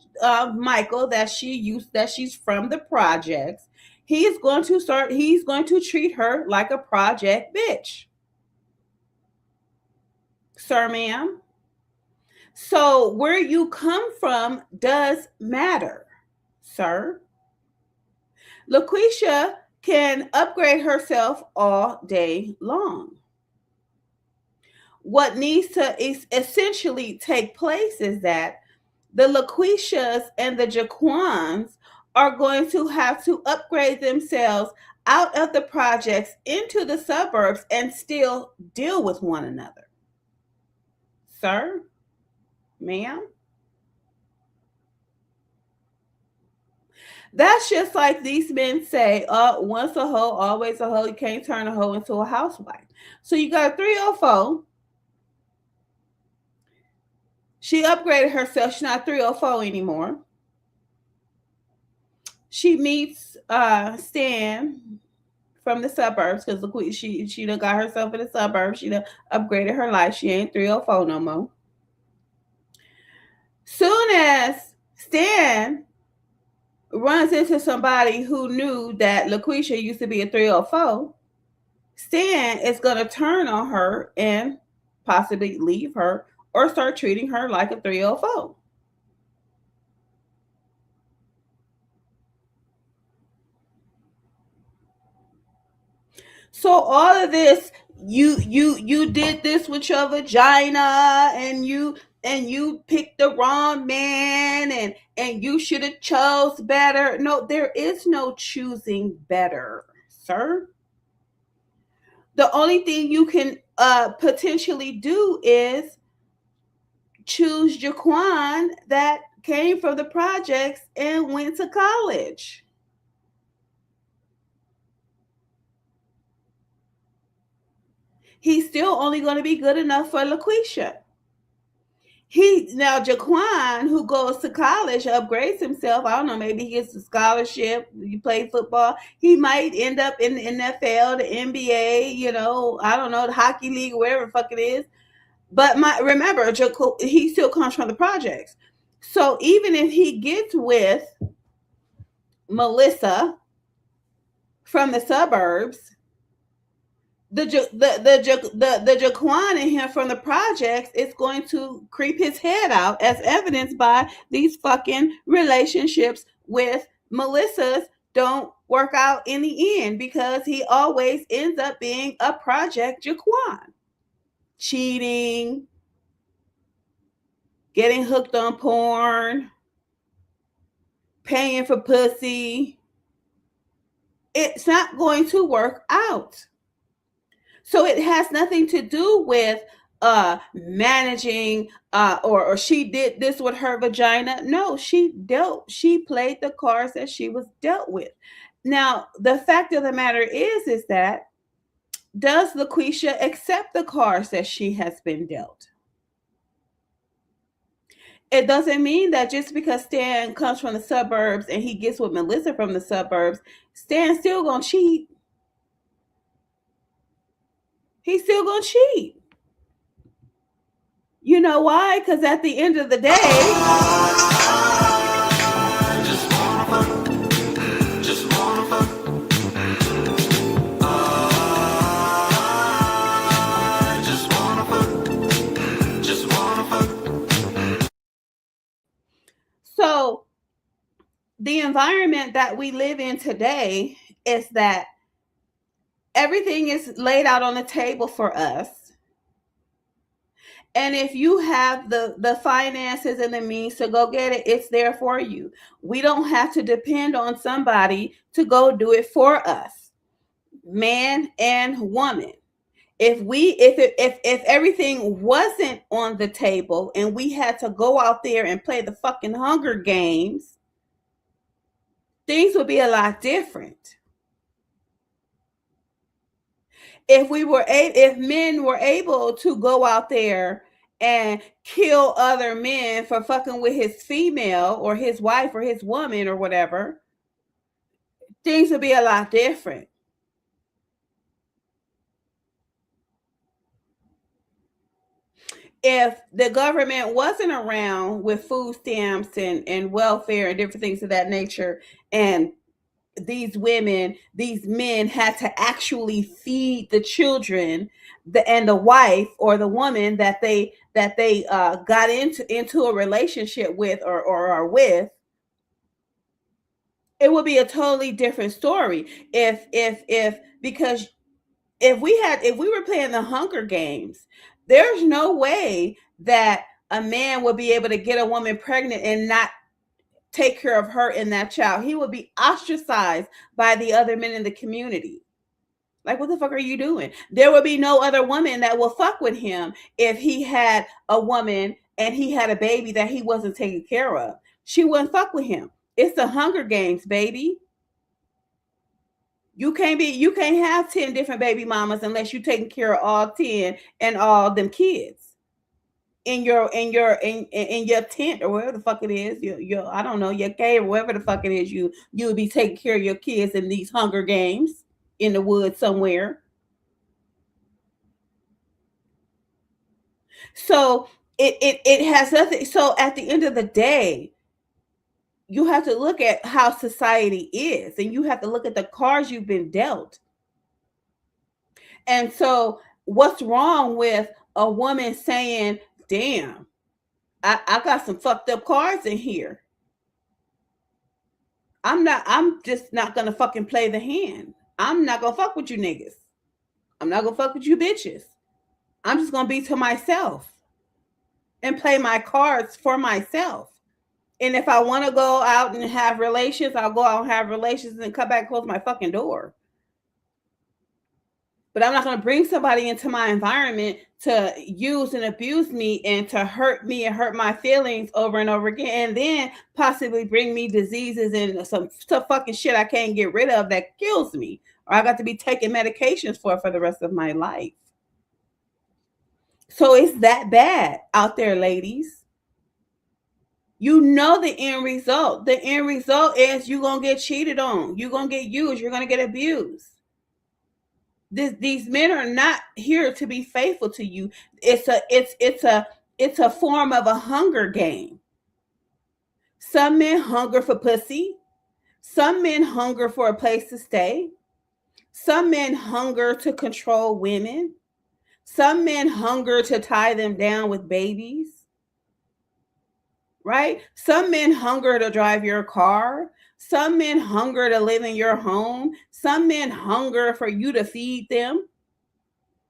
Michael that she's from the projects, he's going to treat her like a project bitch. Sir, ma'am. So where you come from does matter, sir. LaQuisha can upgrade herself all day long. What needs to essentially take place is that the LaQuishas and the Jaquans are going to have to upgrade themselves out of the projects into the suburbs and still deal with one another. Sir, ma'am. That's just like these men say, once a hoe, always a hoe. You can't turn a hoe into a housewife. So you got a 304. She upgraded herself. She's not 304 anymore. She meets Stan from the suburbs because she done got herself in the suburbs. She done upgraded her life. She ain't 304 no more. Soon as Stan runs into somebody who knew that LaQuisha used to be a 304, Stan is going to turn on her and possibly leave her or start treating her like a 304. So all of this, you did this with your vagina, and you picked the wrong man, and you should have chose better. No, there is no choosing better, sir. The only thing you can potentially do is choose Jaquan that came from the projects and went to college. He's still only going to be good enough for LaQuisha. Now Jaquan, who goes to college, upgrades himself. I don't know, maybe he gets a scholarship. You play football. He might end up in the NFL, the NBA, I don't know, the hockey league, wherever the fuck it is. But remember, he still comes from the projects. So even if he gets with Melissa from the suburbs, the Jaquan in him from the projects is going to creep his head out, as evidenced by these fucking relationships with Melissa's don't work out in the end, because he always ends up being a project Jaquan. Cheating, getting hooked on porn, paying for pussy. It's not going to work out. So it has nothing to do with managing or she did this with her vagina. No, she played the cards that she was dealt with. Now, the fact of the matter is that, does LaQuisha accept the cards that she has been dealt? It doesn't mean that just because Stan comes from the suburbs and he gets with Melissa from the suburbs, Stan's still gonna cheat. He's still gonna cheat. You know why? Because at the end of the day, so the environment that we live in today is that everything is laid out on the table for us. And if you have the finances and the means to go get it, it's there for you. We don't have to depend on somebody to go do it for us, man and woman. If everything wasn't on the table and we had to go out there and play the fucking Hunger Games, things would be a lot different. If men were able to go out there and kill other men for fucking with his female or his wife or his woman or whatever, things would be a lot different. If the government wasn't around with food stamps and welfare and different things of that nature, and these men had to actually feed the children, and the wife or the woman that they got into a relationship with or are with, it would be a totally different story. Because if we were playing the Hunger Games, there's no way that a man would be able to get a woman pregnant and not take care of her and that child. He would be ostracized by the other men in the community. Like, what the fuck are you doing? There would be no other woman that will fuck with him if he had a woman and he had a baby that he wasn't taking care of. She wouldn't fuck with him. It's the Hunger Games, baby. You can't have 10 different baby mamas unless you're taking care of all 10 and all them kids in your tent or wherever the fuck it is, your I don't know, your cave or wherever the fuck it is, you would be taking care of your kids in these Hunger Games in the woods somewhere. So it has nothing. So at the end of the day, you have to look at how society is, and you have to look at the cards you've been dealt. And so what's wrong with a woman saying, damn, I got some fucked up cards in here. I'm just not gonna fucking play the hand. I'm not gonna fuck with you niggas. I'm not gonna fuck with you bitches. I'm just gonna be to myself and play my cards for myself. And if I want to go out and have relations, I'll go out and have relations and come back and close my fucking door. But I'm not going to bring somebody into my environment to use and abuse me and to hurt me and hurt my feelings over and over again, and then possibly bring me diseases and some fucking shit I can't get rid of that kills me, or I got to be taking medications for the rest of my life. So it's that bad out there, ladies. You know the end result. The end result is you're going to get cheated on. You're going to get used. You're going to get abused. These men are not here to be faithful to you. It's a form of a hunger game. Some men hunger for pussy. Some men hunger for a place to stay. Some men hunger to control women. Some men hunger to tie them down with babies. Right? Some men hunger to drive your car. Some men hunger to live in your home. Some men hunger for you to feed them.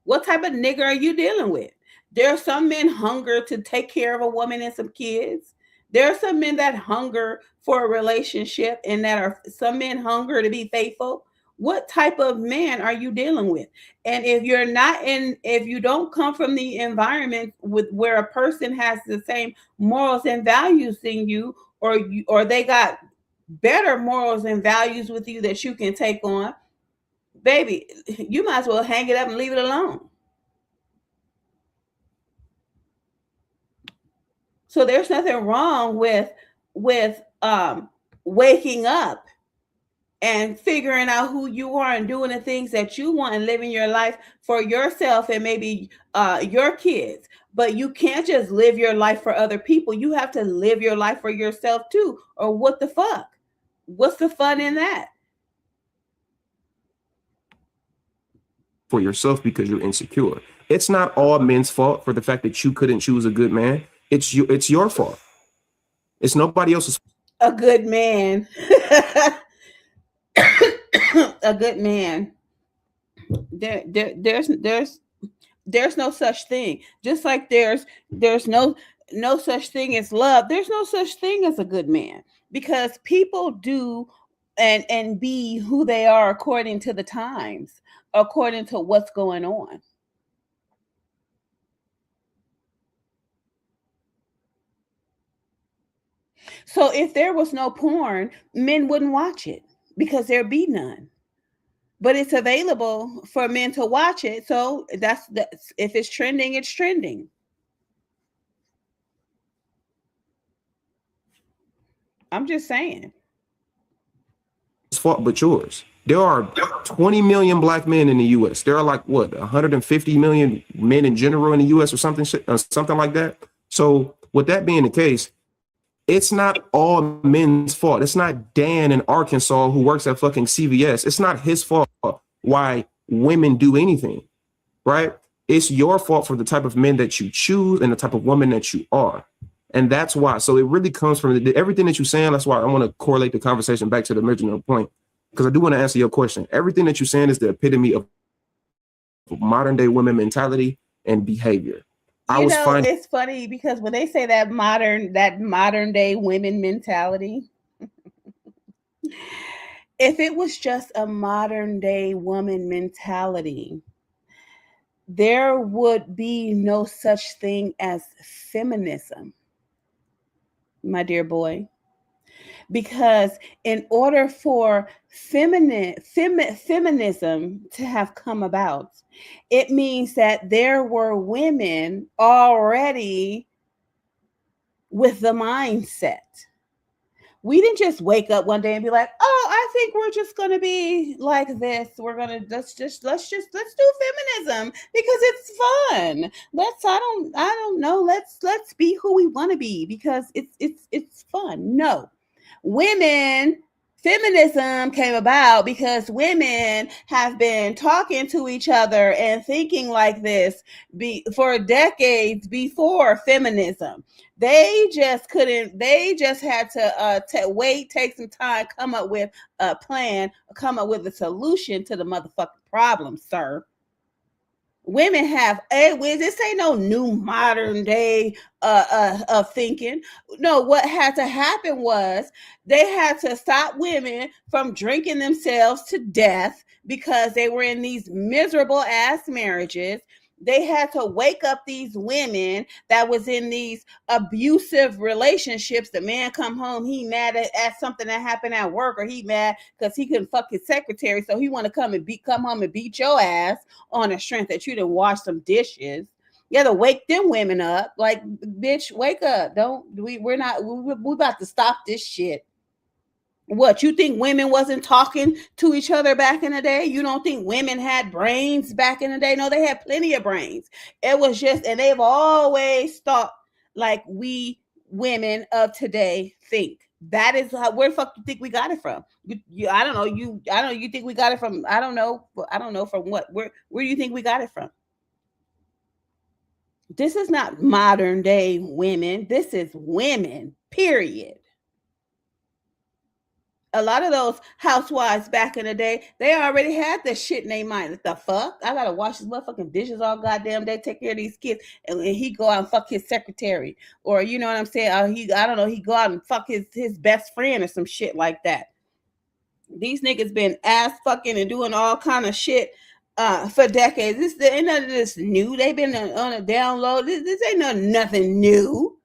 What type of nigga are you dealing with? There are some men hunger to take care of a woman and some kids. There are some men that hunger for a relationship, and some men hunger to be faithful. What type of man are you dealing with? And if you don't come from the environment where a person has the same morals and values than you, or they got better morals and values with you that you can take on, baby, you might as well hang it up and leave it alone. So there's nothing wrong with waking up and figuring out who you are and doing the things that you want and living your life for yourself and maybe your kids. But you can't just live your life for other people. You have to live your life for yourself too. Or what the fuck? What's the fun in that? For yourself because you're insecure. It's not all men's fault for the fact that you couldn't choose a good man. It's your fault. It's nobody else's. A good man. A good man. There's There's no such thing. Just like there's no such thing as love. There's no such thing as a good man, because people do and be who they are according to the times, according to what's going on. So if there was no porn, men wouldn't watch it because there'd be none. But it's available for men to watch it. So that's if it's trending, it's trending. I'm just saying. Fault but yours. There are 20 million black men in the U.S. There are like what 150 million men in general in the U.S. or something like that. So with that being the case, it's not all men's fault. It's not Dan in Arkansas who works at fucking CVS. It's not his fault why women do anything, right? It's your fault for the type of men that you choose and the type of woman that you are. And that's why. So it really comes from everything that you're saying. That's why I want to correlate the conversation back to the original point, because I do want to answer your question. Everything that you're saying is the epitome of modern day women mentality and behavior. It's funny because when they say that modern day women mentality, if it was just a modern day woman mentality, there would be no such thing as feminism, my dear boy. Because in order for feminism to have come about, it means that there were women already with the mindset. We didn't just wake up one day and be like, "Oh, I think we're just going to be like this. We're going to let's do feminism because it's fun. I don't know. Let's be who we want to be because it's fun." No. Feminism came about because women have been talking to each other and thinking like this for decades before feminism. They just couldn't. They just had to wait, take some time, come up with a plan, come up with a solution to the motherfucking problem, sir. Women have this ain't no new modern day of thinking. No, what had to happen was they had to stop women from drinking themselves to death because they were in these miserable ass marriages. They had to wake up these women that was in these abusive relationships. The man come home, he mad at something that happened at work, or he mad because he couldn't fuck his secretary, so he want to come home and beat your ass on the strength that you didn't wash some dishes. You have to wake them women up. Like, bitch, wake up. We're about to stop this shit. What, you think women wasn't talking to each other back in the day? You don't think women had brains back in the day? No, they had plenty of brains. It was just, and they've always thought like we women of today think. That is where the fuck you think we got it from? I don't know. You think we got it from? I don't know from what. Where do you think we got it from? This is not modern day women. This is women. Period. A lot of those housewives back in the day, they already had this shit in their mind. What the fuck? I gotta wash his motherfucking dishes all goddamn day, take care of these kids, and he go out and fuck his secretary, or you know what I'm saying? I don't know, he go out and fuck his best friend or some shit like that. These niggas been ass fucking and doing all kind of shit for decades. This ain't none of this new. They've been on a download. This ain't nothing new.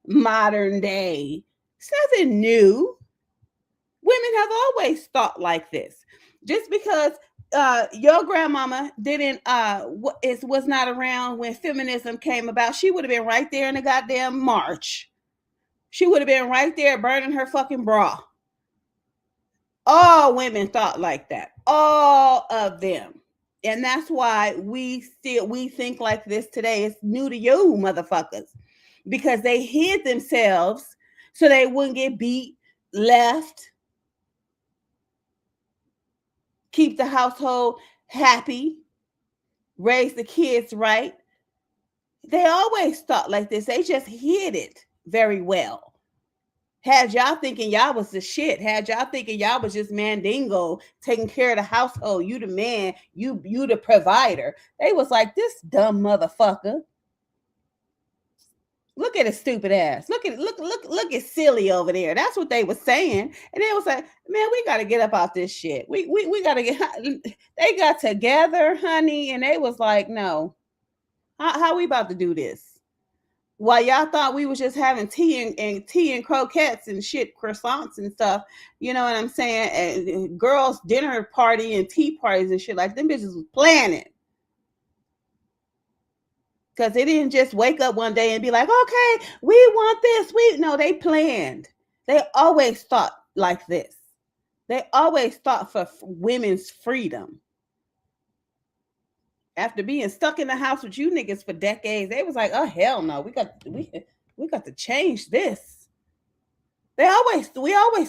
Modern day. It's nothing new. Women have always thought like this. Just because your grandmama was not around when feminism came about, she would have been right there in the goddamn march. She would have been right there burning her fucking bra. All women thought like that. All of them. And that's why we think like this today. It's new to you, motherfuckers. Because they hid themselves so they wouldn't get beat, left, keep the household happy, raise the kids right. They always thought like this. They just hid it very well. Had y'all thinking y'all was the shit. Had y'all thinking y'all was just mandingo, taking care of the household. You the man, you the provider. They was like, this dumb motherfucker. Look at his stupid ass. Look at silly over there. That's what they was saying. And they was like, man, we gotta get up out this shit. We gotta get. They got together, honey, and they was like, no, how we about to do this? While y'all thought we was just having tea and croquettes and shit, croissants and stuff, you know what I'm saying? And girls' dinner party and tea parties and shit, like them bitches was planning. Because they didn't just wake up one day and be like, okay, we want this. No, they planned. They always thought like this. They always thought for women's freedom. After being stuck in the house with you niggas for decades, they was like, oh hell no, we got to change this. We always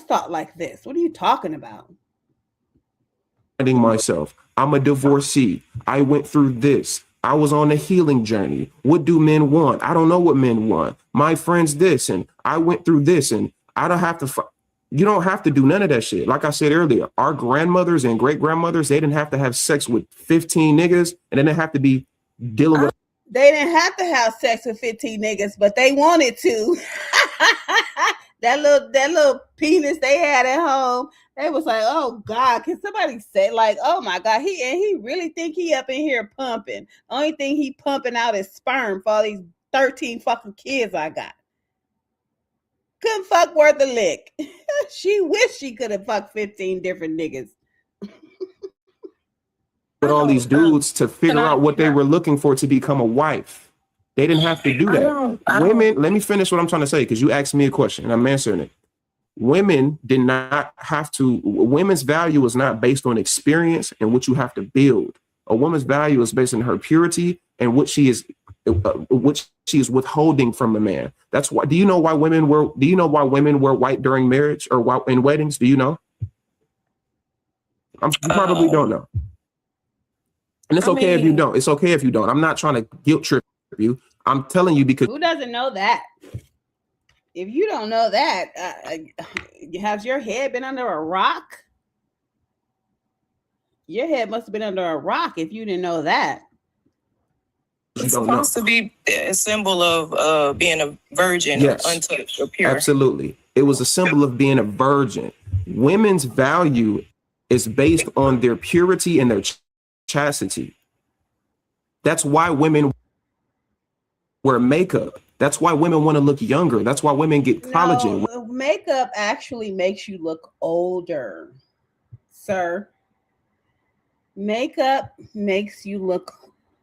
thought like this. What are you talking about? Myself, I'm a divorcee. I went through this. I was on a healing journey. What do men want? I don't know what men want. My friends this, and I went through this, and I don't have to. You don't have to do none of that shit. Like I said earlier, our grandmothers and great grandmothers, they didn't have to have sex with 15 niggas, and they didn't have to be dealing with. They didn't have to have sex with 15 niggas, but they wanted to. that little penis they had at home, they was like, oh God, can somebody say, like, oh my God, he really think he up in here pumping. Only thing he pumping out is sperm for all these 13 fucking kids I got. Couldn't fuck worth a lick. She wished she could have fucked 15 different niggas. With all these dudes to figure out what they were looking for to become a wife. They didn't have to do that. Women, let me finish what I'm trying to say, because you asked me a question and I'm answering it. Women did not have to, women's value is not based on experience and what you have to build. A woman's value is based on her purity and what she is withholding from a man. That's why. Do you know why women wear white during marriage or white in weddings? Do you know? You probably don't know. And it's okay if you don't. It's okay if you don't. I'm not trying to guilt trip you. I'm telling you because who doesn't know that? If you don't know that, has your head been under a rock? Your head must have been under a rock if you didn't know that. It's supposed to be a symbol of being a virgin, yes, or untouched or pure. Absolutely. It was a symbol of being a virgin. Women's value is based on their purity and their chastity. That's why women wear makeup. That's why women want to look younger. That's why women get collagen. No, makeup actually makes you look older, sir. Makeup makes you look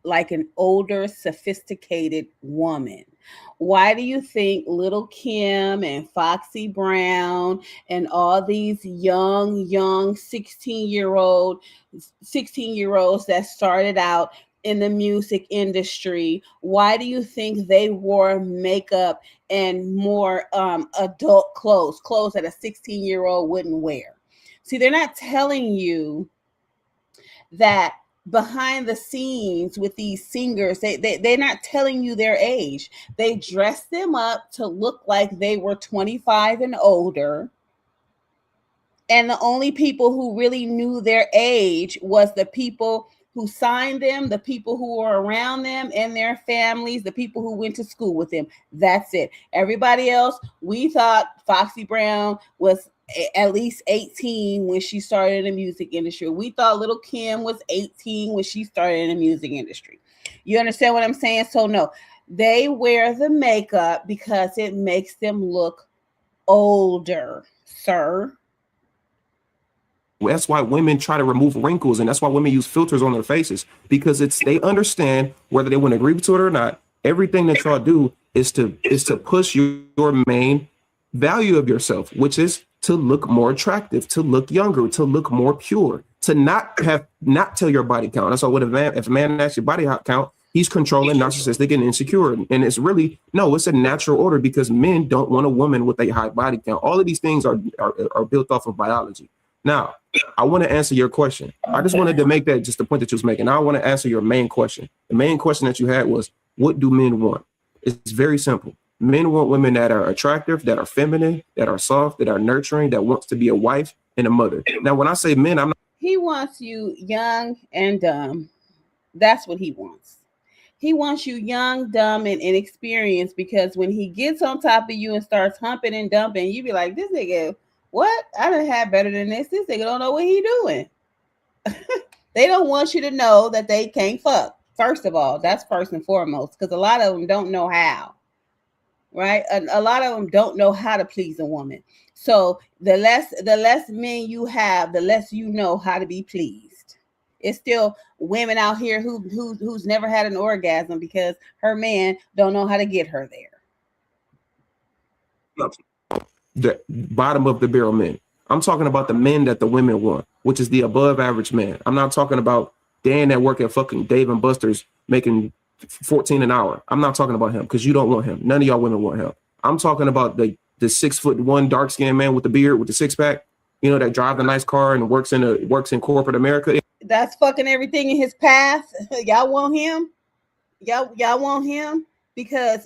like an older, sophisticated woman. Why do you think Little Kim and Foxy Brown and all these young 16-year-olds that started out in the music industry, why do you think they wore makeup and more adult clothes that a 16-year-old wouldn't wear? See, they're not telling you that behind the scenes with these singers, they're not telling you their age. They dress them up to look like they were 25 and older. And the only people who really knew their age was the people who signed them, the people who were around them and their families, the people who went to school with them. That's it. Everybody else, we thought Foxy Brown was at least 18 when she started in the music industry. We thought Little Kim was 18 when she started in the music industry. You understand what I'm saying? So no, they wear the makeup because it makes them look older, sir. That's why women try to remove wrinkles, and that's why women use filters on their faces, because they understand, whether they want to agree to it or not, everything that y'all do is to push your main value of yourself, which is to look more attractive, to look younger, to look more pure, to not tell your body count. That's why if a man asks your body count, he's controlling, narcissistic, and insecure. And it's really, no, it's a natural order, because men don't want a woman with a high body count. All of these things are built off of biology. Now, I want to answer your question. I just wanted to make that just the point that you was making. Now I want to answer your main question. The main question that you had was, what do men want? It's very simple. Men want women that are attractive, that are feminine, that are soft, that are nurturing, that wants to be a wife and a mother. Now, when I say men, I'm not. He wants you young and dumb. That's what he wants. He wants you young, dumb, and inexperienced, because when he gets on top of you and starts humping and dumping, you be like, this nigga, what? I done had better than this. This nigga don't know what he doing. They don't want you to know that they can't fuck. First of all, that's first and foremost, because a lot of them don't know how, right? A lot of them don't know how to please a woman. So the less men you have, the less you know how to be pleased. It's still women out here who's never had an orgasm because her man don't know how to get her there. The bottom of the barrel men. I'm talking about the men that the women want, which is the above average man. I'm not talking about Dan that work at fucking Dave and Buster's making $14 an hour. I'm not talking about him, because you don't want him. None of y'all women want him. I'm talking about the 6'1" dark skinned man with the beard, with the six pack, you know, that drive the nice car and works in corporate America. That's fucking everything in his path. Y'all want him? Y'all want him? Because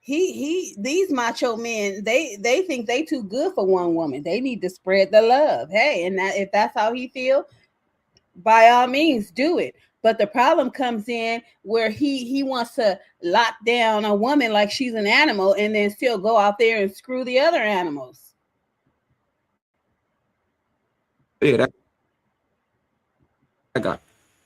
these macho men, they think they too good for one woman. They need to spread the love. Hey, and if that's how he feel, by all means do it. But the problem comes in where he wants to lock down a woman like she's an animal and then still go out there and screw the other animals. Yeah, that guy,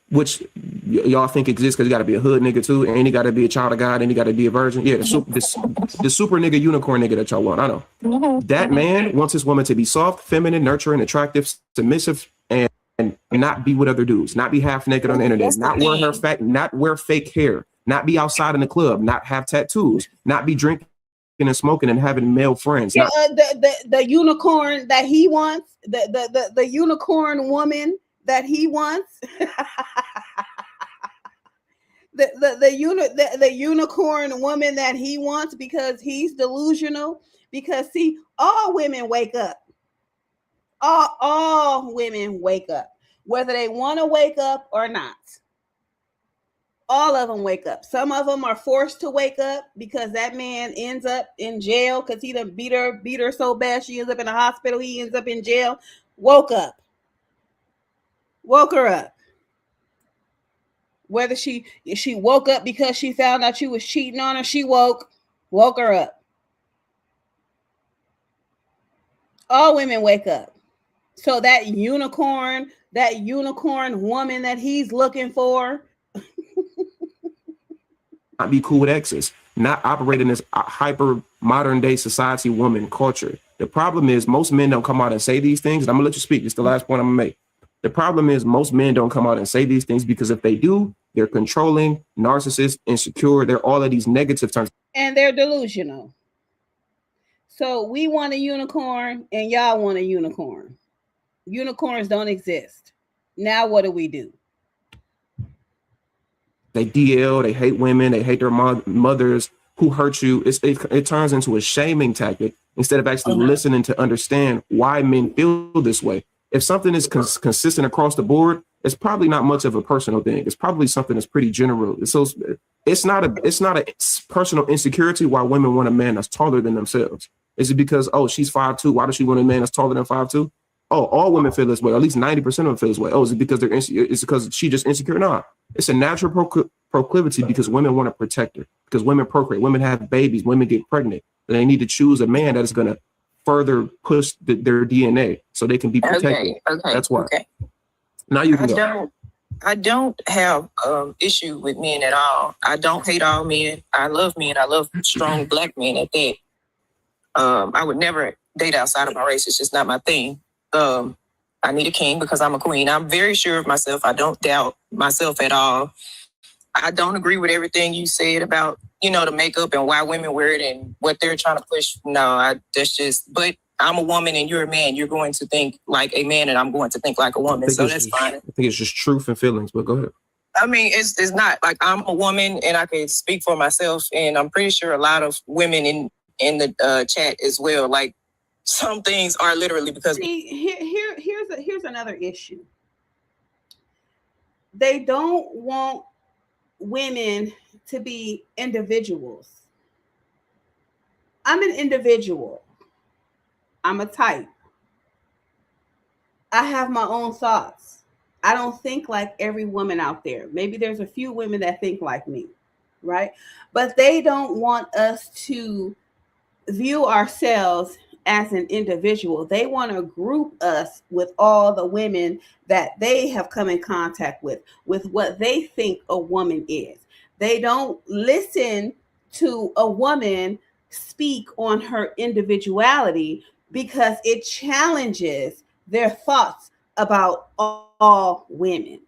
which y'all think exists because he got to be a hood nigga too, and he got to be a child of God, and he got to be a virgin. Yeah, the super nigga, unicorn nigga that y'all want. I know. That man wants his woman to be soft, feminine, nurturing, attractive, submissive, and not be with other dudes, not be half naked on the internet, not wear fake hair, not be outside in the club, not have tattoos, not be drinking and smoking and having male friends. Yeah, the unicorn that he wants, the unicorn woman that he wants, the unicorn woman that he wants, because he's delusional. Because see, all women wake up. All women wake up, whether they want to wake up or not. All of them wake up. Some of them are forced to wake up because that man ends up in jail because he done beat her so bad she ends up in the hospital. He ends up in jail. Woke her up. Whether she woke up because she found out you was cheating on her, she woke her up. All women wake up. So that unicorn woman that he's looking for, not be cool with exes, not operate in this hyper modern day society woman culture. The problem is most men don't come out and say these things. And I'm gonna let you speak. It's the last point I'm gonna make. The problem is most men don't come out and say these things because if they do, they're controlling, narcissist, insecure. They're all of these negative terms. And they're delusional. So we want a unicorn and y'all want a unicorn. Unicorns don't exist. Now what do? They DL, they hate women, they hate their mothers who hurt you. It turns into a shaming tactic instead of actually listening to understand why men feel this way. If something is consistent across the board, it's probably not much of a personal thing. It's probably something that's pretty general. So it's not a personal insecurity why women want a man that's taller than themselves. Is it because, oh, she's 5'2"? Why does she want a man that's taller than 5'2"? Oh, all women feel this way. Or at least 90% of them feel this way. Oh, is it because they're insecure? It's because she just insecure? Nah, it's a natural proclivity because women want to protect her. Because women procreate, women have babies, women get pregnant. And they need to choose a man that is going to further push their DNA so they can be protected. Okay. That's why. Okay. Now you can go. I don't have issue with men at all. I don't hate all men. I love men. I love strong black men at that. I would never date outside of my race. It's just not my thing. I need a king because I'm a queen. I'm very sure of myself. I don't doubt myself at all. I don't agree with everything you said about, the makeup and why women wear it and what they're trying to push. No, but I'm a woman and you're a man. You're going to think like a man and I'm going to think like a woman. So that's fine. I think it's just truth and feelings, but go ahead. I mean, it's not like I'm a woman and I can speak for myself. And I'm pretty sure a lot of women in the chat as well. Like some things are literally because. See, here's another issue. They don't want women to be individuals. I'm an individual. I'm a type. I have my own thoughts. I don't think like every woman out there. Maybe there's a few women that think like me, right? But they don't want us to view ourselves as an individual. They want to group us with all the women that they have come in contact with what they think a woman is. They don't listen to a woman speak on her individuality because it challenges their thoughts about all women,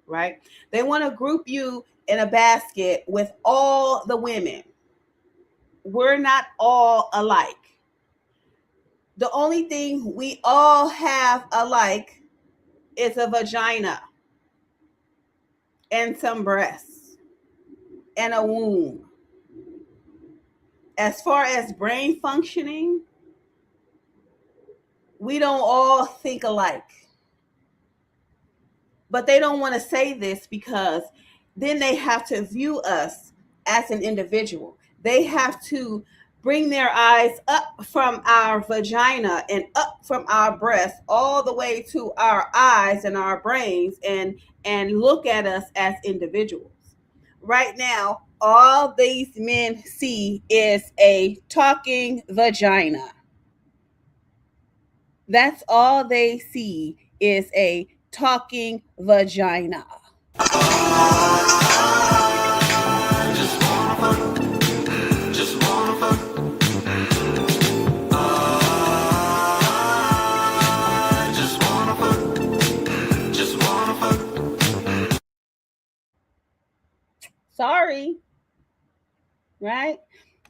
right? They want to group you in a basket with all the women. We're not all alike. The only thing we all have alike is a vagina and some breasts and a womb. As far as brain functioning, we don't all think alike. But they don't want to say this because then they have to view us as an individual. They have to bring their eyes up from our vagina and up from our breasts all the way to our eyes and our brains and look at us as individuals. Right now, all these men see is a talking vagina. That's all they see is a talking vagina. Sorry, right?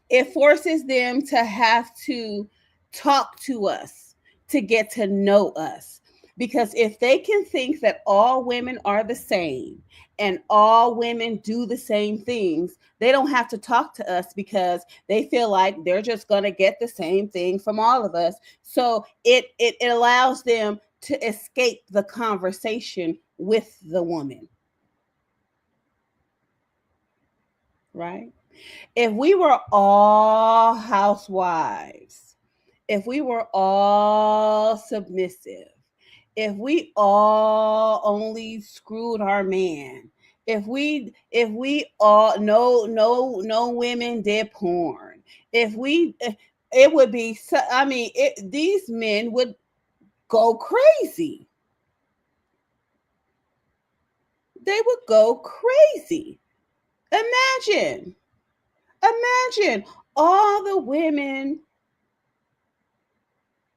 It forces them to have to talk to us to get to know us. Because if they can think that all women are the same and all women do the same things, they don't have to talk to us because they feel like they're just going to get the same thing from all of us. So it allows them to escape the conversation with the woman. Right? If we were all housewives, if we were all submissive, if we all only screwed our man, if we all no women did porn, it would be, I mean, these men would go crazy. They would go crazy. Imagine all the women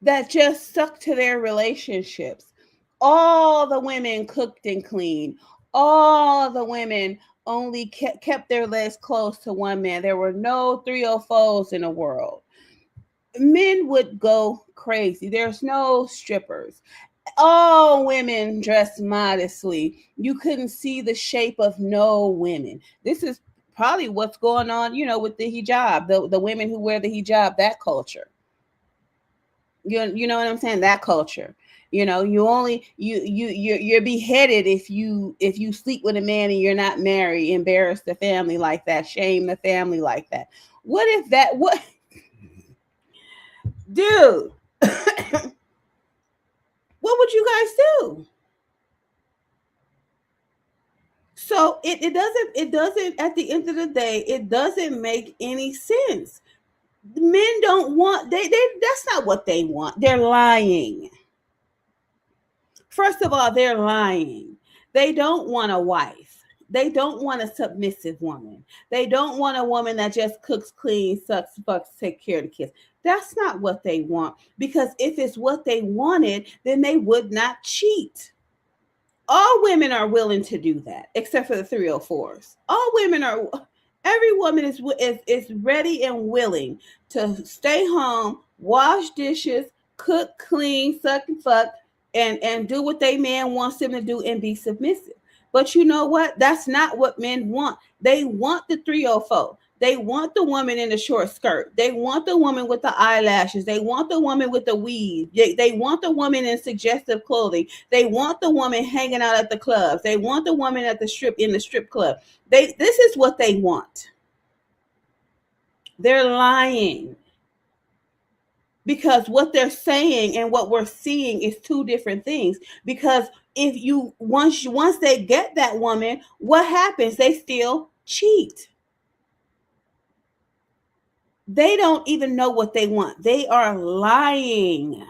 that just stuck to their relationships. All the women cooked and cleaned. All the women only kept their legs close to one man. There were no 304s in the world. Men would go crazy. There's no strippers. All women dressed modestly. You couldn't see the shape of no women. This is probably what's going on, with the hijab, the women who wear the hijab, that culture. You know what I'm saying? That culture. You're beheaded if you sleep with a man and you're not married, embarrass the family like that, shame the family like that. What dude, what would you guys do? So it doesn't, at the end of the day, it doesn't make any sense. Men don't want, that's not what they want. They're lying. First of all, they're lying. They don't want a wife. They don't want a submissive woman. They don't want a woman that just cooks, cleans, sucks, fucks, take care of the kids. That's not what they want. Because if it's what they wanted, then they would not cheat. All women are willing to do that, except for the 304s. Every woman is ready and willing to stay home, wash dishes, cook, clean, suck and fuck, and do what they man wants them to do and be submissive. But you know what? That's not what men want. They want the 304. They want the woman in the short skirt. They want the woman with the eyelashes. They want the woman with the weave. They want the woman in suggestive clothing. They want the woman hanging out at the clubs. They want the woman in the strip club. This is what they want. They're lying. Because what they're saying and what we're seeing is two different things. Because if you once they get that woman, what happens? They still cheat. They don't even know what they want. They are lying.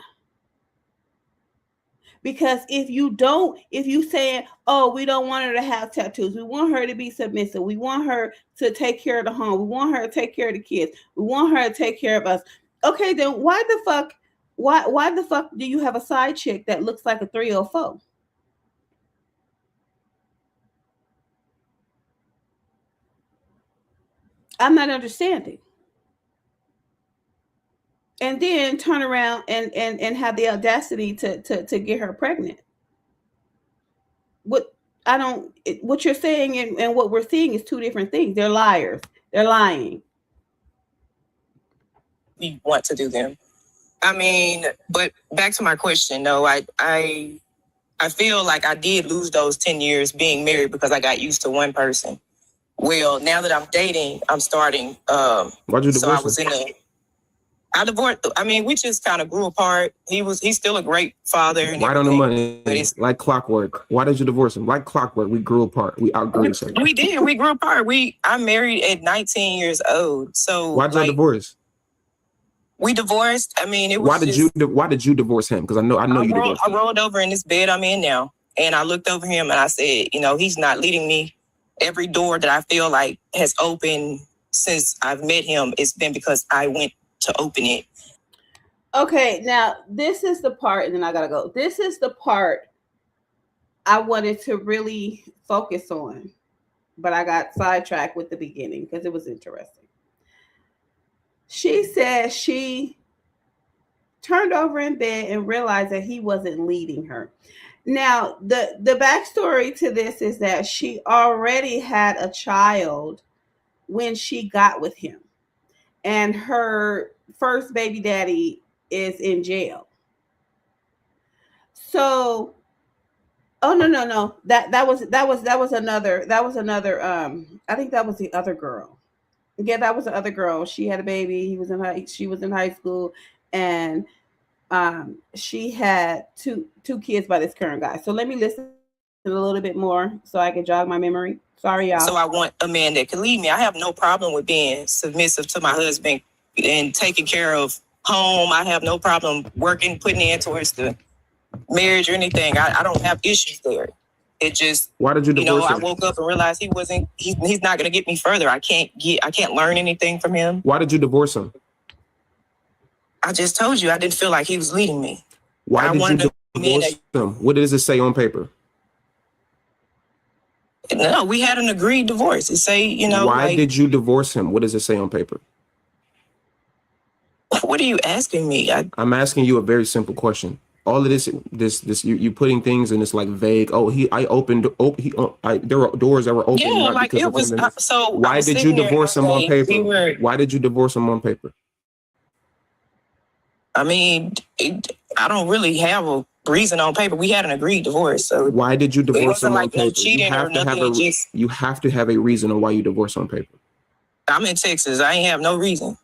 Because if you saying, oh, we don't want her to have tattoos, we want her to be submissive, we want her to take care of the home, we want her to take care of the kids, we want her to take care of us. Okay, then why the fuck do you have a side chick that looks like a 304? I'm not understanding. And then turn around and have the audacity to get her pregnant. What you're saying and what we're seeing is two different things. They're liars. They're lying. We want to do them. I mean, but back to my question, though, I feel like I did lose those 10 years being married because I got used to one person. Well, now that I'm dating, I'm starting. Why'd you divorce him? I divorced. I mean, we just kind of grew apart. He's still a great father. And right on the money, like clockwork. Why did you divorce him? Like clockwork, we grew apart. We outgrew each other. We did. We grew apart. I married at 19 years old. So why'd you divorce? We divorced. I mean, it was. Why did you divorce him? Because I know you divorced him. I rolled over in this bed I'm in now, and I looked over him and I said, he's not leading me. Every door that I feel like has opened since I've met him, it's been because I went to open it. Okay, now this is the part, and then I gotta go. This is the part I wanted to really focus on, but I got sidetracked with the beginning because it was interesting. She said she turned over in bed and realized that he wasn't leading her. Now, the backstory to this is that she already had a child when she got with him. And her first baby daddy is in jail. So, oh no. That was another. I think that was the other girl. Yeah, that was the other girl. She had a baby. She was in high school, and she had two kids by this current guy. So let me listen a little bit more so I can jog my memory. Sorry, y'all. So I want a man that can lead me. I have no problem with being submissive to my husband and taking care of home. I have no problem working, putting in towards the marriage or anything. I don't have issues there. It just, why did you divorce him? I woke up and realized he's not going to get me further. I can't learn anything from him. Why did you divorce him? I just told you I didn't feel like he was leading me. Why did you divorce him? What does it say on paper? No, we had an agreed divorce. It say, Why did you divorce him? What does it say on paper? What are you asking me? I'm asking you a very simple question. All of this, you putting things in this like vague. Oh, there were doors that were open. Yeah, like it was. So why did you divorce him on paper? Why did you divorce him on paper? I mean, I don't really have a reason on paper. We had an agreed divorce. So why did you divorce him on paper? No cheating or nothing. You have to have a reason on why you divorce on paper. I'm in Texas. I ain't have no reason.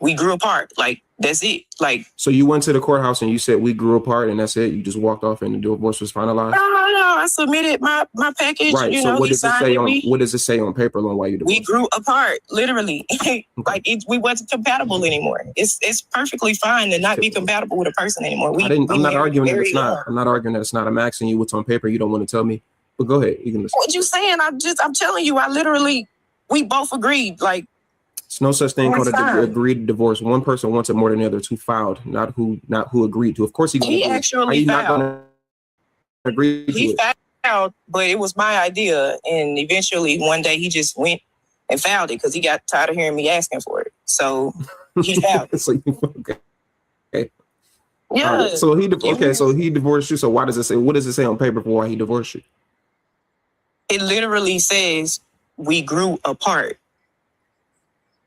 We grew apart. Like, that's it. Like, so you went to the courthouse and you said we grew apart and that's it. You just walked off and the divorce was finalized. No. I submitted my package. Right. So what does it say on paper on why you divorced? We grew apart, literally. Like we wasn't compatible anymore. It's perfectly fine to not be compatible with a person anymore. I'm not arguing that it's not. I'm not arguing that it's not. I'm asking you what's on paper. You don't want to tell me, but go ahead. You can listen. What you saying? I'm telling you. We both agreed. Like. It's no such thing called a agreed divorce. One person wants it more than the other. Who filed, not who agreed to. Of course, he actually filed. He filed, but it was my idea, and eventually one day he just went and filed it because he got tired of hearing me asking for it. So he filed. Okay. Yeah. Right. So he divorced you. So why does it say? What does it say on paper for why he divorced you? It literally says we grew apart.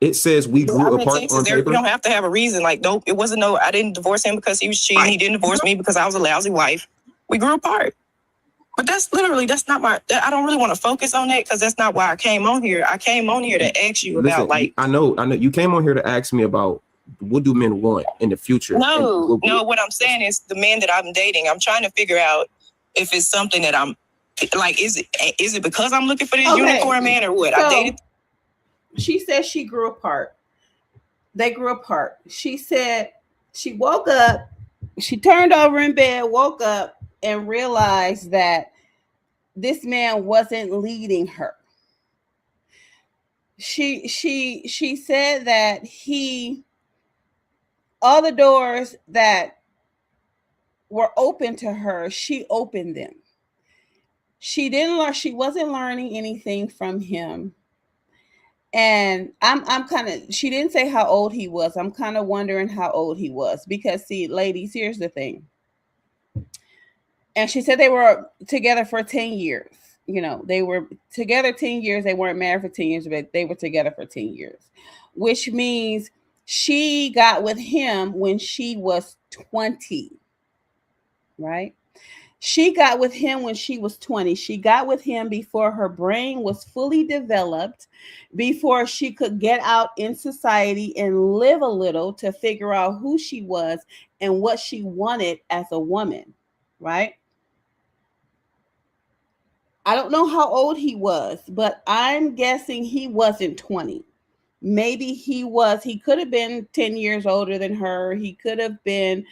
It says we grew apart on paper. You don't have to have a reason. Like, nope, it wasn't I didn't divorce him because he was cheating. He didn't divorce me because I was a lousy wife. We grew apart. But that's not my, I don't really want to focus on that because that's not why I came on here. I came on here to ask you about, like, I know you came on here to ask me about what do men want in the future. No, what I'm saying is the man that I'm dating, I'm trying to figure out if it's something that I'm like, is it because I'm looking for this unicorn man or what? So, I dated. She said she grew apart. They grew apart. She said she woke up, she turned over in bed, woke up, and realized that this man wasn't leading her. She said that all the doors that were open to her, she opened them. She wasn't learning anything from him. And I'm kind of, she didn't say how old he was. I'm kind of wondering how old he was because, see, ladies, here's the thing. And she said they were together for 10 years. You know, they were together 10 years. They weren't married for 10 years, but they were together for 10 years, which means she got with him when she was 20, right? She got with him when she was 20. She got with him before her brain was fully developed, before she could get out in society and live a little to figure out who she was and what she wanted as a woman, right? I don't know how old he was, but I'm guessing he wasn't 20. Maybe he could have been 10 years older than her. He could have been,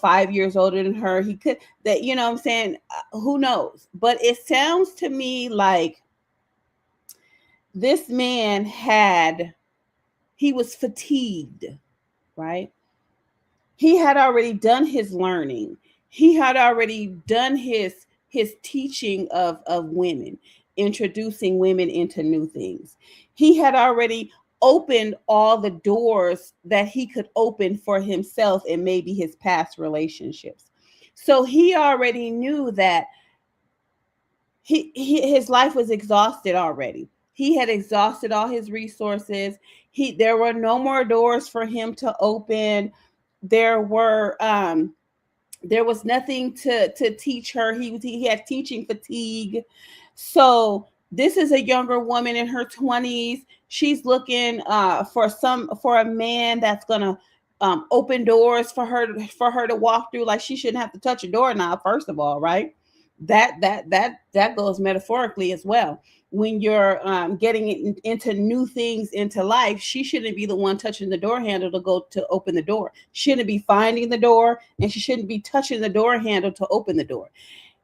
5 years older than her. He could, that, what I'm saying, who knows? But it sounds to me like this man he was fatigued, right? He had already done his learning. He had already done his teaching of women, introducing women into new things. He had already opened all the doors that he could open for himself and maybe his past relationships. So he already knew that his life was exhausted already. He had exhausted all his resources. There were no more doors for him to open. There was nothing to teach her. He had teaching fatigue. So this is a younger woman in her 20s. She's looking for a man that's gonna open doors for her to walk through. Like, she shouldn't have to touch a doorknob, first of all, right? That goes metaphorically as well. When you're getting into new things into life, she shouldn't be the one touching the door handle to go to open the door. She shouldn't be finding the door, and she shouldn't be touching the door handle to open the door.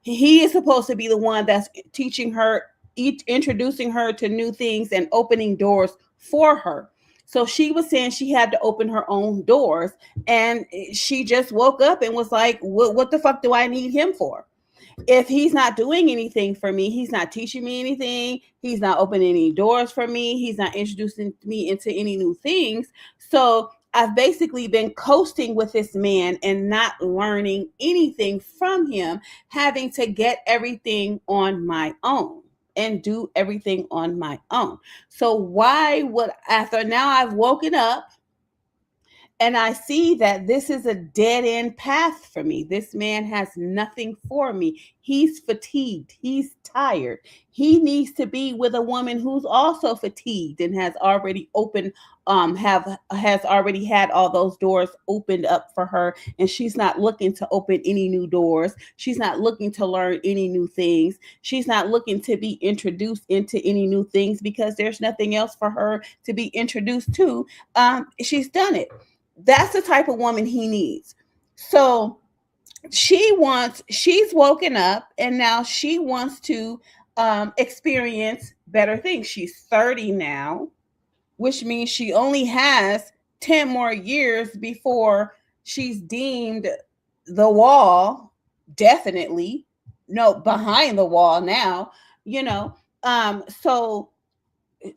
He is supposed to be the one that's teaching her, introducing her to new things and opening doors for her. So she was saying she had to open her own doors, and she just woke up and was like, what the fuck do I need him for? If he's not doing anything for me, he's not teaching me anything, he's not opening any doors for me, he's not introducing me into any new things. So I've basically been coasting with this man and not learning anything from him, having to get everything on my own and do everything on my own. So why would, after now I've woken up and I see that this is a dead end path for me. This man has nothing for me. He's fatigued. He's tired. He needs to be with a woman who's also fatigued and has already opened, has already had all those doors opened up for her. And she's not looking to open any new doors. She's not looking to learn any new things. She's not looking to be introduced into any new things because there's nothing else for her to be introduced to. She's done it. That's the type of woman he needs. So she's woken up and now she wants to experience better things. She's 30 now, which means she only has 10 more years before she's deemed the wall, definitely. No, behind the wall now, so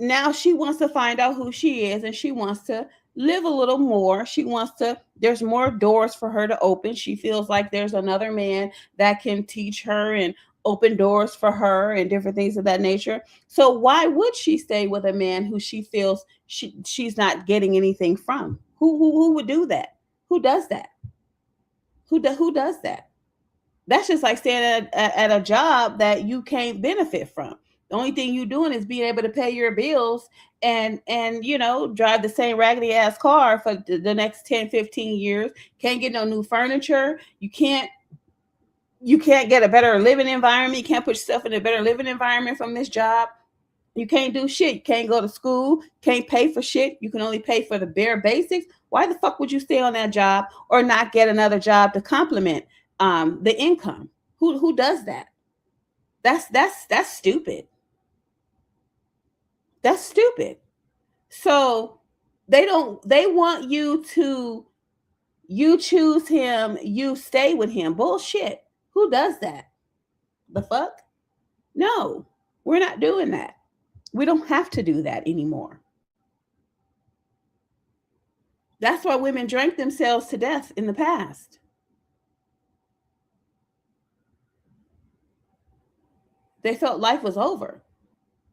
now she wants to find out who she is, and she wants to live a little more. There's more doors for her to open. She feels like there's another man that can teach her and open doors for her and different things of that nature. So why would she stay with a man who she feels she's not getting anything from? Who would do that? Who does that? Who does that? That's just like staying at a job that you can't benefit from. The only thing you're doing is being able to pay your bills and drive the same raggedy ass car for the next 10, 15 years. Can't get no new furniture. You can't get a better living environment. You can't put yourself in a better living environment from this job. You can't do shit. You can't go to school. Can't pay for shit. You can only pay for the bare basics. Why the fuck would you stay on that job or not get another job to complement the income? Who does that? That's stupid. That's stupid. So they want you to, you choose him, you stay with him. Bullshit. Who does that? The fuck? No, we're not doing that. We don't have to do that anymore. That's why women drank themselves to death in the past. They felt life was over.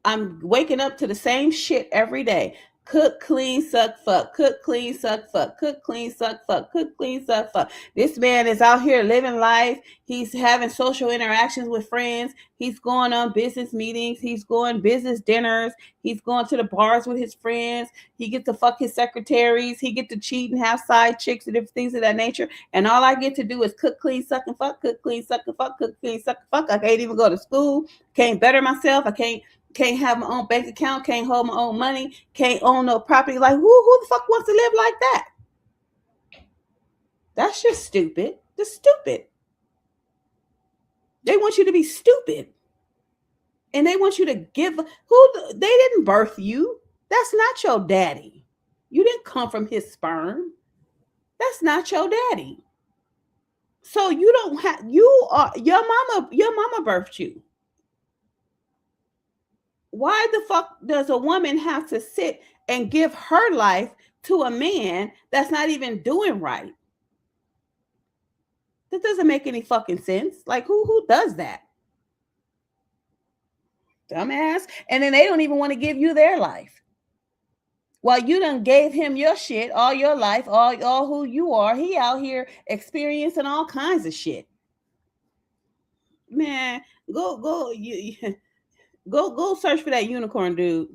I'm waking up to the same shit every day. Cook, clean, suck, fuck. Cook, clean, suck, fuck. Cook, clean, suck, fuck. Cook, clean, suck, fuck. This man is out here living life. He's having social interactions with friends. He's going on business meetings. He's going business dinners. He's going to the bars with his friends. He gets to fuck his secretaries. He gets to cheat and have side chicks and different things of that nature. And all I get to do is cook, clean, suck, and fuck. Cook, clean, suck, and fuck. Cook, clean, suck, and fuck. I can't even go to school. Can't better myself. I can't have my own bank account, can't hold my own money, can't own no property. Like, who the fuck wants to live like that? That's just stupid. Just stupid. They want you to be stupid. And they want you to give, they didn't birth you. That's not your daddy. You didn't come from his sperm. That's not your daddy. So you don't have, your mama birthed you. Why the fuck does a woman have to sit and give her life to a man that's not even doing right? That doesn't make any fucking sense. Like, who does that? Dumbass. And then they don't even want to give you their life. While you done gave him your shit all your life, all who you are, he out here experiencing all kinds of shit. Man, go search for that unicorn, dude.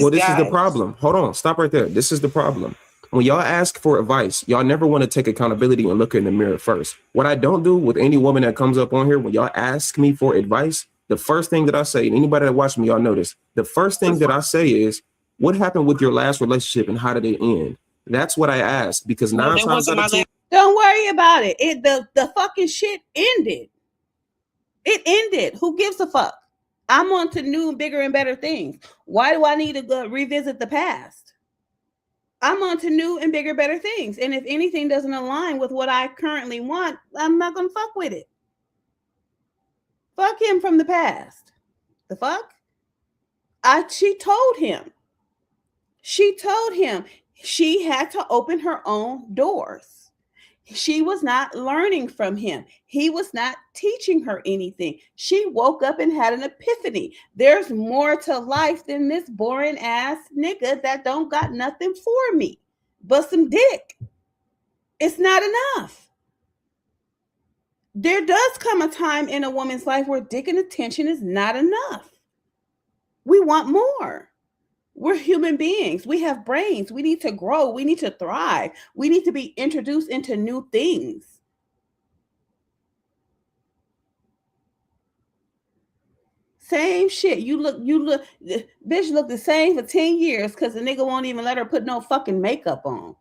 Well, this is the problem. Hold on, stop right there. This is the problem. When y'all ask for advice, y'all never want to take accountability and look in the mirror first. What I don't do with any woman that comes up on here, when y'all ask me for advice, the first thing that I say, and anybody that watched me, y'all notice, the first thing that I say is, what happened with your last relationship and how did it end? That's what I ask, because 9 times out of 10, don't worry about it. The fucking shit ended. It ended. Who gives a fuck? I'm on to new, bigger, and better things. Why do I need to go revisit the past? I'm on to new and bigger, better things. And if anything doesn't align with what I currently want, I'm not going to fuck with it. Fuck him from the past. The fuck? She told him she had to open her own doors. She was not learning from him. He was not teaching her anything. She woke up and had an epiphany. There's more to life than this boring ass nigga that don't got nothing for me but some dick. It's not enough. There does come a time in a woman's life where dick and attention is not enough. We want more. We're human beings. We have brains. We need to grow. We need to thrive. We need to be introduced into new things. Same shit. Bitch look the same for 10 years because the nigga won't even let her put no fucking makeup on.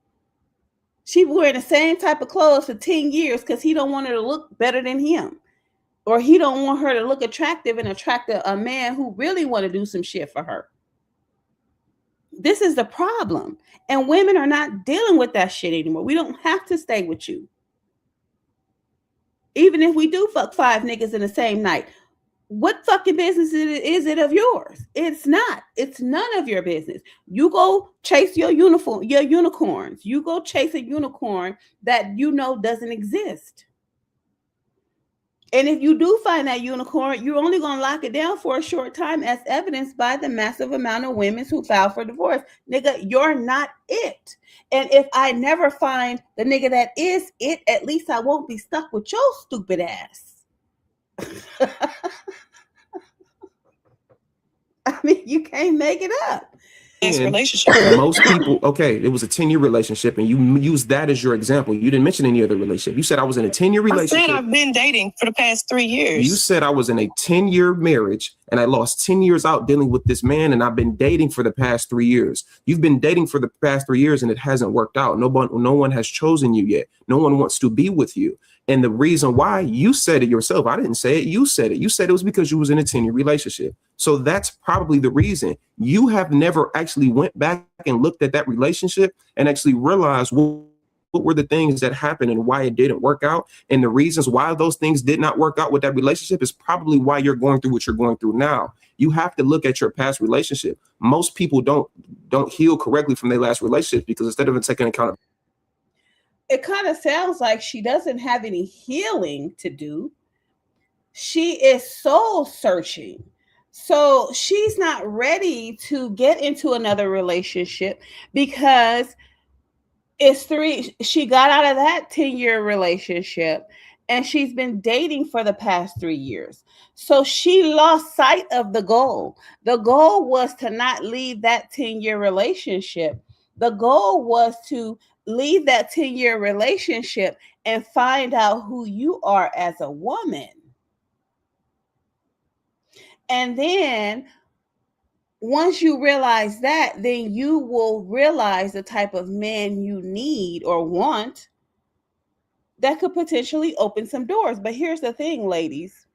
She wearing the same type of clothes for 10 years because he don't want her to look better than him. Or he don't want her to look attractive and attract a man who really want to do some shit for her. This is the problem. And women are not dealing with that shit anymore. We don't have to stay with you. Even if we do fuck 5 niggas in the same night, what fucking business is it of yours? It's not. It's none of your business. You go chase your unicorns. You go chase a unicorn that you know doesn't exist. And if you do find that unicorn, you're only going to lock it down for a short time, as evidenced by the massive amount of women who file for divorce. Nigga, you're not it. And if I never find the nigga that is it, at least I won't be stuck with your stupid ass. I mean, you can't make it up. Relationship. Most people, okay, it was a 10-year relationship, and you used that as your example. You didn't mention any other relationship. You said I was in a 10-year relationship. I said I've been dating for the past 3 years. You said I was in a 10-year marriage, and I lost 10 years out dealing with this man, and I've been dating for the past 3 years. You've been dating for the past 3 years, and it hasn't worked out. No one has chosen you yet. No one wants to be with you. And the reason why, you said it yourself. I didn't say it. You said it. You said it was because you was in a 10-year relationship. So that's probably the reason. You have never actually went back and looked at that relationship and actually realized what were the things that happened and why it didn't work out. And the reasons why those things did not work out with that relationship is probably why you're going through what you're going through now. You have to look at your past relationship. Most people don't heal correctly from their last relationship because instead of taking account of, it kind of sounds like she doesn't have any healing to do. She is soul searching. So she's not ready to get into another relationship because she got out of that 10-year relationship and she's been dating for the past 3 years. So she lost sight of the goal. The goal was to not leave that 10-year relationship. The goal was to leave that 10-year relationship and find out who you are as a woman. And then once you realize that, then you will realize the type of man you need or want that could potentially open some doors. But here's the thing, ladies.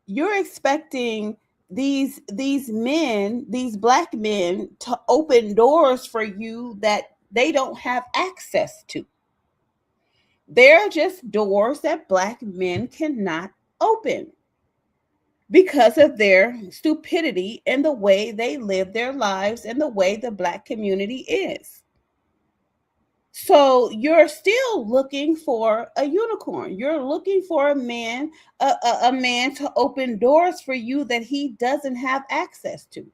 You're expecting these men, these black men, to open doors for you that they don't have access to. They're just doors that black men cannot open because of their stupidity and the way they live their lives and the way the black community is. So you're still looking for a unicorn. You're looking for a man to open doors for you that he doesn't have access to.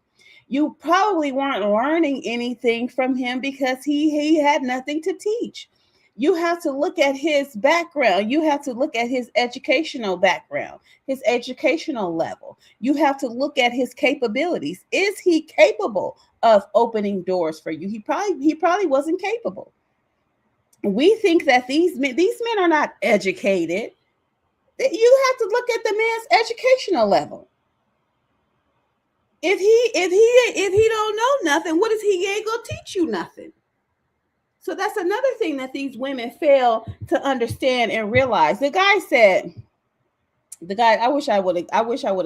You probably weren't learning anything from him because he had nothing to teach. You have to look at his background. You have to look at his educational background, his educational level. You have to look at his capabilities. Is he capable of opening doors for you? He probably wasn't capable. We think that these men are not educated. You have to look at the man's educational level. If he don't know nothing, what is he ain't gonna teach you nothing? So that's another thing that these women fail to understand and realize. The guy, I wish I would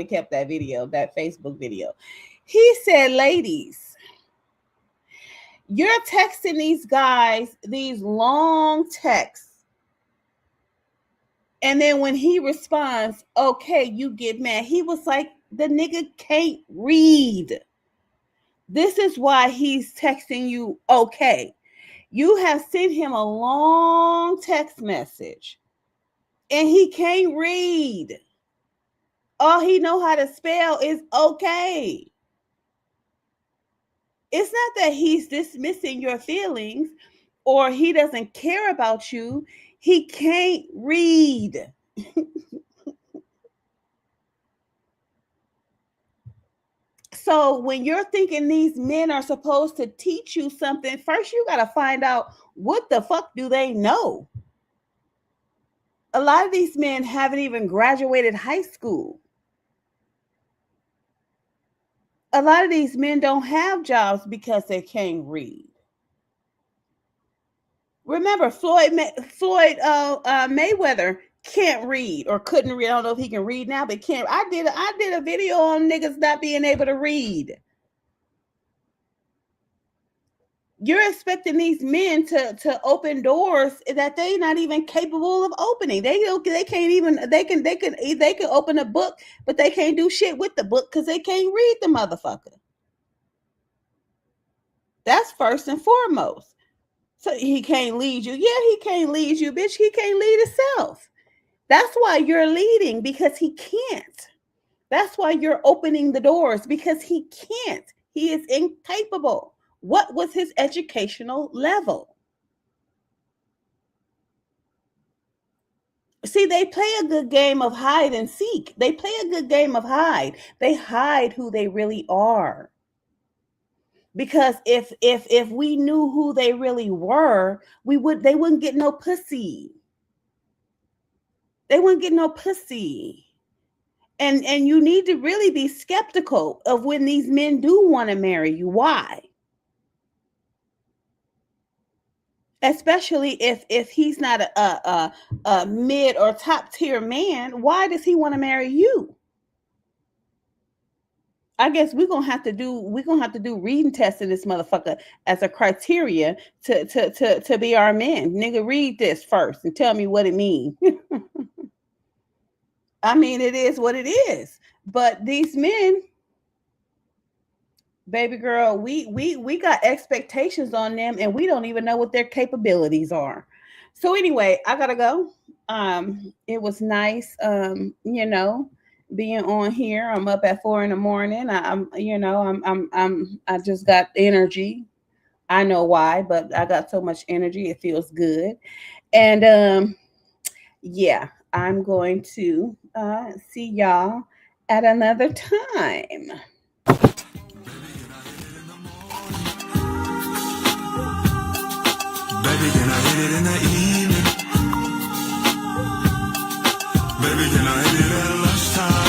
have kept that video, that Facebook video. He said, ladies, you're texting these guys these long texts. And then when he responds, okay, you get mad. He was like, the nigga can't read. This is why he's texting you, okay. You have sent him a long text message and he can't read. All he know how to spell is okay. It's not that he's dismissing your feelings or he doesn't care about you. He can't read. So when you're thinking these men are supposed to teach you something, first you got to find out what the fuck do they know? A lot of these men haven't even graduated high school. A lot of these men don't have jobs because they can't read. Remember, Floyd Mayweather can't read or couldn't read. I don't know if he can read now, but can't. I did a video on niggas not being able to read. You're expecting these men to open doors that they're not even capable of opening. They can open a book, but they can't do shit with the book because they can't read the motherfucker. That's first and foremost. So he can't lead you. Yeah, he can't lead you, bitch. He can't lead himself. That's why you're leading, because he can't. That's why you're opening the doors, because he can't. He is incapable. What was his educational level? See, they play a good game of hide and seek. They play a good game of hide. They hide who they really are. Because if we knew who they really were, they wouldn't get no pussy. They wouldn't get no pussy. And you need to really be skeptical of when these men do want to marry you. Why? Especially if he's not a mid or top tier man. Why does he want to marry you? I guess we're gonna have to do reading tests in this motherfucker as a criteria to be our men. Nigga, read this first and tell me what it means. I mean, it is what it is. But these men, baby girl, we got expectations on them, and we don't even know what their capabilities are. So anyway, I gotta go. It was nice, being on here. I'm up at 4 a.m. I just got energy. I know why, but I got so much energy, it feels good. And yeah, I'm going to see y'all at another time. Baby, can I hit it in the evening? Baby, can I hit it at lunchtime?